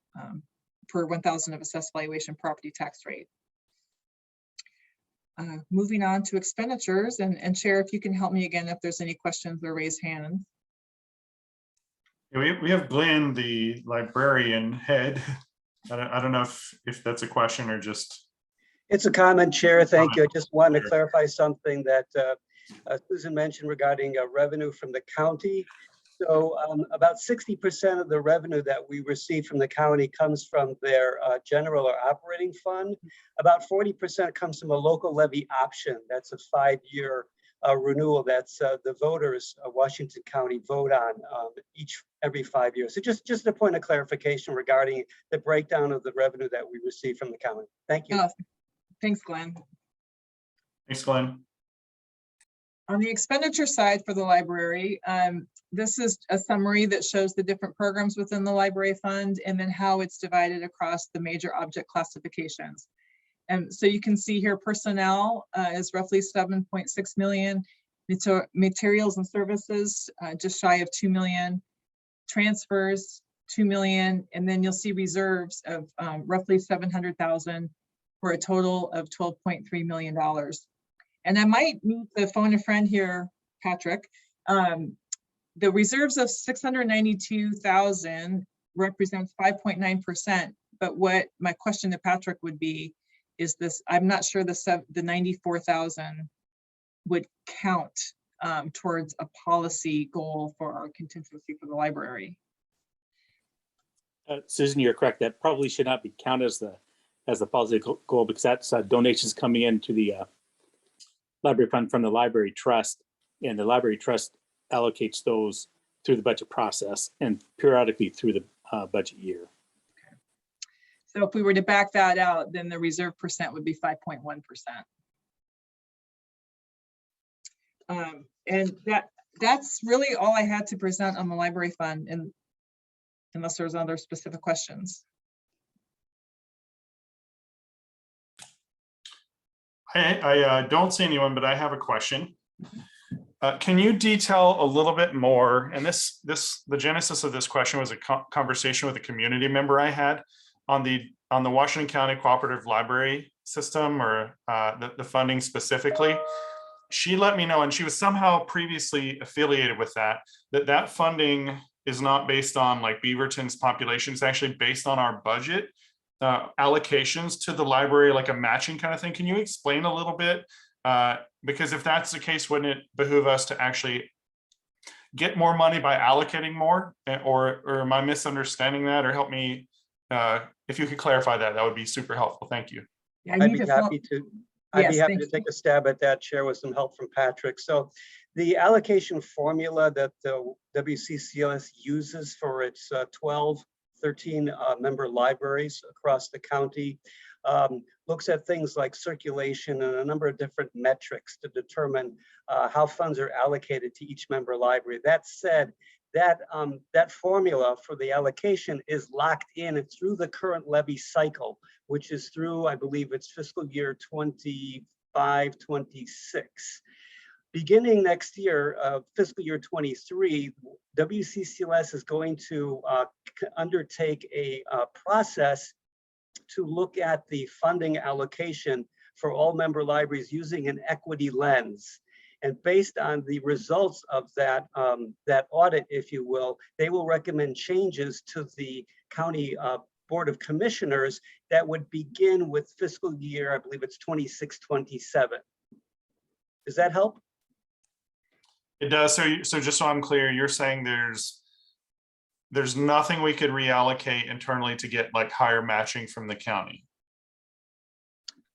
F: per 1,000 of assessed valuation property tax rate. Moving on to expenditures, and Chair, if you can help me again if there's any questions or raise hands.
E: We have Glenn, the librarian head. I don't know if that's a question or just.
G: It's a comment, Chair. Thank you. I just wanted to clarify something that Susan mentioned regarding revenue from the county. So about 60% of the revenue that we receive from the county comes from their general or operating fund. About 40% comes from a local levy option. That's a 5-year renewal that's the voters of Washington County vote on every 5 years. So just a point of clarification regarding the breakdown of the revenue that we receive from the county. Thank you.
F: Thanks, Glenn.
E: Thanks, Glenn.
F: On the expenditure side for the library, this is a summary that shows the different programs within the library fund and then how it's divided across the major object classifications. And so you can see here personnel is roughly 7.6 million, materials and services just shy of 2 million, transfers 2 million, and then you'll see reserves of roughly 700,000 for a total of $12.3 million. And I might need to phone a friend here, Patrick. The reserves of 692,000 represents 5.9%. But what my question to Patrick would be is this: I'm not sure the 94,000 would count towards a policy goal for our contingency for the library.
K: Susan, you're correct. That probably should not be counted as the policy goal because that's donations coming into the library fund from the library trust, and the library trust allocates those through the budget process and periodically through the budget year.
F: Okay. So if we were to back that out, then the reserve percent would be 5.1%. And that's really all I had to present on the library fund, and unless there's other specific questions.
E: I don't see anyone, but I have a question. Can you detail a little bit more? And the genesis of this question was a conversation with a community member I had on the Washington County Cooperative Library system or the funding specifically. She let me know, and she was somehow previously affiliated with that funding is not based on like Beaverton's population. It's actually based on our budget allocations to the library, like a matching kind of thing. Can you explain a little bit? Because if that's the case, wouldn't it behoove us to actually get more money by allocating more? Or am I misunderstanding that? Or help me, if you could clarify that, that would be super helpful. Thank you.
G: I'd be happy to take a stab at that, Chair, with some help from Patrick. So the allocation formula that the WCCLS uses for its 13 member libraries across the county looks at things like circulation and a number of different metrics to determine how funds are allocated to each member library. That said, that formula for the allocation is locked in through the current levy cycle, which is through, I believe it's fiscal year 25, 26. Beginning next year, fiscal year 23, WCCLS is going to undertake a process to look at the funding allocation for all member libraries using an equity lens. And based on the results of that, that audit, if you will, they will recommend changes to the county Board of Commissioners that would begin with fiscal year, I believe it's 26, 27. Does that help?
E: It does. So just so I'm clear, you're saying there's nothing we could reallocate internally to get like higher matching from the county?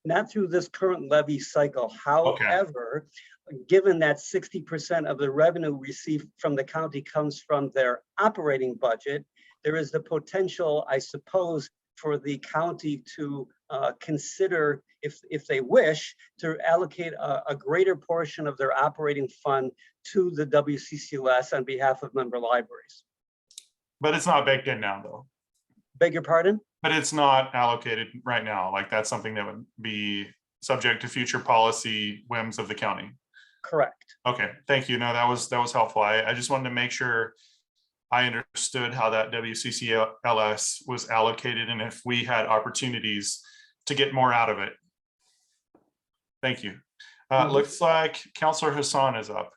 G: Not through this current levy cycle. However, given that 60% of the revenue received from the county comes from their operating budget, there is the potential, I suppose, for the county to consider, if they wish, to allocate a greater portion of their operating fund to the WCCLS on behalf of member libraries.
E: But it's not baked in now, though.
G: Beg your pardon?
E: But it's not allocated right now. Like that's something that would be subject to future policy whims of the county.
G: Correct.
E: Okay, thank you. No, that was helpful. I just wanted to make sure I understood how that WCCLS was allocated and if we had opportunities to get more out of it. Thank you. Looks like Councilor Hassan is up.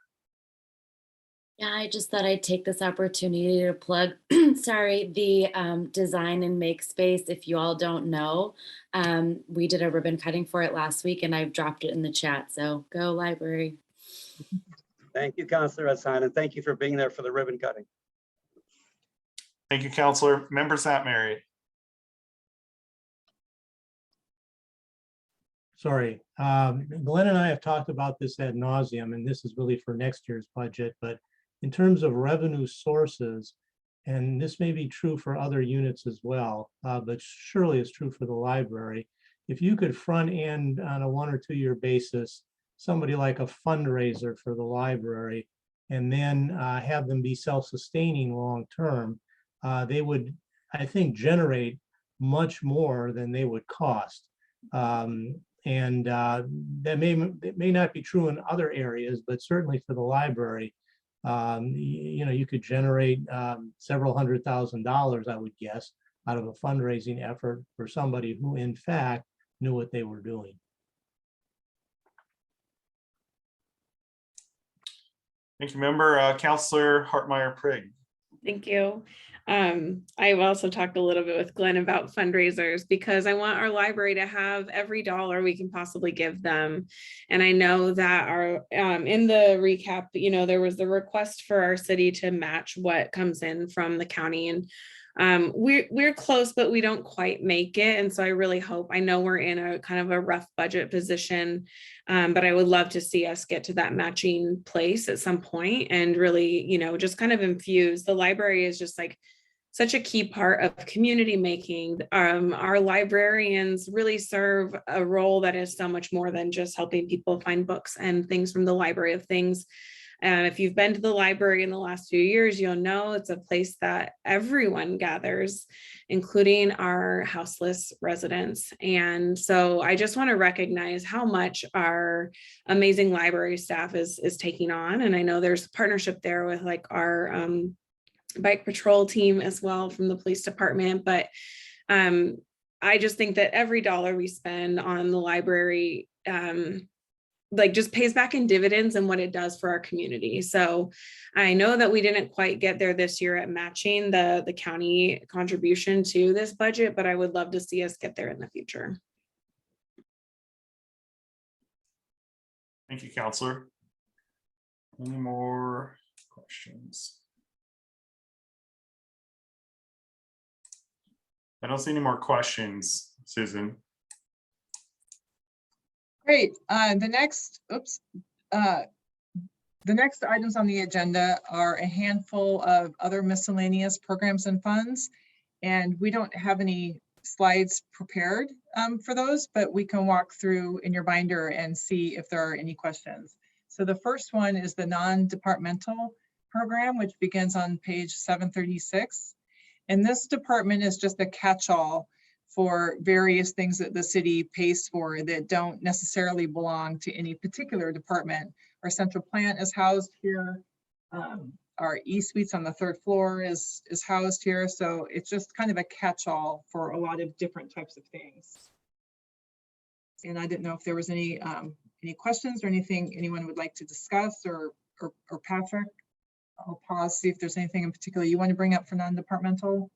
C: Yeah, I just thought I'd take this opportunity to plug, sorry, the design and make space. If you all don't know, we did a ribbon cutting for it last week and I've dropped it in the chat. So go library.
G: Thank you, Councilor Hassan, and thank you for being there for the ribbon cutting.
E: Thank you, Councilor. Member Zat Mary.
J: Sorry, Glenn and I have talked about this ad nauseum, and this is really for next year's budget, but in terms of revenue sources, and this may be true for other units as well, but surely it's true for the library. If you could front end on a 1 or 2 year basis, somebody like a fundraiser for the library, and then have them be self-sustaining long term, they would, I think, generate much more than they would cost. And that may not be true in other areas, but certainly for the library, you could generate several $100,000, I would guess, out of a fundraising effort for somebody who in fact knew what they were doing.
E: Thank you, Member Councilor Hartmeyer-Prigg.
Q: Thank you. I've also talked a little bit with Glenn about fundraisers because I want our library to have every dollar we can possibly give them. And I know that our in the recap, there was the request for our city to match what comes in from the county, and we're close, but we don't quite make it. And so I really hope, I know we're in a kind of a rough budget position, but I would love to see us get to that matching place at some point and really, just kind of infuse. The library is just like such a key part of community making. Our librarians really serve a role that is so much more than just helping people find books and things from the library of things. If you've been to the library in the last few years, you'll know it's a place that everyone gathers, including our houseless residents. And so I just want to recognize how much our amazing library staff is taking on. And I know there's a partnership there with like our bike patrol team as well from the police department. But I just think that every dollar we spend on the library, like just pays back in dividends and what it does for our community. So I know that we didn't quite get there this year at matching the county contribution to this budget, but I would love to see us get there in the future.
E: Thank you, Counselor. Any more questions? I don't see any more questions, Susan.
F: Great. The next items on the agenda are a handful of other miscellaneous programs and funds. And we don't have any slides prepared for those, but we can walk through in your binder and see if there are any questions. So the first one is the non-departmental program, which begins on page 736. And this department is just a catch-all for various things that the city pays for that don't necessarily belong to any particular department. Our central plant is housed here. Our e-suites on the third floor is housed here. So it's just kind of a catch-all for a lot of different types of things. And I didn't know if there was any questions or anything anyone would like to discuss, or Patrick. I'll pause, see if there's anything in particular you want to bring up for non-departmental.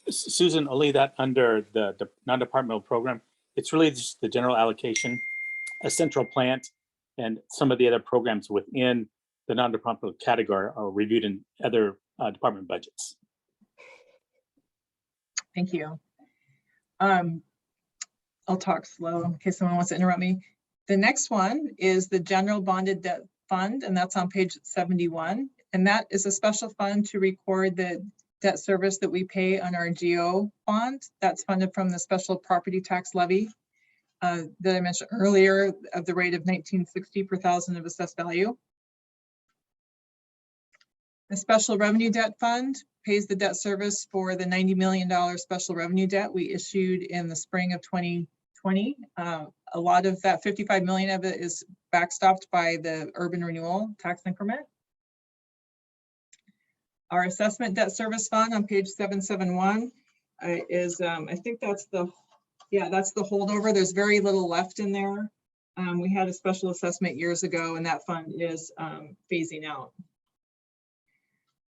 K: Susan, I'll leave that under the non-departmental program. It's really just the general allocation, a central plant, and some of the other programs within the non-departmental category are reviewed in other department budgets.
F: Thank you. I'll talk slow in case someone wants to interrupt me. The next one is the general bonded debt fund, and that's on page 71. And that is a special fund to record the debt service that we pay on our GO bond. That's funded from the special property tax levy that I mentioned earlier, of the rate of $19.60 per thousand of assessed value. The special revenue debt fund pays the debt service for the $90 million special revenue debt we issued in the spring of 2020. A lot of that, 55 million of it, is backstopped by the urban renewal tax increment. Our assessment debt service fund on page 771 is, I think that's the holdover. There's very little left in there. We had a special assessment years ago, and that fund is phasing out.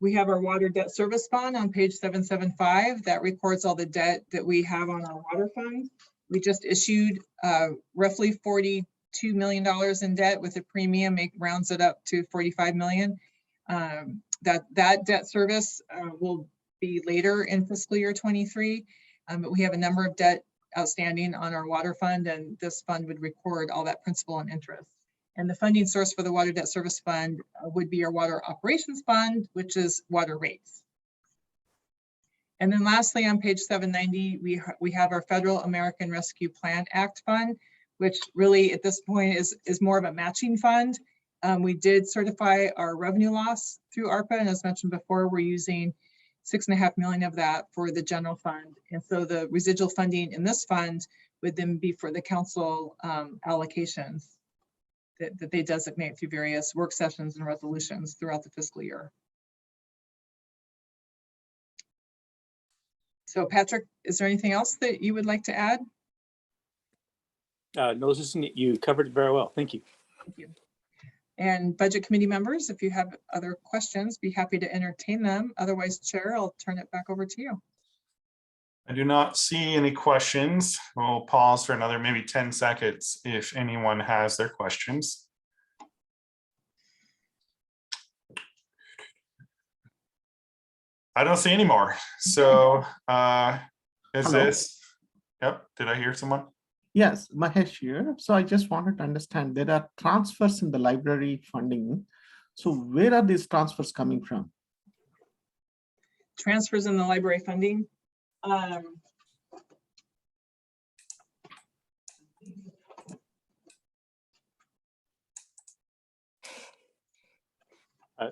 F: We have our water debt service fund on page 775 that records all the debt that we have on our water fund. We just issued roughly $42 million in debt with a premium, rounds it up to 45 million. That debt service will be later in fiscal year 23, but we have a number of debt outstanding on our water fund, and this fund would record all that principal and interest. And the funding source for the water debt service fund would be our water operations fund, which is water rates. And then lastly, on page 790, we have our Federal American Rescue Plan Act fund, which really at this point is more of a matching fund. We did certify our revenue loss through ARPA, and as mentioned before, we're using $6.5 million of that for the general fund. And so the residual funding in this fund would then be for the council allocations that they designate through various work sessions and resolutions throughout the fiscal year. So Patrick, is there anything else that you would like to add?
K: No, Susan, you covered it very well. Thank you.
F: Thank you. And budget committee members, if you have other questions, be happy to entertain them. Otherwise, Chair, I'll turn it back over to you.
E: I do not see any questions. We'll pause for another maybe 10 seconds if anyone has their questions. I don't see any more. So is
P: Hello?
E: this, yep, did I hear someone?
P: Yes, Mahesh here. So I just wanted to understand, there are transfers in the library funding. So where are these transfers coming from?
F: Transfers in the library funding.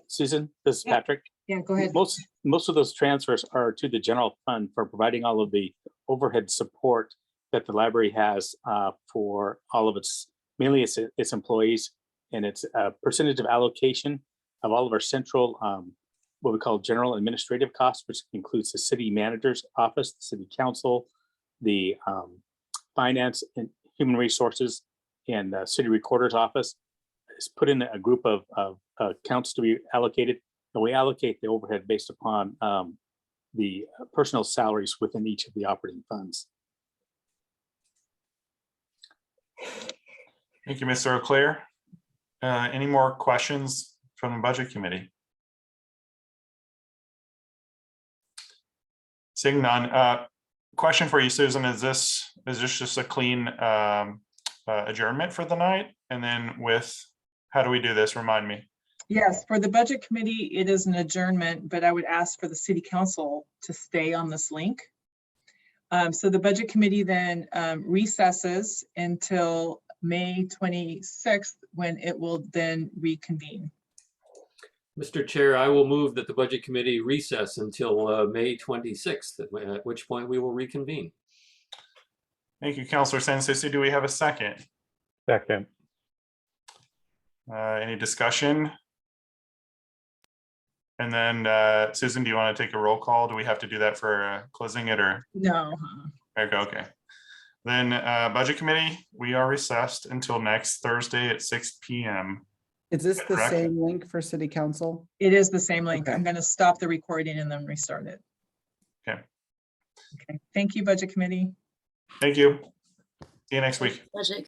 K: Susan, this is
F: Yeah.
K: Patrick.
F: Yeah, go ahead.
K: Most of those transfers are to the general fund for providing all of the overhead support that the library has for all of its, mainly its employees, and its percentage of allocation of all of our central what we call general administrative costs, which includes the city manager's office, the city council, the finance and human resources, and the city recorder's office. Is put in a group of accounts to be allocated, and we allocate the overhead based upon the personnel salaries within each of the operating funds.
E: Thank you, Mr. O'Clair. Any more questions from the Budget Committee? Seeing none. Question for you, Susan. Is this just a clean adjournment for the night? And then how do we do this? Remind me.
F: Yes, for the Budget Committee, it is an adjournment, but I would ask for the City Council to stay on this link. So the Budget Committee then recesses until May 26th, when it will then reconvene.
D: Mr. Chair, I will move that the Budget Committee recess until May 26th, at which point we will reconvene.
E: Thank you, Councilor Sancisi. Do we have a second?
H: Second.
E: Any discussion? And then Susan, do you want to take a roll call? Do we have to do that for closing it, or?
F: No.
E: There we go. Okay. Then Budget Committee, we are recessed until next Thursday at 6 p.m.
A: Is this the
E: Correct?
A: same link for City Council?
F: It is the same link.
A: Okay.
F: I'm going to stop the recording and then restart it.
E: Okay.
F: Okay. Thank you, Budget Committee.
E: Thank you. See you next week.
C: Budget